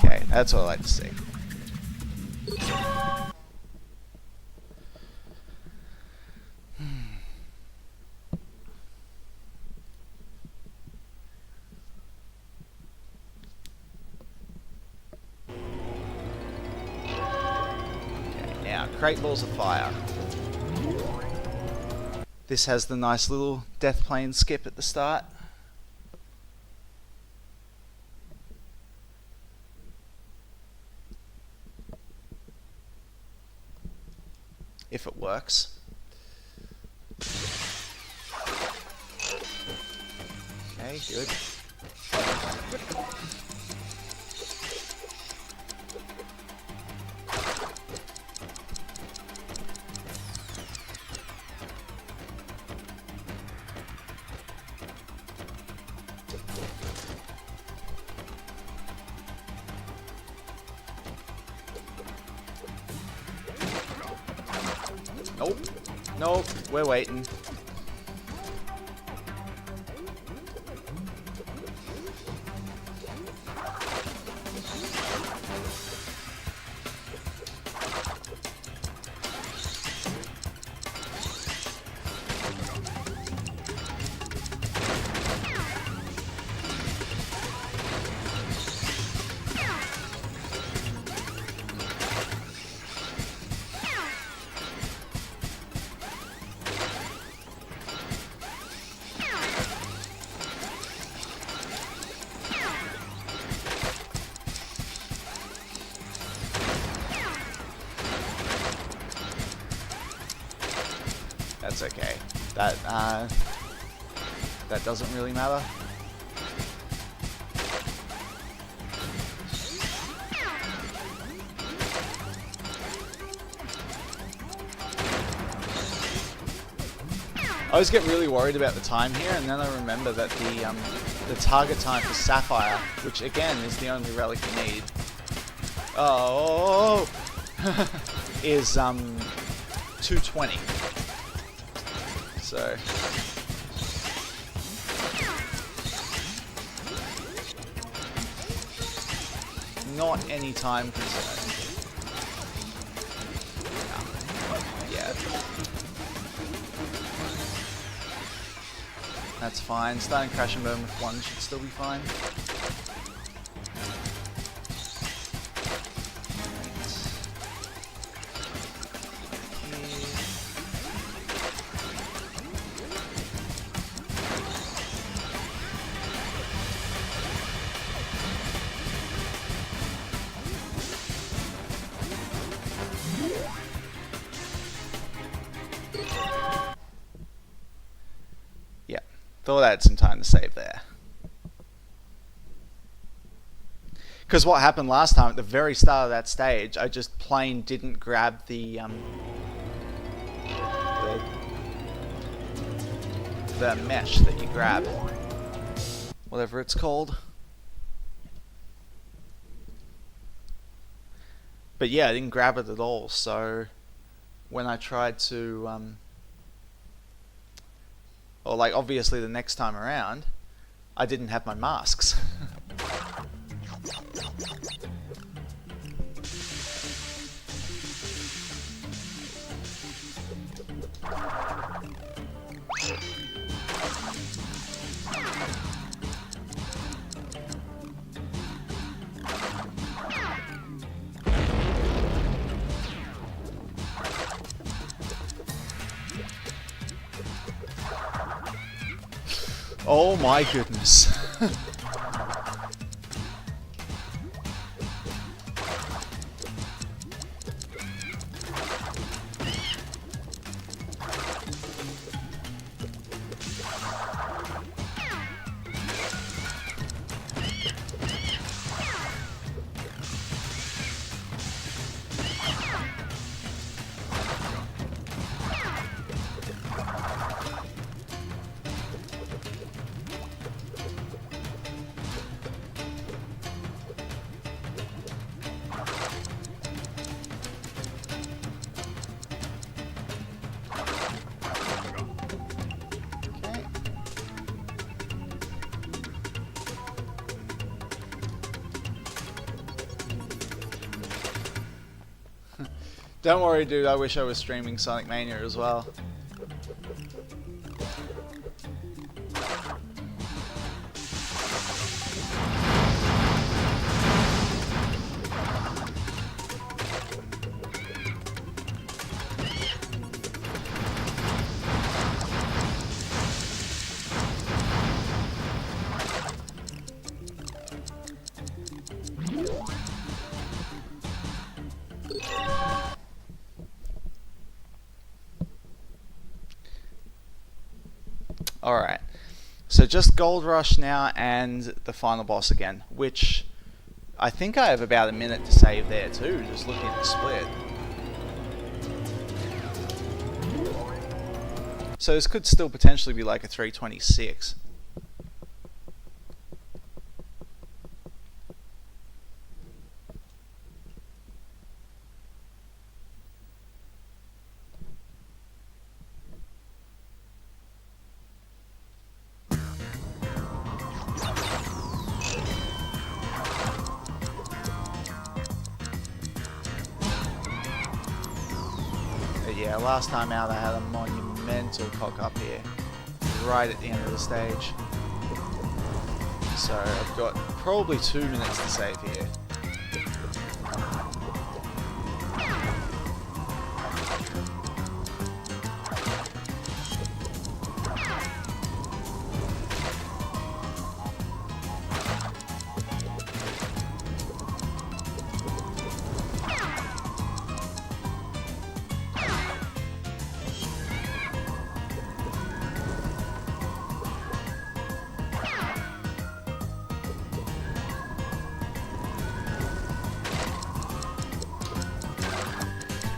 Okay, that's what I like to see. Crate Balls of Fire. This has the nice little death plane skip at the start. If it works. Okay, good. Nope. Nope. We're waiting. That's okay. That doesn't really matter. I always get really worried about the time here, and then I remember that the target time for Sapphire, which again is the only relic you need, is 220. So not any time concern. Yeah. That's fine. Starting Crash and Burn with 1 should still be fine. Yeah, thought I had some time to save there. Because what happened last time, at the very start of that stage, I just plain didn't grab the mesh that you grab. Whatever it's called. But yeah, I didn't grab it at all, so when I tried to, or like obviously the next time around, I didn't have my masks. Oh my goodness. Don't worry, dude, I wish I was streaming Sonic Mania as well. Alright, so just Gold Rush now and the final boss again, which I think I have about a minute to save there too, just looking at the split. So this could still potentially be like a 326. Yeah, last time out I had a monumental cock up here, right at the end of the stage. So I've got probably 2 minutes to save here.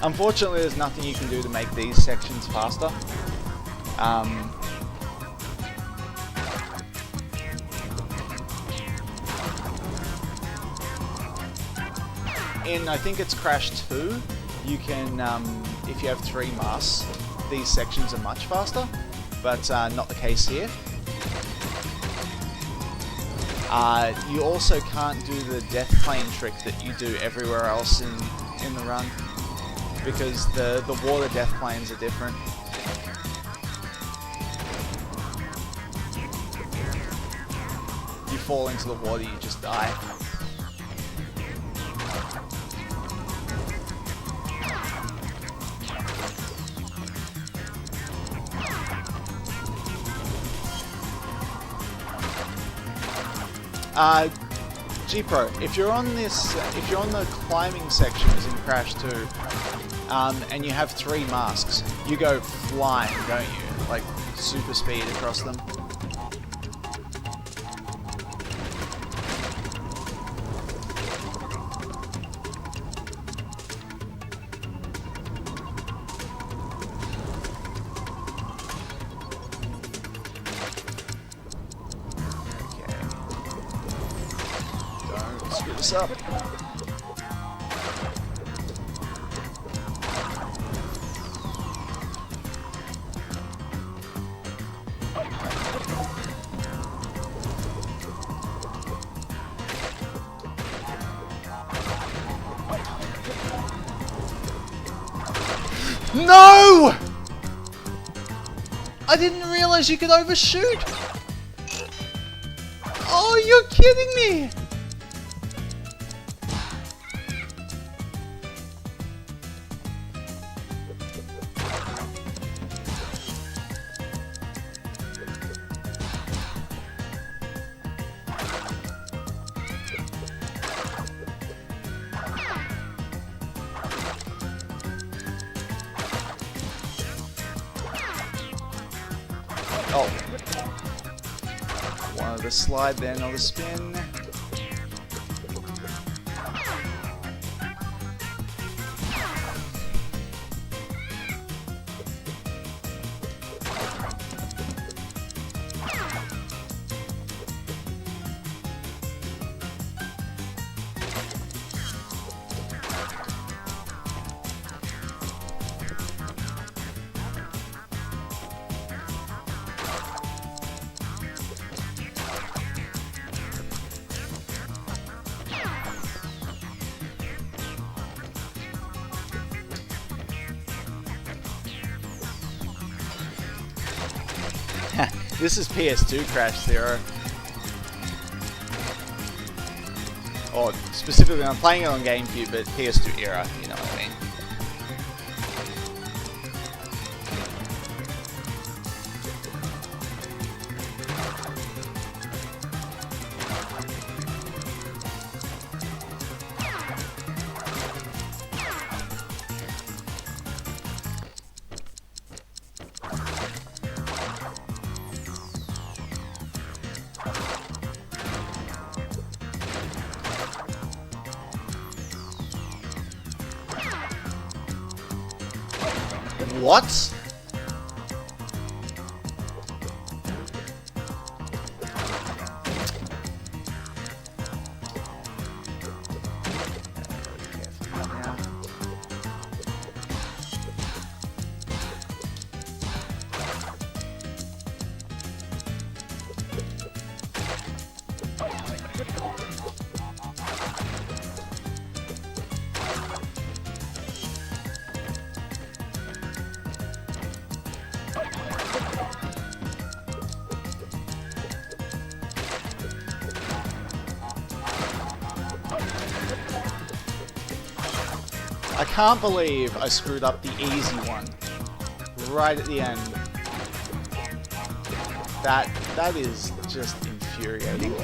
Unfortunately, there's nothing you can do to make these sections faster. In, I think it's Crash 2, you can, if you have 3 masks, these sections are much faster, but not the case here. You also can't do the death plane trick that you do everywhere else in the run, because the water death planes are different. You fall into the water, you just die. G-Pro, if you're on the climbing sections in Crash 2, and you have 3 masks. You go flying, don't you? Like super speed across them. Screw this up. No! I didn't realize you could overshoot. Oh, you're kidding me. Oh. One of the slide there, another spin. This is PS2 Crash Zero. Or specifically, I'm playing it on GameCube, but PS2 era, you know what I mean. What? I can't believe I screwed up the easy one right at the end. That is just infuriating.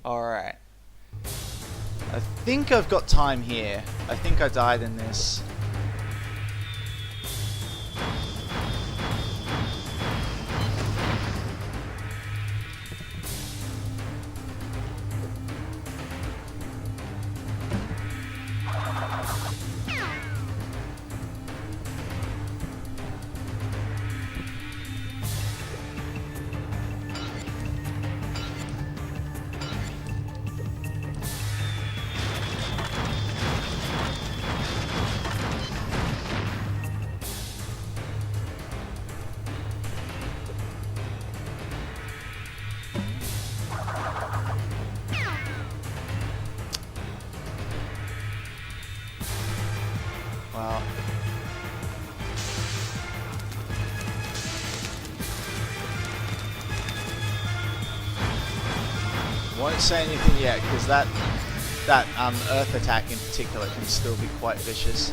Alright. I think I've got time here. I think I died in this. Wow. Won't say anything yet, because that earth attack in particular can still be quite vicious.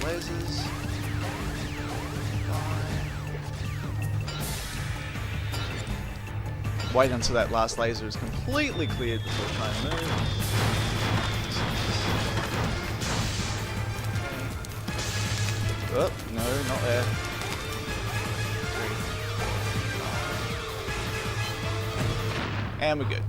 Lasers. Wait until that last laser is completely cleared before trying to move. Oh, no, not there. And we're good.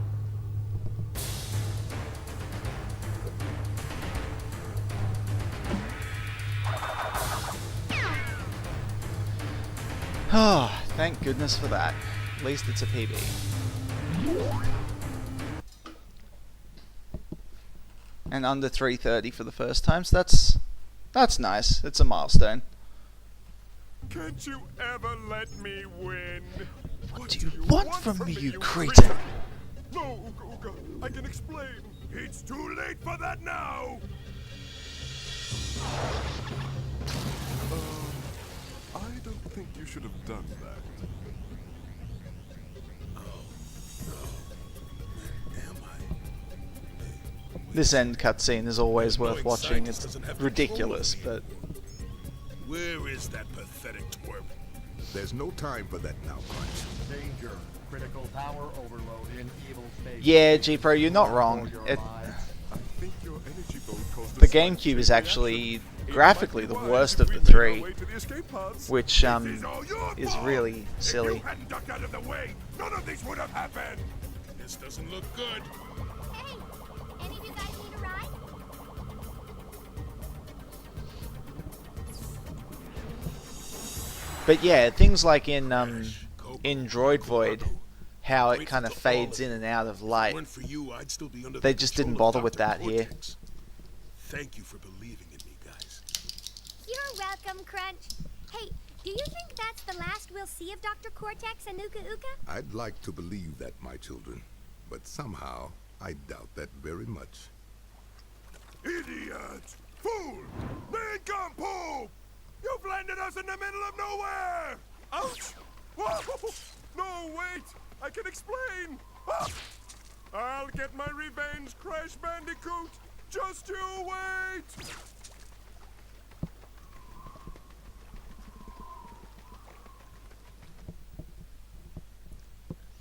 Oh, thank goodness for that. At least it's a PB. And under 330 for the first time, so that's nice. It's a milestone. Can't you ever let me win? What do you want from me, you cretin? No, Uga, I can explain. It's too late for that now. I don't think you should have done that. This end cutscene is always worth watching. It's ridiculous, but... Where is that pathetic twerp? There's no time for that now, Crunch. Danger. Critical power overload in evil state. Yeah, G-Pro, you're not wrong. I think your energy boat caused The a slight GameCube chain is actually reaction. It graphically might the be wise worst if of we the made our three, way to the escape pods. which This is all your is fault. really If silly. you hadn't ducked out of the way, none of this would have happened. This doesn't look good. Hey, any of you guys need a ride? But yeah, things like in Droid Void, how it kind of fades in and out of light. Weren't for you, I'd still be under They the just control didn't bother of with Dr. that here. Cortex. Thank you for believing in me, guys. You're welcome, Crunch. Hey, do you think that's the last we'll see of Dr. Cortex and Uka Uka? I'd like to believe that, my children, but somehow I doubt that very much. Idiot! Fool! Nincompoop! You've landed us in the middle of nowhere! Ouch! Whoa! No, wait! I can explain! Ah! I'll get my revenge, Crash Bandicoot! Just you wait!